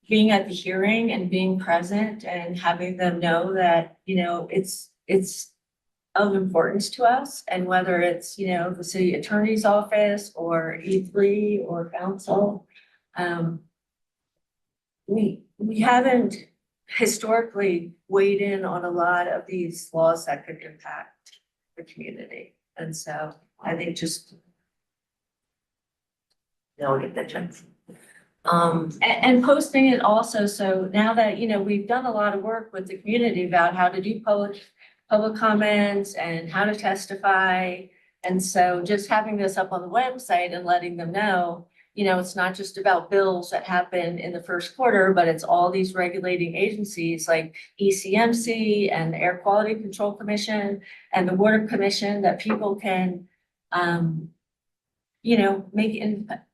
being at the hearing and being present and having them know that, it's of importance to us, and whether it's, the city attorney's office or E3 or council, we haven't historically weighed in on a lot of these laws that could impact the community. And so I think just No, get that chance. and posting it also, so now that, we've done a lot of work with the community about how to do public comments and how to testify. And so just having this up on the website and letting them know, it's not just about bills that happen in the first quarter, but it's all these regulating agencies like ECMC and the Air Quality Control Commission and the Water Commission, that people can,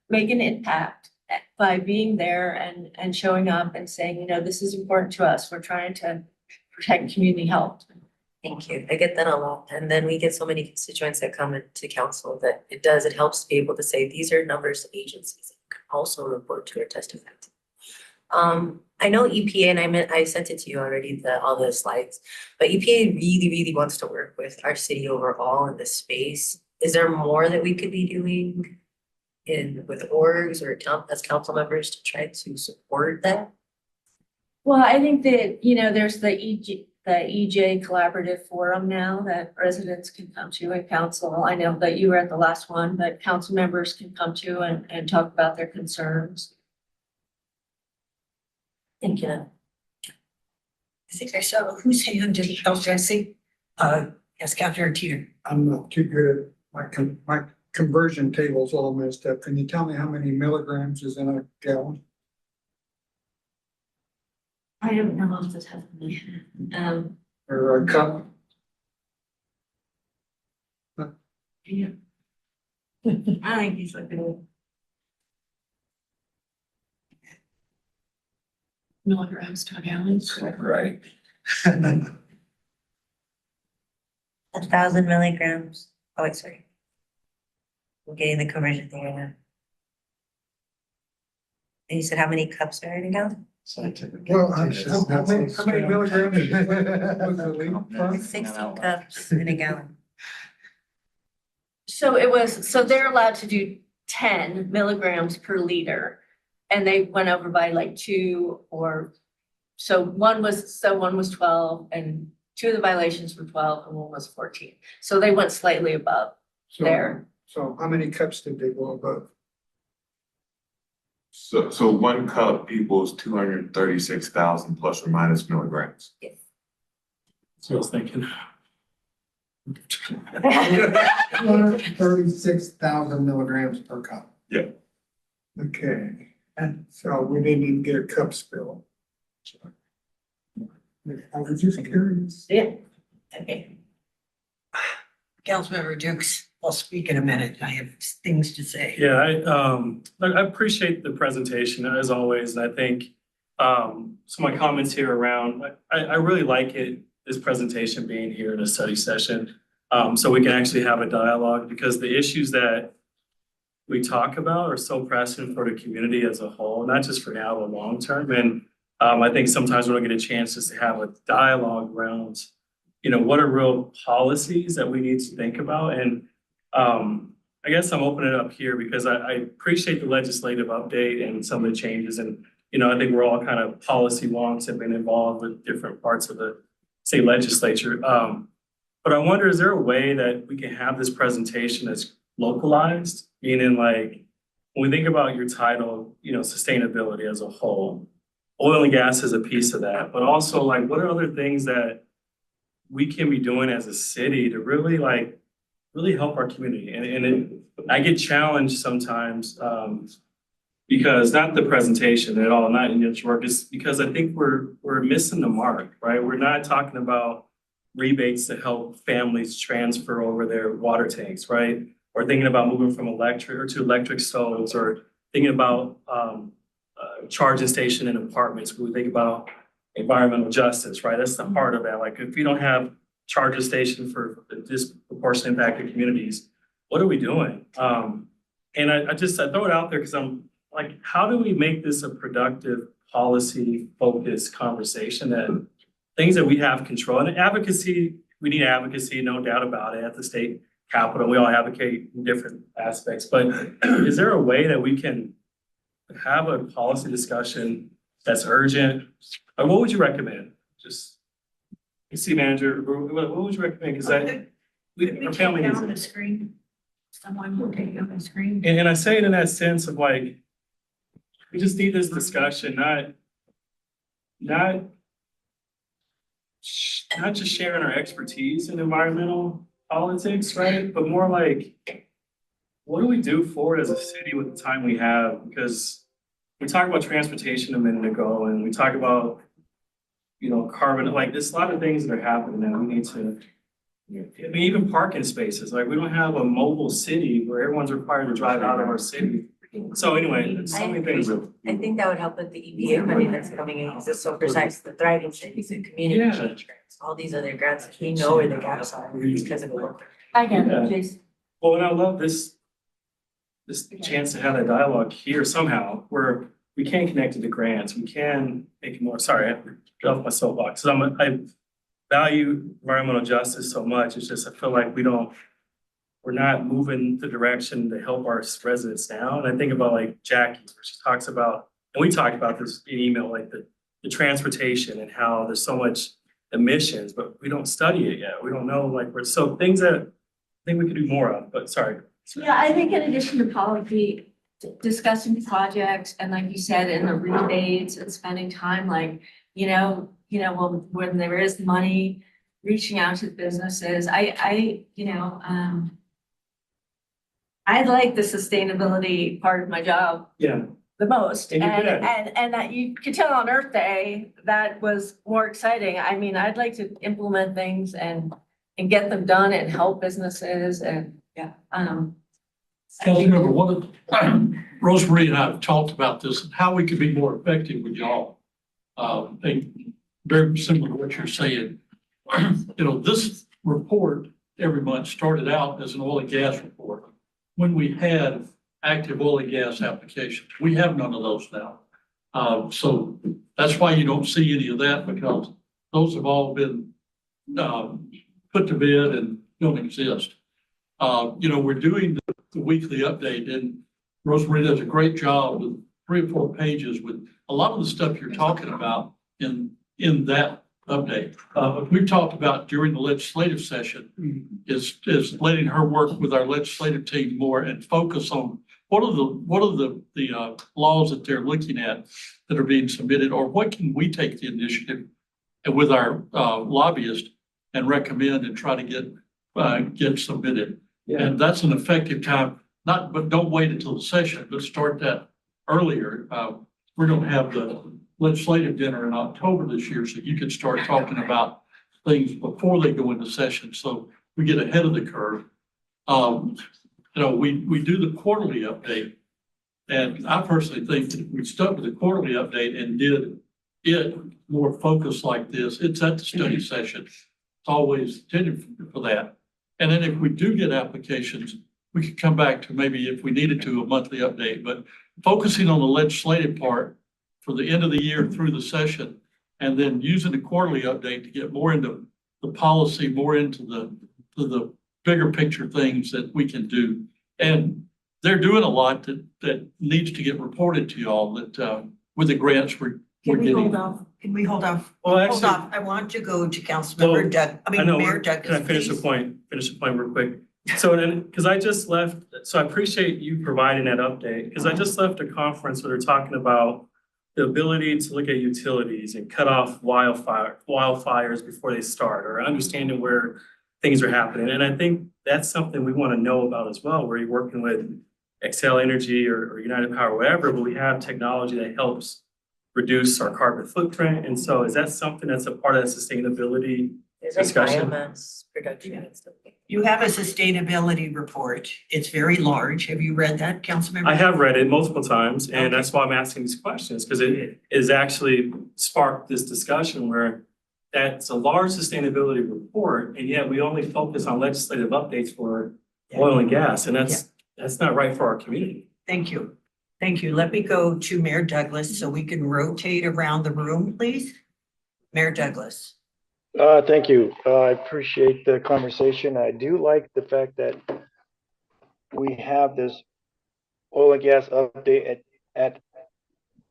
make an impact by being there and showing up and saying, this is important to us. We're trying to protect community health. Thank you. I get that a lot. And then we get so many constituents that come into council that it helps to be able to say, these are numbers of agencies that you can also report to or testify to. I know EPA, and I sent it to you already, all the slides, but EPA really, really wants to work with our city overall in this space. Is there more that we could be doing with orgs or as council members to try to support that? Well, I think that, there's the EJ Collaborative Forum now that residents can come to, and council. I know that you were at the last one, but council members can come to and talk about their concerns. Thank you. I think I saw, whose hand did Jesse? Yes, Councilor Teeter. I'm not too good at my conversion table's all messed up. Can you tell me how many milligrams is in a gallon? I don't know off the top of my head. Or a cup? Yeah. I think he's looking at milligrams to a gallon. Right. 1,000 milligrams. Oh, wait, sorry. I'm getting the conversion thing right now. And you said how many cups are in a gallon? Well, how many milligrams? 16 cups in a gallon. So they're allowed to do 10 milligrams per liter. And they went over by like 2 or, so one was 12, and 2 of the violations were 12 and 1 was 14. So they went slightly above there. So how many cups did they go above? So 1 cup equals 236,000 plus or minus milligrams. Yes. So I was thinking. 236,000 milligrams per cup. Yeah. Okay, and so we didn't even get a cup spill. I was just curious. Yeah. Okay. Councilmember Dukes, I'll speak in a minute. I have things to say. Yeah, I appreciate the presentation as always, and I think some of my comments here around, I really like this presentation being here in a study session, so we can actually have a dialogue, because the issues that we talk about are so pressing for the community as a whole, not just for now, but long term. And I think sometimes we don't get a chance just to have a dialogue around what are real policies that we need to think about? And I guess I'm opening it up here because I appreciate the legislative update and some of the changes. And, I think we're all kind of policy wonks have been involved with different parts of the state legislature. But I wonder, is there a way that we can have this presentation that's localized? Meaning like, when we think about your title, sustainability as a whole, oil and gas is a piece of that, but also like, what are other things that we can be doing as a city to really help our community? I get challenged sometimes, because not the presentation at all, not in your work, is because I think we're missing the mark, right? We're not talking about rebates to help families transfer over their water tanks, right? Or thinking about moving from electric stoves, or thinking about charging station in apartments. We think about environmental justice, right? That's the heart of that. Like, if we don't have charging station for the disproportionate impacted communities, what are we doing? And I throw it out there because I'm like, how do we make this a productive, policy focused conversation that things that we have control and advocacy, we need advocacy, no doubt about it, at the state capitol. We all advocate in different aspects, but is there a way that we can have a policy discussion that's urgent? Or what would you recommend? Just, city manager, what would you recommend? Because our family needs On the it. screen. Someone will take it on the screen. And I say it in that sense of like, we just need this discussion, not just sharing our expertise in environmental politics, right? But more like, what do we do for it as a city with the time we have? Because we talked about transportation a minute ago, and we talk about, carbon, like there's a lot of things that are happening that we need to, I mean, even parking spaces, like we don't have a mobile city where everyone's required to drive out of our city. So anyway, there's so many things. I think that would help with the EPA money that's coming in, because it's so precise, the thriving cities and community Yeah. change grants, all these other grants, we know where the gaps are because of the work. I get Yeah. it, Jason. Well, and I love this chance to have that dialogue here somehow, where we can connect it to grants, we can make it more, sorry, I have to get off my soapbox. I value environmental justice so much, it's just, I feel like we're not moving the direction to help our residents now. And I think about like Jackie, where she talks about, and we talked about this in email, like the transportation and how there's so much emissions, but we don't study it yet. We don't know, so things that I think we could do more of, but sorry. Yeah, I think in addition to policy, discussing projects and like you said, in the rebates and spending time, like, when there is money, reaching out to businesses, I like the sustainability part of my job Yeah. the most. And you're good at And that you could tell on Earth Day, that was more exciting. I mean, I'd like to implement things and get them done and help businesses and, Councilmember, Rosemary and I have talked about this and how we could be more effective with y'all. Think very similar to what you're saying. This report every month started out as an oil and gas report when we had active oil and gas applications. We have none of those now. So that's why you don't see any of that, because those have all been put to bed and don't exist. We're doing the weekly update, and Rosemary does a great job with 3 or 4 pages with a lot of the stuff you're talking about in that update. What we've talked about during the legislative session is letting her work with our legislative team more and focus on what are the laws that they're looking at that are being submitted, or what can we take the initiative and with our lobbyist and recommend and try to get submitted. Yeah. And that's an effective time, but don't wait until the session, but start that earlier. We're gonna have the legislative dinner in October this year, so you can start talking about things before they go into session, so we get ahead of the curve. We do the quarterly update, and I personally think that if we stuck with the quarterly update and did it more focused like this, it's at the study session. It's always intended for that. And then if we do get applications, we could come back to maybe, if we needed to, a monthly update, but focusing on the legislative part for the end of the year through the session, and then using the quarterly update to get more into the policy more into the bigger picture things that we can do. And they're doing a lot that needs to get reported to y'all that, with the grants we're Can we hold getting. off? Can we hold off? Well, Hold actually, off. I want to go to Councilmember Doug, I know, Mayor Douglas. can I finish the please. point? Finish the point real quick. So then, because I just left, so I appreciate you providing that update, because I just left a conference where they're talking about the ability to look at utilities and cut off wildfires before they start, or understanding where things are happening. And I think that's something we want to know about as well, where you're working with Xcel Energy or United Power, whatever, but we have technology that helps reduce our carbon footprint. And so is that something that's a part of that sustainability There's a discussion? biomass production and stuff. You have a sustainability report. It's very large. Have you read that, Councilmember? I have read it multiple times, and that's why I'm asking these questions, because it is actually sparked this discussion where that's a large sustainability report, and yet we only focus on legislative updates for oil and gas, and that's not right for our community. Thank you. Thank you. Let me go to Mayor Douglas so we can rotate around the room, please. Mayor Douglas. Thank you. I appreciate the conversation. I do like the fact that we have this oil and gas update at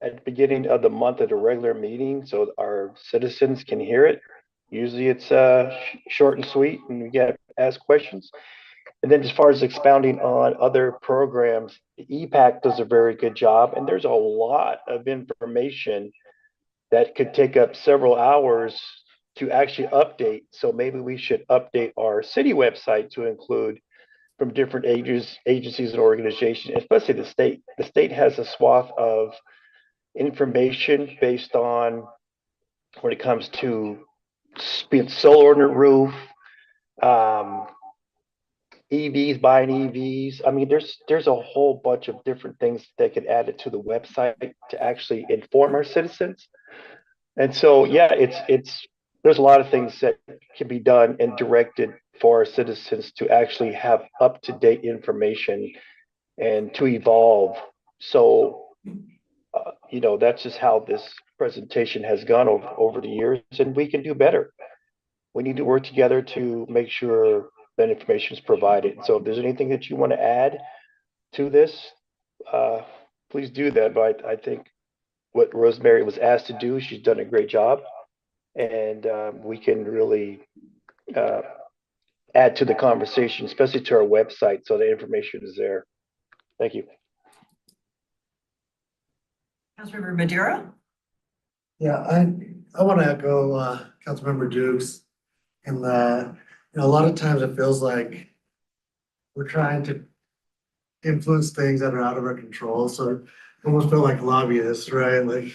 the beginning of the month at a regular meeting, so our citizens can hear it. Usually it's short and sweet, and we get asked questions. And then as far as expounding on other programs, the EPAC does a very good job, and there's a lot of information that could take up several hours to actually update. So maybe we should update our city website to include from different agencies and organizations, especially the state. The state has a swath of information based on when it comes to solar on the roof, EVs, buying EVs. I mean, there's a whole bunch of different things that could add it to the website to actually inform our citizens. And so, yeah, there's a lot of things that can be done and directed for our citizens to actually have up-to-date information and to evolve. So, that's just how this presentation has gone over the years, and we can do better. We need to work together to make sure that information is provided. So if there's anything that you want to add to this, please do that. But I think what Rosemary was asked to do, she's done a great job. And we can really add to the conversation, especially to our website, so the information is there. Thank you. Councilmember Madera? Yeah, I want to echo Councilmember Dukes in that, a lot of times it feels like we're trying to influence things that are out of our control. So I almost feel like lobbyists, right? Like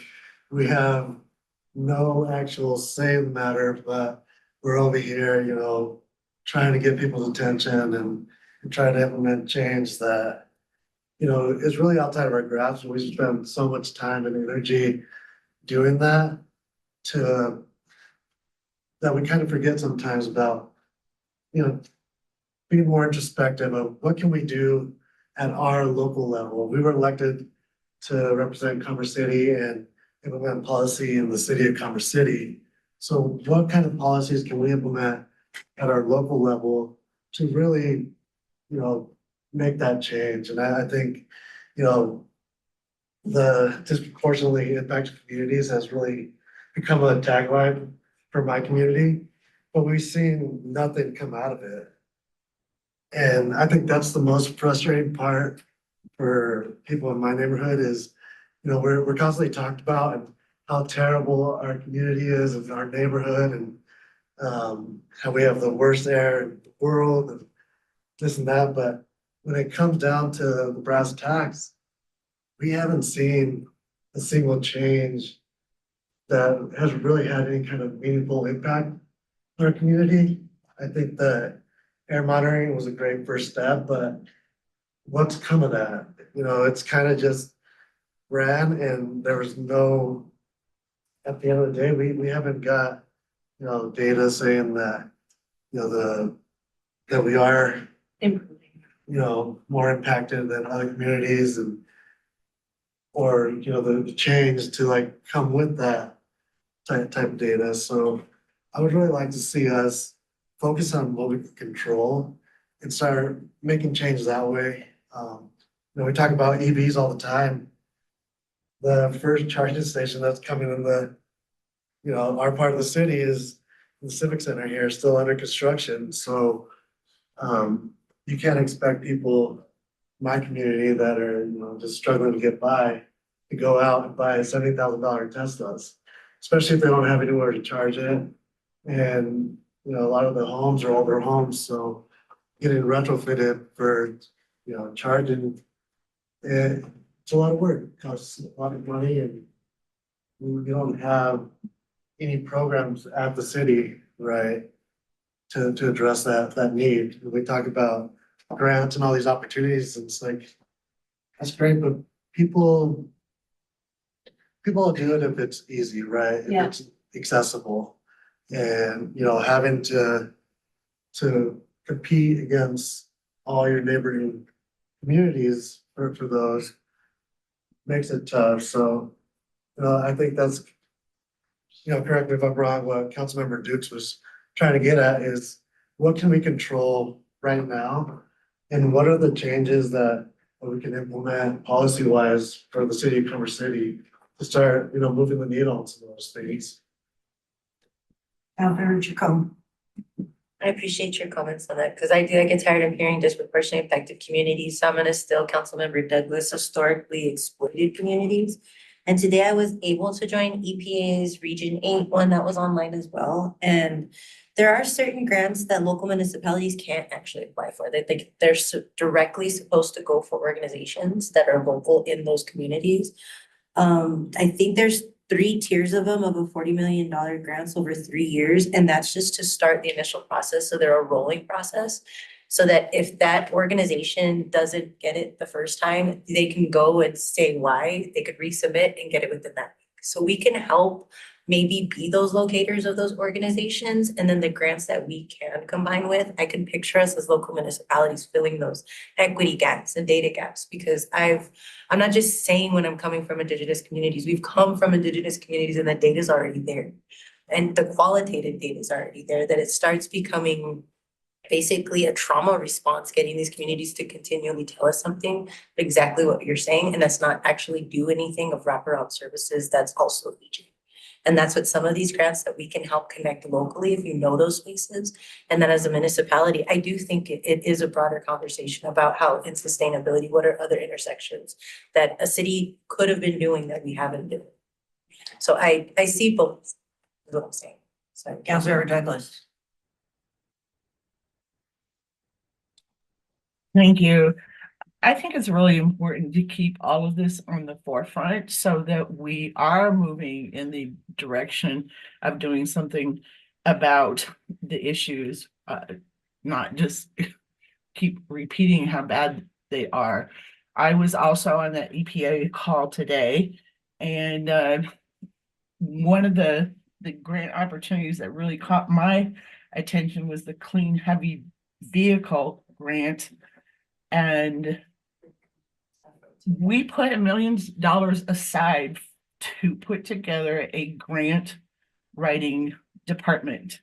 we have no actual say in the matter, but we're over here, trying to get people's attention and trying to implement change that, is really outside of our grasp. And we spend so much time and energy doing that that we kind of forget sometimes about, being more introspective of what can we do at our local level. We were elected to represent Commerce City and implement policy in the city of Commerce City. So what kind of policies can we implement at our local level to really, make that change? And I think, the disproportionately impacted communities has really become a tagline for my community, but we've seen nothing come out of it. And I think that's the most frustrating part for people in my neighborhood is, we're constantly talked about and how terrible our community is and our neighborhood and how we have the worst air in the world and this and that. But when it comes down to the brass tacks, we haven't seen a single change that has really had any kind of meaningful impact on our community. I think that air monitoring was a great first step, but what's come of that? It's kind of just ran and there was no, at the end of the day, we haven't got, data saying that, that we are, more impacted than other communities and, or, the change to come with that type of data. So I would really like to see us focus on what we can control and start making changes that way. We talk about EVs all the time. The first charging station that's coming in our part of the city is the Civic Center here, still under construction. So you can't expect people in my community that are, just struggling to get by to go out and buy $70,000 Teslas, especially if they don't have anywhere to charge it. And, a lot of the homes are older homes, so getting retrofitted for, charging, it's a lot of work, it costs a lot of money, and we don't have any programs at the city, right, to address that need. We talk about grants and all these opportunities, and it's like, that's great, but people will do it if it's easy, right? If Yeah. it's accessible. And, having to compete against all your neighboring communities for those makes it tough. So, I think that's, correct me if I'm wrong, what Councilmember Dukes was trying to get at is what can we control right now? And what are the changes that we can implement policy wise for the city of Culver City to start, moving the needle on some of those things? Councilmember Chacon. I appreciate your comments on that, because I get tired of hearing disproportionately affected communities. So I'm gonna still Councilmember Douglas, historically exploited communities. And today I was able to join EPA's Region 8 one that was online as well. And there are certain grants that local municipalities can't actually apply for. They're directly supposed to go for organizations that are local in those communities. I think there's 3 tiers of them of a $40 million grants over 3 years. And that's just to start the initial process. So they're a rolling process. So that if that organization doesn't get it the first time, they can go and say why, they could resubmit and get it within that week. So we can help maybe be those locators of those organizations. And then the grants that we can combine with, I can picture us as local municipalities filling those equity gaps and data gaps. Because I'm not just saying when I'm coming from Indigenous communities, we've come from Indigenous communities and the data's already there. And the qualitative data is already there, that it starts becoming basically a trauma response, getting these communities to continually tell us something, exactly what you're saying, and that's not actually do anything of wraparound services that's also aging. And that's what some of these grants that we can help connect locally, if you know those spaces. And then as a municipality, I do think it is a broader conversation about how in sustainability, what are other intersections that a city could have been doing that we haven't been. So I see both, is what I'm saying. So Councilmember Douglas. Thank you. I think it's really important to keep all of this on the forefront so that we are moving in the direction of doing something about the issues, not just keep repeating how bad they are. I was also on that EPA call today, and one of the grant opportunities that really caught my attention was the Clean Heavy Vehicle grant. And we put $1 million aside to put together a grant writing department.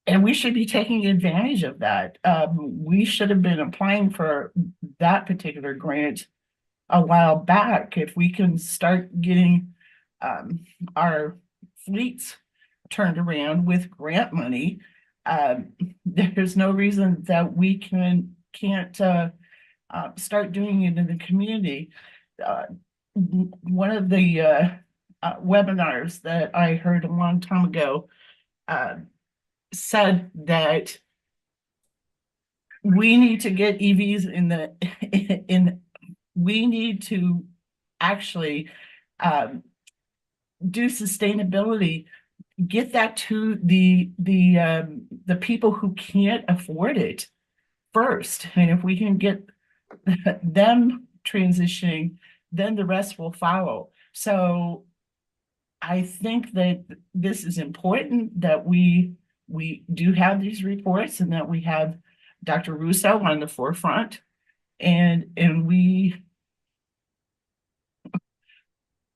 And we should be taking advantage of that. We should have been applying for that particular grant a while back. If we can start getting our fleets turned around with grant money, there's no reason that we can't start doing it in the community. One of the webinars that I heard a long time ago said that we need to get EVs we need to actually do sustainability, get that to the people who can't afford it first. And if we can get them transitioning, then the rest will follow. So I think that this is important, that we do have these reports and that we have Dr. Russo on the forefront, and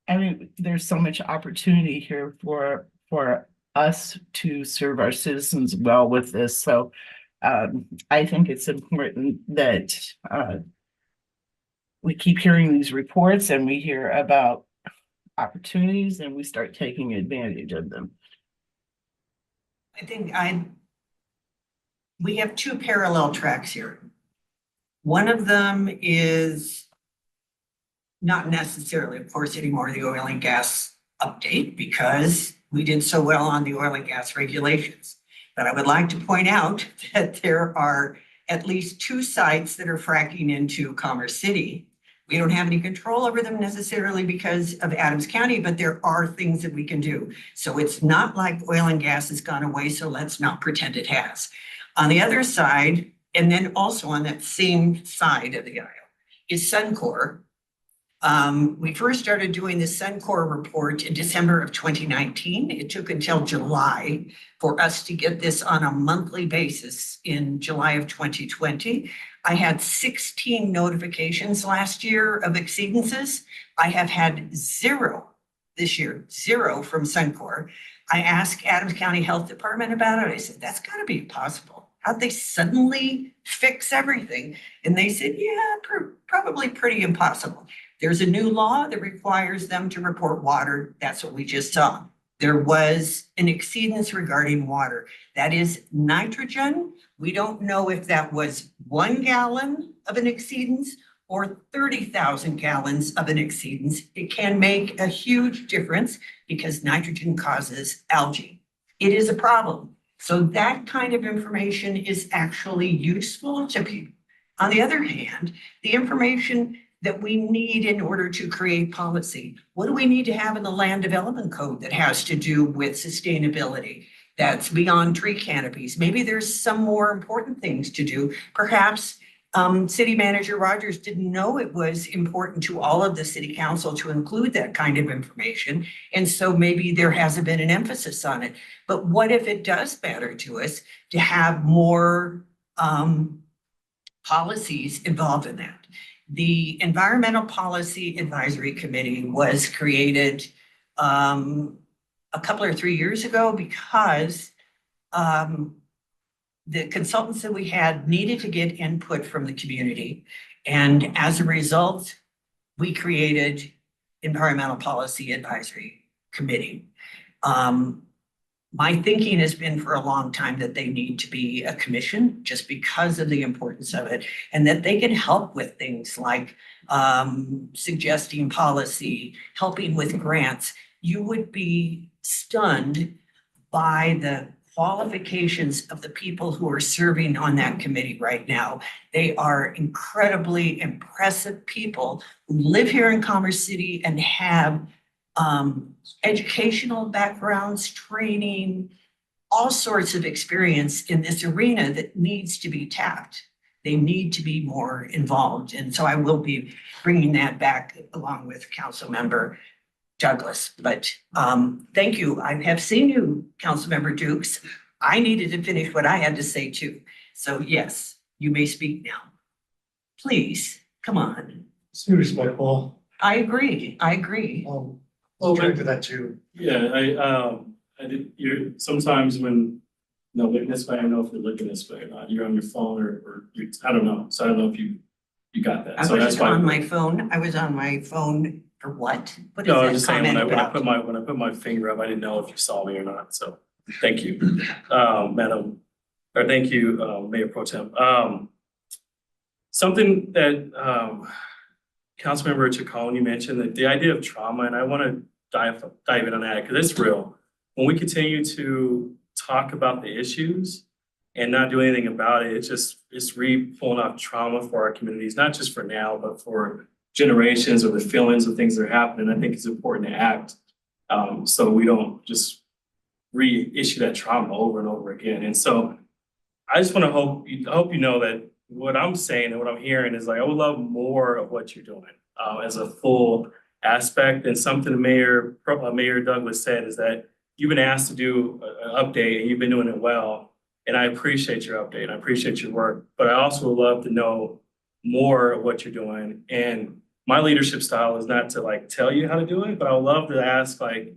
I mean, there's so much opportunity here for for us to serve our citizens well with this. So I think it's important that we keep hearing these reports and we hear about opportunities and we start taking advantage of them. I think we have two parallel tracks here. One of them is not necessarily, of course, anymore the oil and gas update because we did so well on the oil and gas regulations. But I would like to point out that there are at least 2 sites that are fracking into Commerce City. We don't have any control over them necessarily because of Adams County, but there are things that we can do. So it's not like oil and gas has gone away, so let's not pretend it has. On the other side, and then also on that same side of the aisle, is Suncor. We first started doing the Suncor report in December of 2019. It took until July for us to get this on a monthly basis in July of 2020. I had 16 notifications last year of exceedances. I have had 0 this year, 0 from Suncor. I asked Adams County Health Department about it. I said, that's gotta be impossible. How'd they suddenly fix everything? And they said, yeah, probably pretty impossible. There's a new law that requires them to report water. That's what we just saw. There was an exceedance regarding water. That is nitrogen. We don't know if that was 1 gallon of an exceedance or 30,000 gallons of an exceedance. It can make a huge difference because nitrogen causes algae. It is a problem. So that kind of information is actually useful to people. On the other hand, the information that we need in order to create policy. What do we need to have in the land development code that has to do with sustainability? That's beyond tree canopies. Maybe there's some more important things to do. Perhaps City Manager Rogers didn't know it was important to all of the city council to include that kind of information. And so maybe there hasn't been an emphasis on it. But what if it does matter to us to have more policies involved in that? The Environmental Policy Advisory Committee was created a couple or 3 years ago because the consultants that we had needed to get input from the community. And as a result, we created Environmental Policy Advisory Committee. My thinking has been for a long time that they need to be a commission just because of the importance of it and that they can help with things like suggesting policy, helping with grants. You would be stunned by the qualifications of the people who are serving on that committee right now. They are incredibly impressive people who live here in Commerce City and have educational backgrounds, training, all sorts of experience in this arena that needs to be tapped. They need to be more involved. And so I will be bringing that back along with Councilmember Douglas. But thank you. I have seen you, Councilmember Dukes. I needed to finish what I had to say too. So yes, you may speak now. Please, come on. It's respectful. I agree. I agree. I'll drink to that too. Yeah, I did, sometimes when, no, look this way, I don't know if you're looking this way or not, you're on your phone or you, I don't know, so I don't know if you got that, I so that's was why. on my phone. I was on my phone for what? What is No, I that was just saying, when comment I about? put my finger up, I didn't know if you saw me or not, so, thank you, Madam, or thank you, Mayor Pro Tem. Something that, Councilmember Chacon, you mentioned that the idea of trauma, and I want to dive in on that because it's real. When we continue to talk about the issues and not do anything about it, it's pulling off trauma for our communities, not just for now, but for generations or the feelings of things that are happening. I think it's important to act so we don't just reissue that trauma over and over again. And so I just want to hope you know that what I'm saying and what I'm hearing is like, I would love more of what you're doing as a full aspect. And something Mayor Douglas said is that you've been asked to do an update and you've been doing it well. And I appreciate your update. I appreciate your work, but I also would love to know more of what you're doing. And my leadership style is not to like tell you how to do it, but I would love to ask like,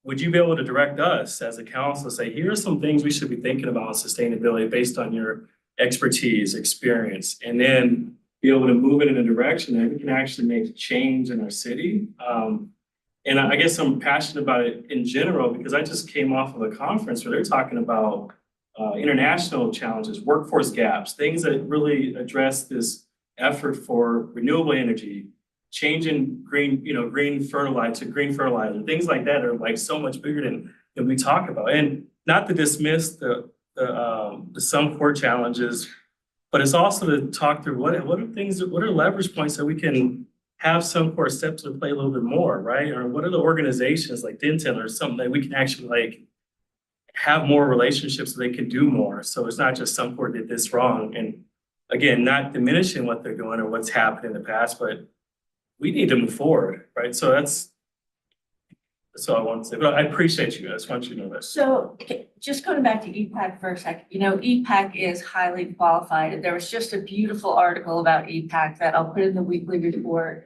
would you be able to direct us as a council, say, here are some things we should be thinking about on sustainability based on your expertise, experience, and then be able to move it in a direction that we can actually make change in our city. And I guess I'm passionate about it in general because I just came off of a conference where they're talking about international challenges, workforce gaps, things that really address this effort for renewable energy, changing green, green fertilizer, things like that are like so much bigger than we talk about. And not to dismiss the Suncor challenges, but it's also to talk through what are leverage points that we can have Suncor step to the plate a little bit more, right? Or what are the organizations like Denton or something that we can actually like have more relationships so they can do more. So it's not just Suncor did this wrong. And again, not diminishing what they're doing or what's happened in the past, but we need to move forward, right? So that's all I want to say, but I appreciate you. I just want you to know that. So just going back to EPAC for a second, EPAC is highly qualified. There was just a beautiful article about EPAC that I'll put in the weekly report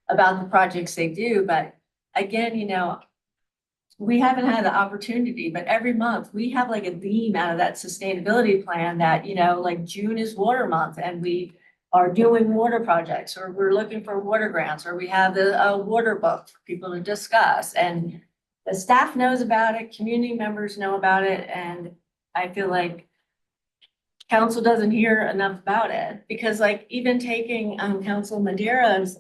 about the projects they do. But again, we haven't had the opportunity, but every month we have like a theme out of that sustainability plan that, like June is water month and we are doing water projects, or we're looking for water grants, or we have a water book for people to discuss. And the staff knows about it, community members know about it, and I feel like council doesn't hear enough about it. Because like even taking Council Madera's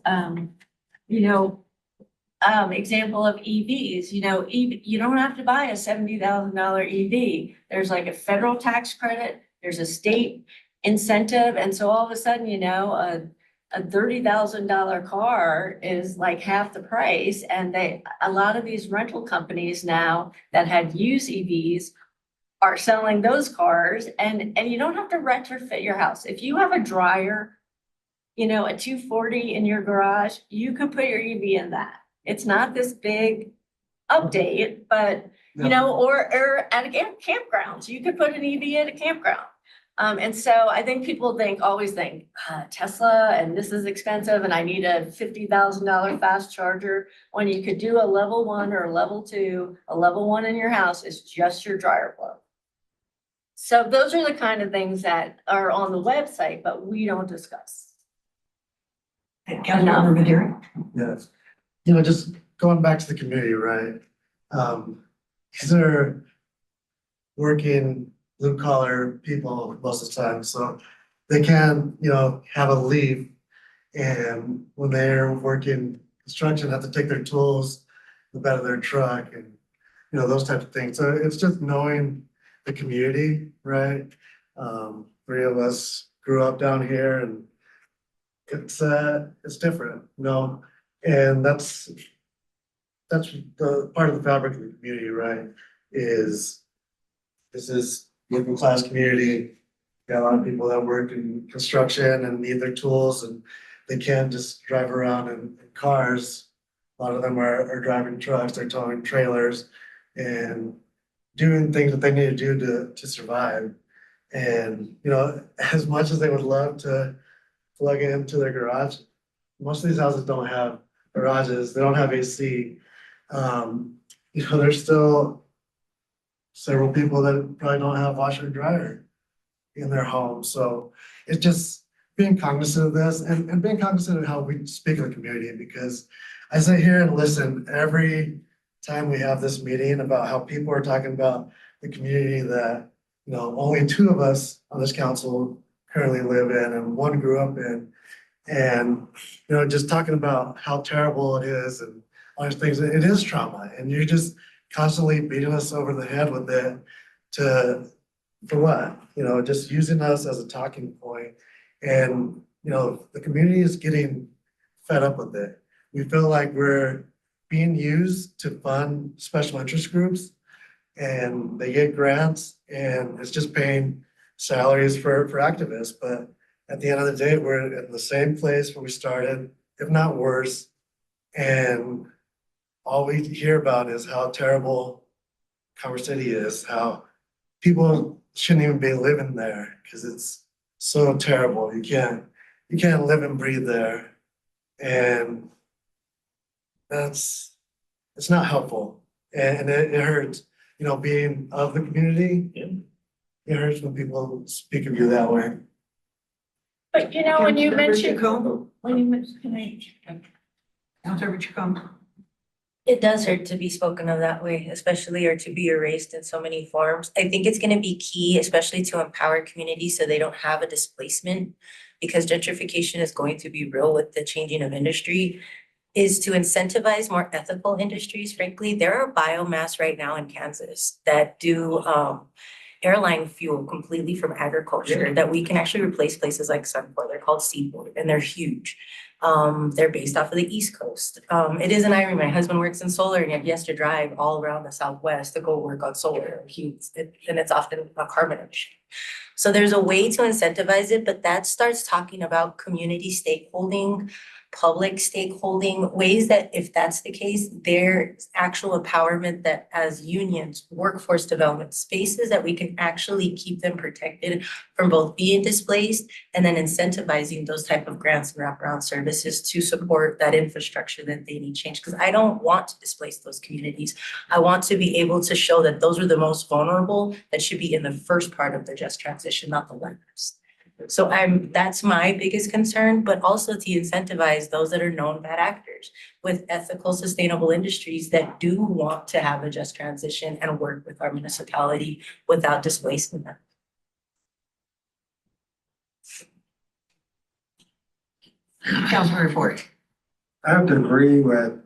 example of EVs, you don't have to buy a $70,000 EV. There's like a federal tax credit, there's a state incentive. And so all of a sudden, a $30,000 car is like half the price. And a lot of these rental companies now that have used EVs are selling those cars, and you don't have to retrofit your house. If you have a dryer, a 240 in your garage, you could put your EV in that. It's not this big update, but or at a campground, you could put an EV at a campground. And so I think people always think Tesla and this is expensive and I need a $50,000 fast charger, when you could do a level 1 or a level 2. A level 1 in your house is just your dryer plug. So those are the kind of things that are on the website, but we don't discuss. Councilmember Madera? Yes. Just going back to the community, right? These are working blue collar people most of the time, so they can, have a leave. And when they're working construction, have to take their tools, the bed of their truck, and those types of things. So it's just knowing the community, right? 3 of us grew up down here, and it's different, and that's the part of the fabric of the community, right? This is working class community. Got a lot of people that work in construction and need their tools, and they can't just drive around in cars. A lot of them are driving trucks, they're towing trailers and doing things that they need to do to survive. And, as much as they would love to plug it into their garage, most of these houses don't have garages, they don't have AC. There's still several people that probably don't have washer and dryer in their home. So it's just being cognizant of this and being cognizant of how we speak of the community, because I sit here and listen every time we have this meeting about how people are talking about the community that, only 2 of us on this council currently live in and 1 grew up in. And, just talking about how terrible it is and all these things, it is trauma. And you're just constantly beating us over the head with it for what? Just using us as a talking point. And, the community is getting fed up with it. We feel like we're being used to fund special interest groups, and they get grants, and it's just paying salaries for activists. But at the end of the day, we're in the same place where we started, if not worse. And all we hear about is how terrible Commerce City is, how people shouldn't even be living there because it's so terrible. You can't live and breathe there. And it's not helpful. And it hurts, you know, being of the community. Yeah. It hurts when people speak of you that way. But you know, when you Councilmember mentioned, Chacon? when you mentioned, Councilmember Chacon? It does hurt to be spoken of that way, especially or to be erased in so many forms. I think it's gonna be key, especially to empower communities so they don't have a displacement. Because gentrification is going to be real with the changing of industry, is to incentivize more ethical industries. Frankly, there are biomass right now in Kansas that do airline fuel completely from agriculture that we can actually replace places like Suncor. They're called Seaboard and they're huge. They're based off of the East Coast. It is an irony. My husband works in solar and he has to drive all around the Southwest to go work on solar. And it's often a carbon emission. So there's a way to incentivize it, but that starts talking about community stakeholding, public stakeholding, ways that if that's the case, there's actual empowerment that as unions, workforce development, spaces that we can actually keep them protected from both being displaced and then incentivizing those type of grants and wraparound services to support that infrastructure that they need change. Because I don't want to displace those communities. I want to be able to show that those are the most vulnerable that should be in the first part of the just transition, not the last. So that's my biggest concern, but also to incentivize those that are known bad actors with ethical, sustainable industries that do want to have a just transition and work with our municipality without displacing them. Councilmember Ford? I have to agree with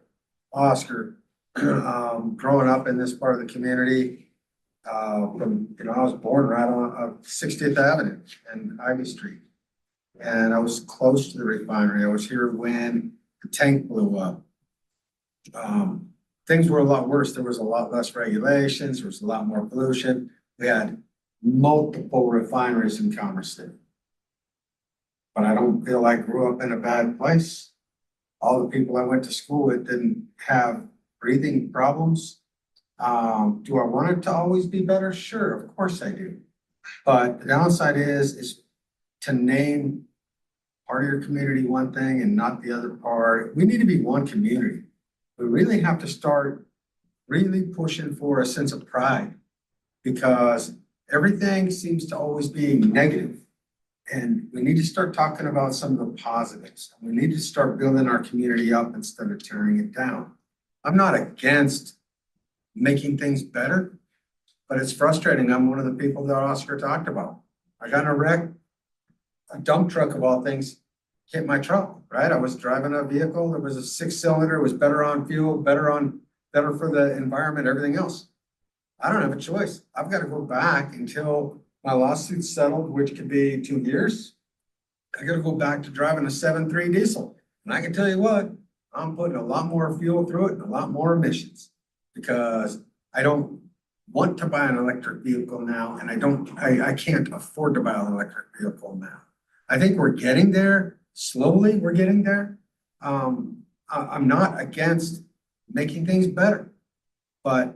Oscar. Growing up in this part of the community, from, you know, I was born right on 60th Avenue and Ivy Street. And I was close to the refinery. I was here when the tank blew up. Things were a lot worse. There was a lot less regulations. There was a lot more pollution. We had multiple refineries in Commerce City. But I don't feel I grew up in a bad place. All the people I went to school with didn't have breathing problems. Do I want it to always be better? Sure, of course I do. But the downside is to name part of your community one thing and not the other part. We need to be one community. We really have to start really pushing for a sense of pride because everything seems to always be negative. And we need to start talking about some of the positives. We need to start building our community up instead of tearing it down. I'm not against making things better, but it's frustrating. I'm one of the people that Oscar talked about. I got in a wreck, a dump truck of all things hit my truck, right? I was driving a vehicle that was a 6-cylinder, was better on fuel, better for the environment, everything else. I don't have a choice. I've got to go back until my lawsuit's settled, which could be 2 years. I got to go back to driving a 7.3 diesel. And I can tell you what, I'm putting a lot more fuel through it and a lot more emissions because I don't want to buy an electric vehicle now. And I can't afford to buy an electric vehicle now. I think we're getting there. Slowly, we're getting there. I'm not against making things better, but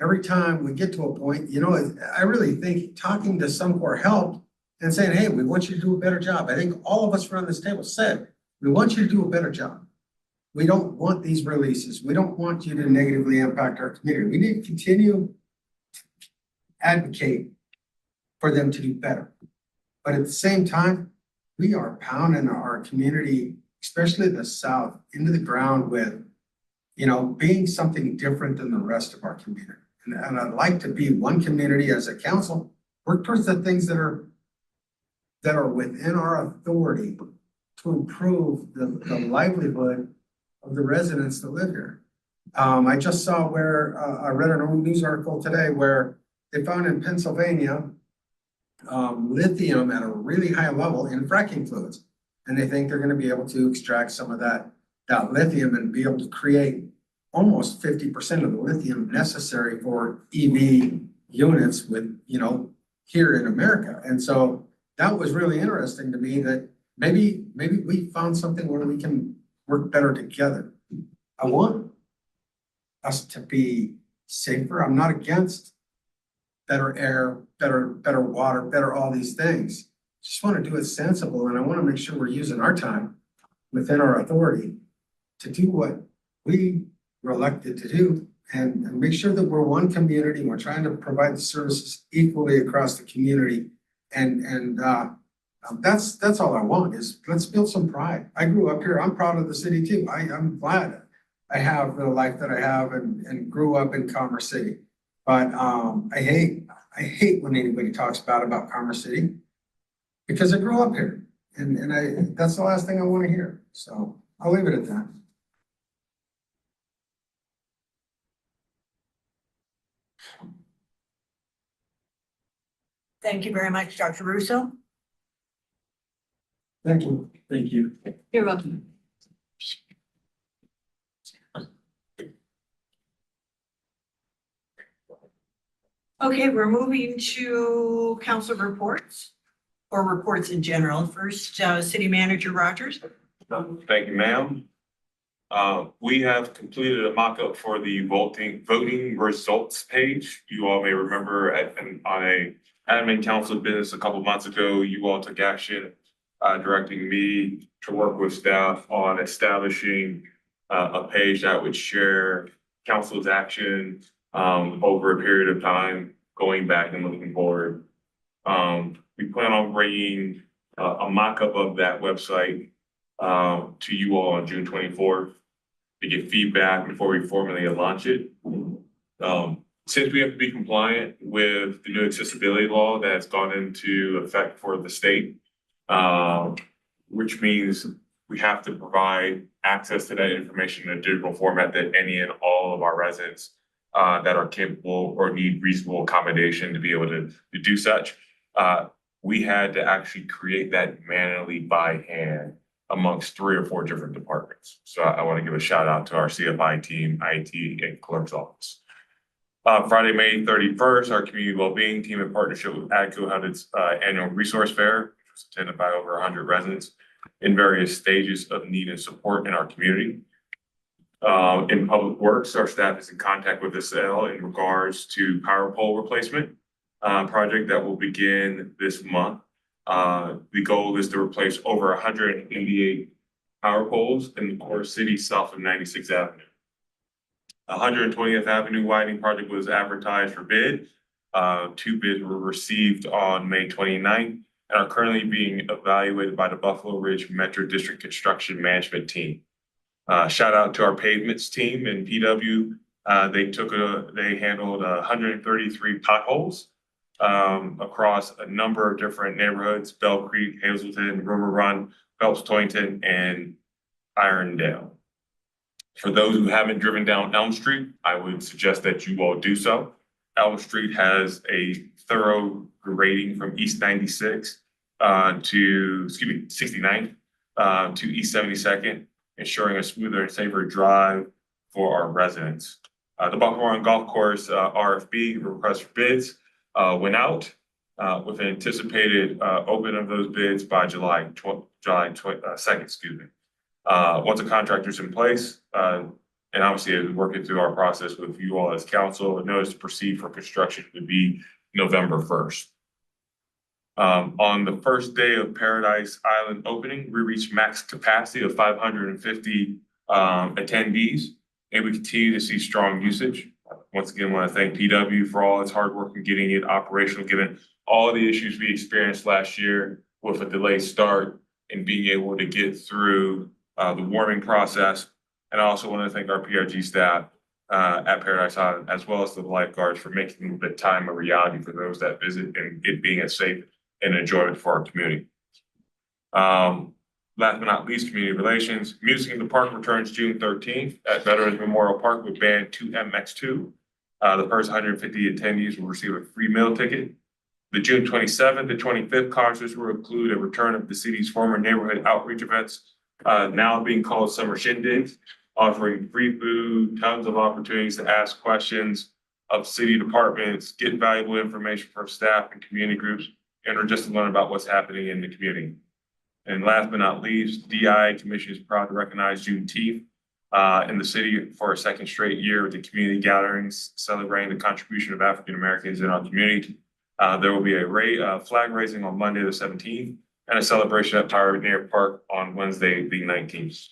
every time we get to a point, you know, I really think talking to Suncor helped and saying, hey, we want you to do a better job. I think all of us around this table said, we want you to do a better job. We don't want these releases. We don't want you to negatively impact our community. We need to continue to advocate for them to do better. But at the same time, we are pounding our community, especially the South, into the ground with, you know, being something different than the rest of our community. And I'd like to be one community as a council, work towards the things that are within our authority to improve the livelihood of the residents that live here. I just saw where, I read an old news article today where they found in Pennsylvania, lithium at a really high level in fracking fluids. And they think they're gonna be able to extract some of that lithium and be able to create almost 50% of the lithium necessary for EV units with, you know, here in America. And so that was really interesting to me that maybe we found something where we can work better together. I want us to be safer. I'm not against better air, better water, better all these things. Just want to do it sensible. And I want to make sure we're using our time within our authority to do what we were elected to do and make sure that we're one community, we're trying to provide the services equally across the community. That's all I want is let's build some pride. I grew up here. I'm proud of the city too. I'm glad I have the life that I have and grew up in Commerce City. But I hate when anybody talks bad about Commerce City because I grew up here and that's the last thing I want to hear. So I'll leave it at that. Thank you very much, Dr. Russo. Thank you. Thank you. You're welcome. Okay, we're moving to council reports or reports in general. First, City Manager Rogers. Thank you, ma'am. We have completed a mock-up for the voting results page. You all may remember on a admin council business a couple months ago, you all took action directing me to work with staff on establishing a page that would share council's action over a period of time, going back and looking forward. We plan on bringing a mock-up of that website to you all on June 24th to get feedback before we formally launch it. Since we have to be compliant with the new accessibility law that's gone into effect for the state, which means we have to provide access to that information in a digital format that any and all of our residents that are capable or need reasonable accommodation to be able to do such. We had to actually create that manually by hand amongst 3 or 4 different departments. So I want to give a shout out to our CFI team, IT, and clerk's office. Friday, May 31st, our community wellbeing team in partnership with ADCO had its annual resource fair, which was attended by over 100 residents in various stages of need and support in our community. In Public Works, our staff is in contact with SL in regards to power pole replacement project that will begin this month. The goal is to replace over 188 power poles in the core city south of 96th Avenue. 120th Avenue widening project was advertised for bid. 2 bids were received on May 29th and are currently being evaluated by the Buffalo Ridge Metro District Construction Management Team. Shout out to our pavements team in PW. They handled 133 potholes across a number of different neighborhoods: Bell Creek, Hazelton, River Run, Phelps Toynton, and Irondale. For those who haven't driven down Elm Street, I would suggest that you all do so. Elm Street has a thorough grading from East 96 to 69th to East 72nd, ensuring a smoother and safer drive for our residents. The Buffalo Run Golf Course RFB, request for bids, went out with an anticipated open of those bids by July 2nd, once a contractor's in place, and obviously working through our process with you all as council, a notice to proceed for construction would be November 1st. On the first day of Paradise Island opening, we reached max capacity of 550 attendees, and we continue to see strong usage. Once again, I want to thank PW for all its hard work in getting it operational, given all the issues we experienced last year with a delayed start and being able to get through the warming process. And I also want to thank our PRG staff at Paradise Island, as well as the lifeguards, for making the time a reality for those that visit and it being a safe and enjoyment for our community. Last but not least, community relations. Music in the Park returns June 13th at Veterans Memorial Park with band 2MX2. The first 150 attendees will receive a free meal ticket. The June 27th to 25th concerts will include a return of the city's former neighborhood outreach events, now being called Summer Shindigs, offering free food, tons of opportunities to ask questions of city departments, get valuable information from staff and community groups, and just to learn about what's happening in the community. And last but not least, DI Commission is proud to recognize Juneteenth in the city for a second straight year with the community gatherings celebrating the contribution of African Americans in our community. There will be a flag raising on Monday the 17th and a celebration at Pioneer Park on Wednesday the 19th.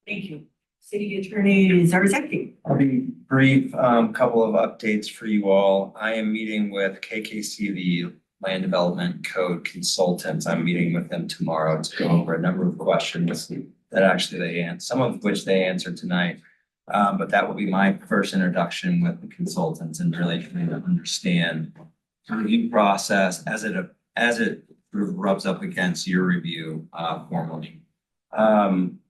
Thank you. City Attorney Zarzaki. I'll be brief, couple of updates for you all. I am meeting with KKC, the Land Development Code Consultants. I'm meeting with them tomorrow to go over a number of questions that actually some of which they answered tonight. But that will be my first introduction with the consultants and really trying to understand the review process as it sort of rubs up against your review, formally.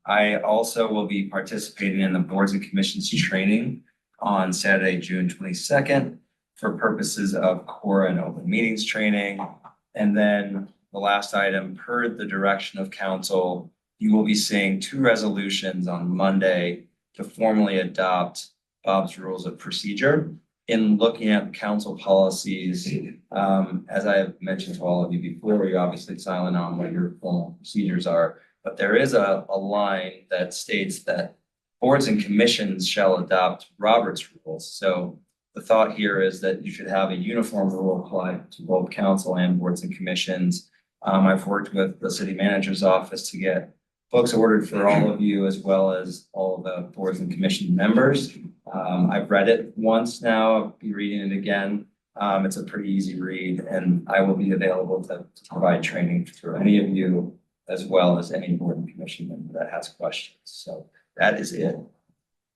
I also will be participating in the boards and commissions training on Saturday, June 22nd for purposes of core and open meetings training. And then the last item, per the direction of council, you will be seeing 2 resolutions on Monday to formally adopt Bob's Rules of Procedure. In looking at the council policies, as I have mentioned to all of you before, you're obviously silent on what your formal procedures are. But there is a line that states that boards and commissions shall adopt Robert's rules. So the thought here is that you should have a uniform rule applied to both council and boards and commissions. I've worked with the city manager's office to get books ordered for all of you as well as all of the boards and commission members. I've read it once now, I'll be reading it again. It's a pretty easy read and I will be available to provide training for any of you as well as any board and commission member that has questions. So that is it.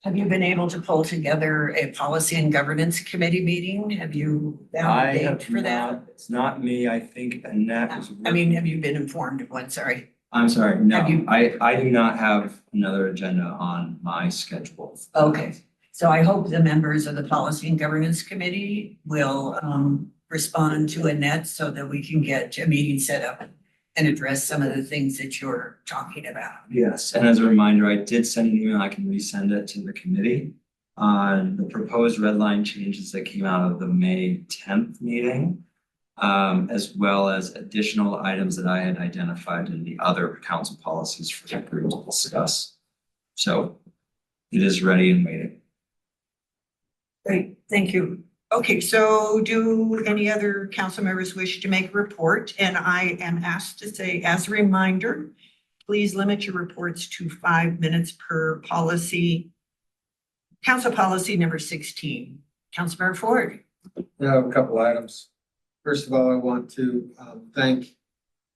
Have you been able to pull together a policy and governance committee meeting? Have you found I a have date for that? not, it's not me, I think Annette is. I mean, have you been informed of one? Sorry. I'm sorry, no, have you- I do not have another agenda on my schedule. Okay, so I hope the members of the Policy and Governance Committee will respond to Annette so that we can get a meeting set up and address some of the things that you're talking about. Yes, and as a reminder, I did send an email, I can resend it to the committee on the proposed red line changes that came out of the May 10th meeting, as well as additional items that I had identified in the other council policies for the group to discuss. So it is ready and waiting. Great, thank you. Okay, so do any other council members wish to make a report? And I am asked to say, as a reminder, please limit your reports to 5 minutes per policy. Council policy number 16. Councilmember Ford. I have a couple items. First of all, I want to thank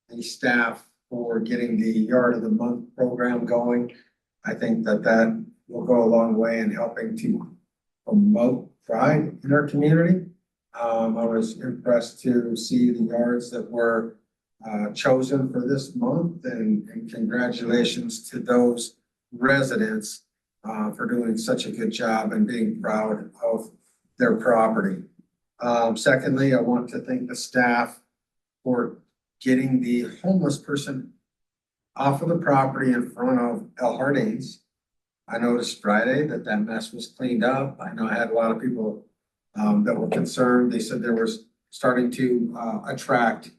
the staff for getting the Yard of the Month program going. I think that will go a long way in helping to promote pride in our community. I was impressed to see the yards that were chosen for this month and congratulations to those residents for doing such a good job and being proud of their property. Secondly, I want to thank the staff for getting the homeless person off of the property in front of El Jardines. I noticed Friday that mess was cleaned up. I know I had a lot of people that were concerned. They said there was starting to attract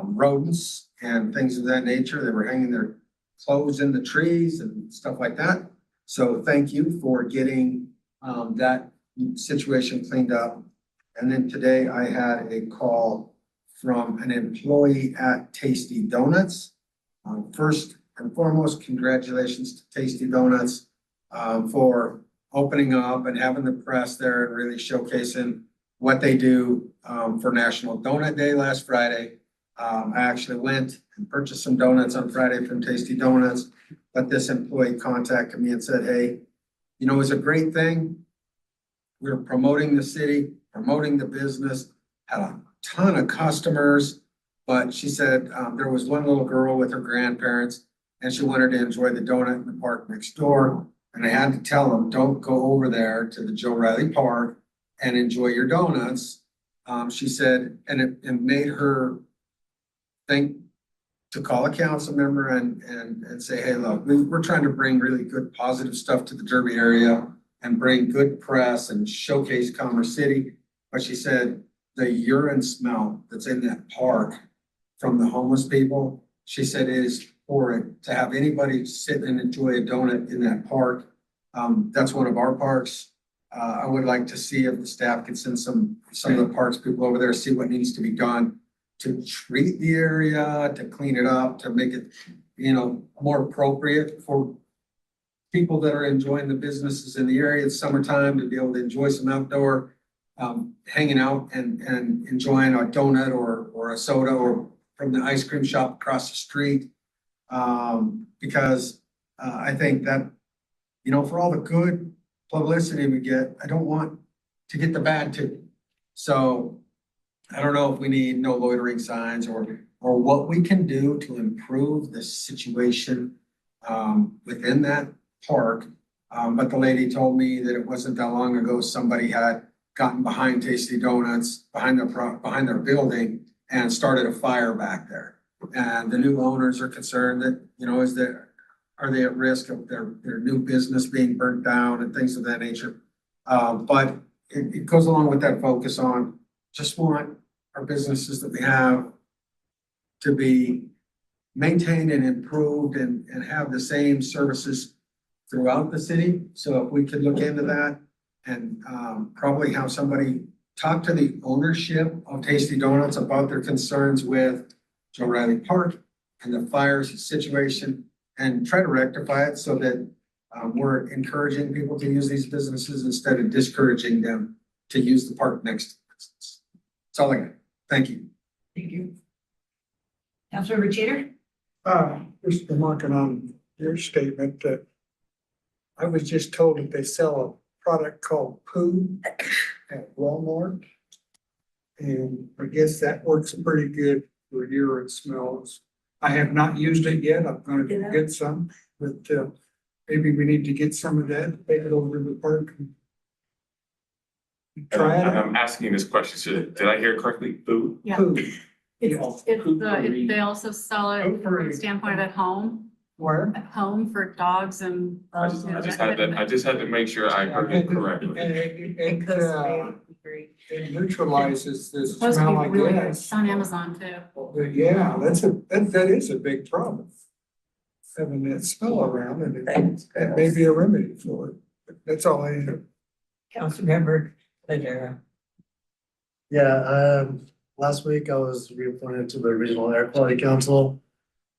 rodents and things of that nature. They were hanging their clothes in the trees and stuff like that. So thank you for getting that situation cleaned up. And then today I had a call from an employee at Tasty Donuts. First and foremost, congratulations to Tasty Donuts for opening up and having the press there and really showcasing what they do for National Donut Day last Friday. I actually went and purchased some donuts on Friday from Tasty Donuts, but this employee contacted me and said, hey, you know, it's a great thing. We're promoting the city, promoting the business, had a ton of customers, but she said there was one little girl with her grandparents and she wanted to enjoy the donut in the park next door. And I had to tell them, don't go over there to the Joe Riley Park and enjoy your donuts. She said, and it made her think to call a council member and say, hey, look, we're trying to bring really good positive stuff to the Derby area and bring good press and showcase Commerce City. But she said the urine smell that's in that park from the homeless people, she said it is horrid to have anybody sit and enjoy a donut in that park. That's one of our parks. I would like to see if the staff could send some of the parks people over there, see what needs to be done to treat the area, to clean it up, to make it, you know, more appropriate for people that are enjoying the businesses in the area, it's summertime, to be able to enjoy some outdoor hanging out and enjoying a donut or a soda or from the ice cream shop across the street. Because I think that, you know, for all the good publicity we get, I don't want to get the bad too. So I don't know if we need no loitering signs or what we can do to improve the situation within that park. But the lady told me that it wasn't that long ago, somebody had gotten behind Tasty Donuts, behind their building and started a fire back there. And the new owners are concerned that, you know, are they at risk of their new business being burnt down and things of that nature? But it goes along with that focus on just want our businesses that we have to be maintained and improved and have the same services throughout the city. So if we could look into that and probably have somebody talk to the ownership of Tasty Donuts about their concerns with Joe Riley Park and the fires situation and try to rectify it so that we're encouraging people to use these businesses instead of discouraging them to use the park next to the business. That's all I got. Thank you. Thank you. Councilmember Cheater? Just remarking on your statement that I was just told that they sell a product called poo at Walmart. And I guess that works pretty good for urine smells. I have not used it yet. I'm gonna get some, but maybe we need to get some of that, take it over to the park. And try it out. I'm asking this question, so did I hear correctly? Food? Yeah. They also sell it from a standpoint at home. Where? At home for dogs and. I just had to make sure I heard it correctly. It neutralizes the Supposed to smell, be I really good. guess. It's on Amazon too. But yeah, that is a big problem. Having that smell around and it may be a remedy for it. That's all I know. Councilmember Ladera. Yeah, last week I was reappointed to the Regional Air Quality Council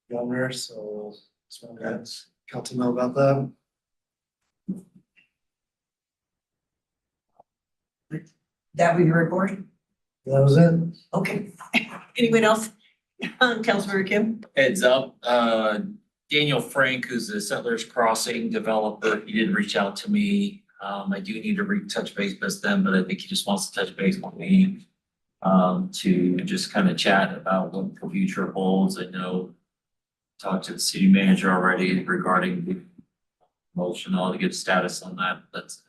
governor, so just want to let council know about that. That was your report? That was it. Okay. Anyone else? Councilmember Kim? Heads up, Daniel Frank, who's a Settlers Crossing developer, he did reach out to me. I do need to touch base with them, but I think he just wants to touch base with me to just kind of chat about what the future holds. I know talked to the city manager already regarding the motion, I'll get status on that. That's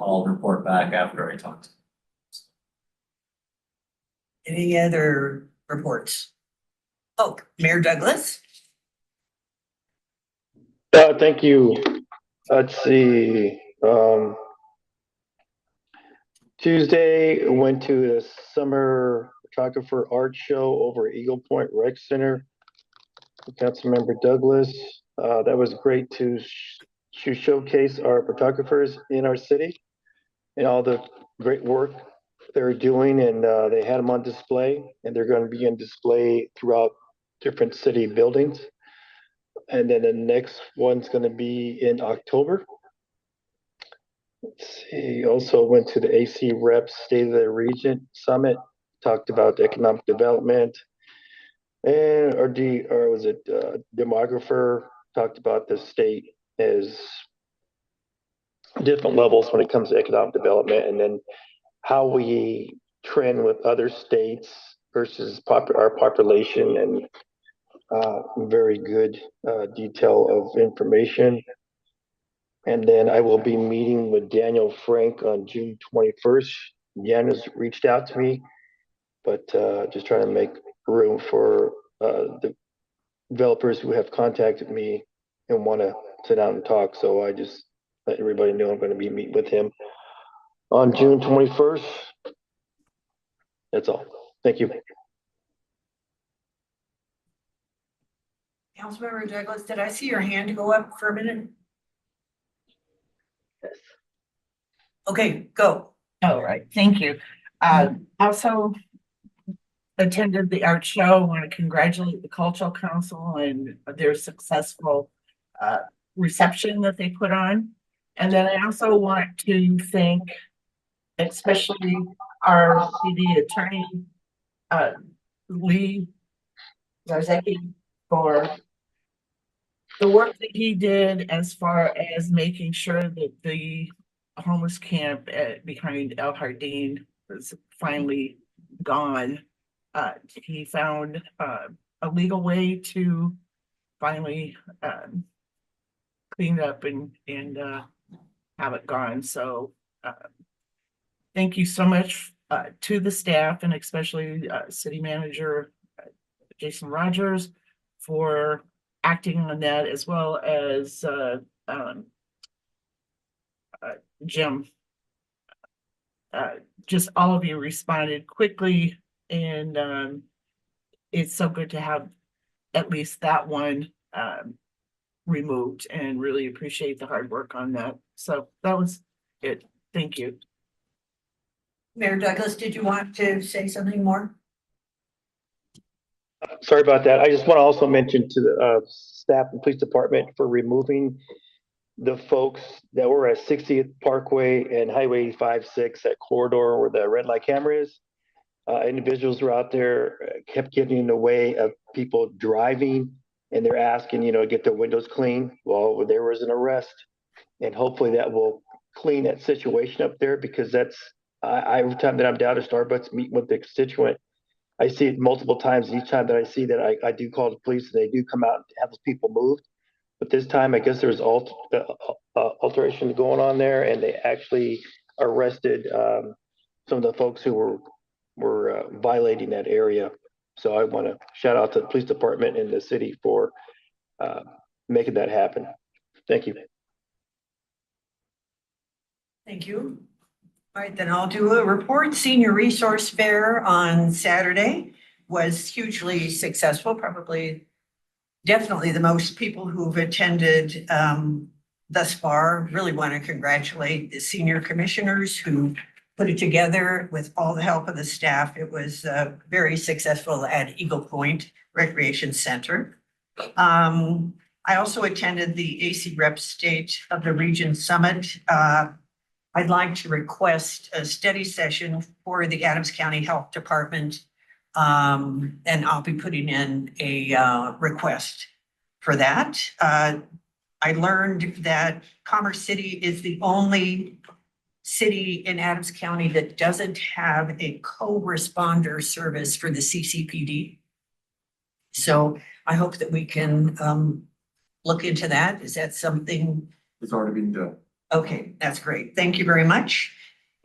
I'll report back after I talk to him. Any other reports? Oh, Mayor Douglas? Thank you. Let's see. Tuesday, went to the summer photographer art show over at Eagle Point Rec Center. Councilmember Douglas, that was great to showcase our photographers in our city and all the great work they're doing, and they had them on display, and they're going to be on display throughout different city buildings. And then the next one's going to be in October. Let's see, also went to the AC Reps State of the Region Summit, talked about economic development. And demographer talked about the state as different levels when it comes to economic development, and then how we trend with other states versus our population, and very good detail of information. And then I will be meeting with Daniel Frank on June 21st. Deanna's reached out to me, but just trying to make room for the developers who have contacted me and want to sit down and talk. So I just let everybody know I'm going to be meeting with him on June 21st. That's all. Thank you. Councilmember Douglas, did I see your hand go up for a minute? Yes. Okay, go. All right, thank you. Also attended the art show. I want to congratulate the Cultural Council and their successful reception that they put on. And then I also want to thank especially our city attorney, Lee Zarzaki, for the work that he did as far as making sure that the homeless camp behind El Jardín was finally gone. He found a legal way to finally clean up and have it gone. So thank you so much to the staff and especially City Manager Jason Rogers for acting on that, as well as Jim. Just all of you responded quickly, and it's so good to have at least that one removed, and really appreciate the hard work on that. So that was it. Thank you. Mayor Douglas, did you want to say something more? Sorry about that. I just want to also mention to the staff and police department for removing the folks that were at 60th Parkway and Highway 85/6, that corridor where the red light camera is. Individuals were out there, kept getting in the way of people driving, and they're asking, to get their windows clean. Well, there was an arrest, and hopefully that will clean that situation up there, because that's, every time that I'm down to Starbucks meeting with the constituent, I see it multiple times. Each time that I see that, I do call the police, and they do come out and have those people moved. But this time, I guess there was alteration going on there, and they actually arrested some of the folks who were violating that area. So I want to shout out to the police department and the city for making that happen. Thank you. Thank you. All right, then I'll do a report. Senior Resource Fair on Saturday was hugely successful, definitely the most people who've attended thus far. Really want to congratulate the senior commissioners who put it together with all the help of the staff. It was very successful at Eagle Point Recreation Center. I also attended the AC Rep State of the Region Summit. I'd like to request a study session for the Adams County Health Department. And I'll be putting in a request for that. I learned that Commerce City is the only city in Adams County that doesn't have a co-responder service for the CCPD. So I hope that we can look into that. Is that something? It's already been done. Okay, that's great. Thank you very much.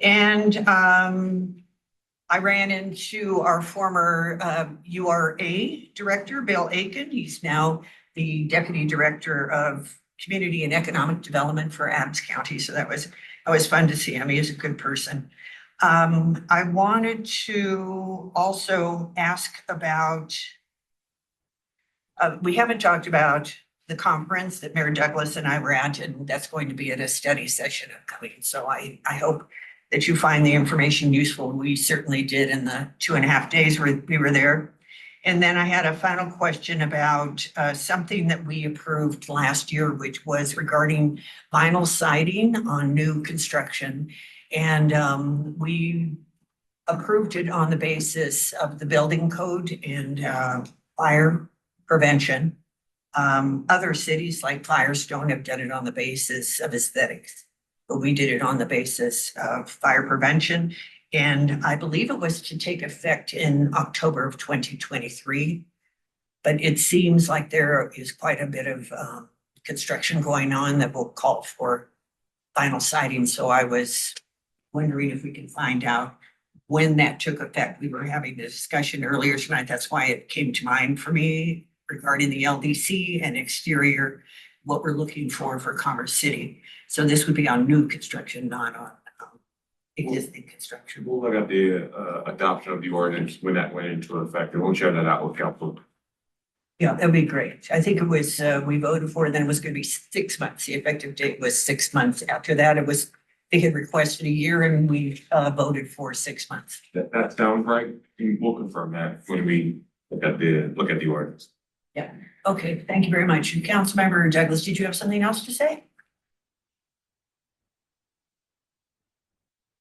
And I ran into our former URA director, Bill Aiken. He's now the Deputy Director of Community and Economic Development for Adams County. So that was fun to see him. He is a good person. I wanted to also ask about, we haven't talked about the conference that Mayor Douglas and I were at, and that's going to be at a study session upcoming. So I hope that you find the information useful. We certainly did in the 2.5 days we were there. And then I had a final question about something that we approved last year, which was regarding vinyl siding on new construction. And we approved it on the basis of the building code and fire prevention. Other cities like Firestone have done it on the basis of aesthetics, but we did it on the basis of fire prevention. And I believe it was to take effect in October of 2023. But it seems like there is quite a bit of construction going on that will call for vinyl siding. So I was wondering if we can find out when that took effect. We were having a discussion earlier tonight. That's why it came to mind for me regarding the LDC and exterior, what we're looking for Commerce City. So this would be on new construction, not on existing construction. We'll look at the adoption of the ordinance when that went into effect, and we'll share that out with council. Yeah, that'd be great. I think it was, we voted for it, then it was gonna be 6 months. The effective date was 6 months. After that, it was, they had requested a year and we voted for 6 months. That sounds right. We'll confirm that when we look at the ordinance. Okay, thank you very much. Councilmember Douglas, did you have something else to say?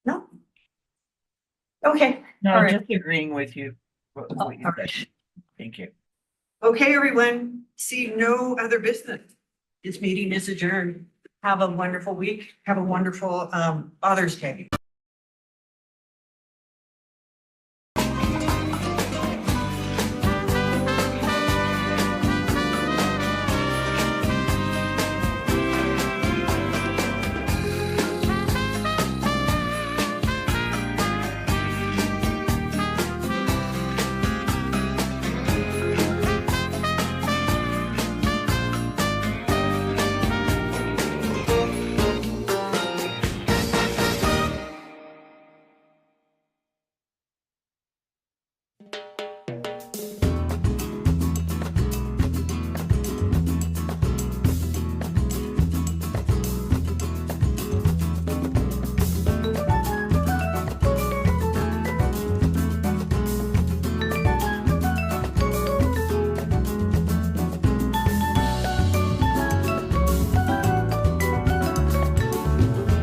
No? Okay, No, All right. just agreeing with you. What you all said. Thank you. okay, everyone. See no other business. This meeting is adjourned. Have a wonderful week. Have a wonderful Father's Day.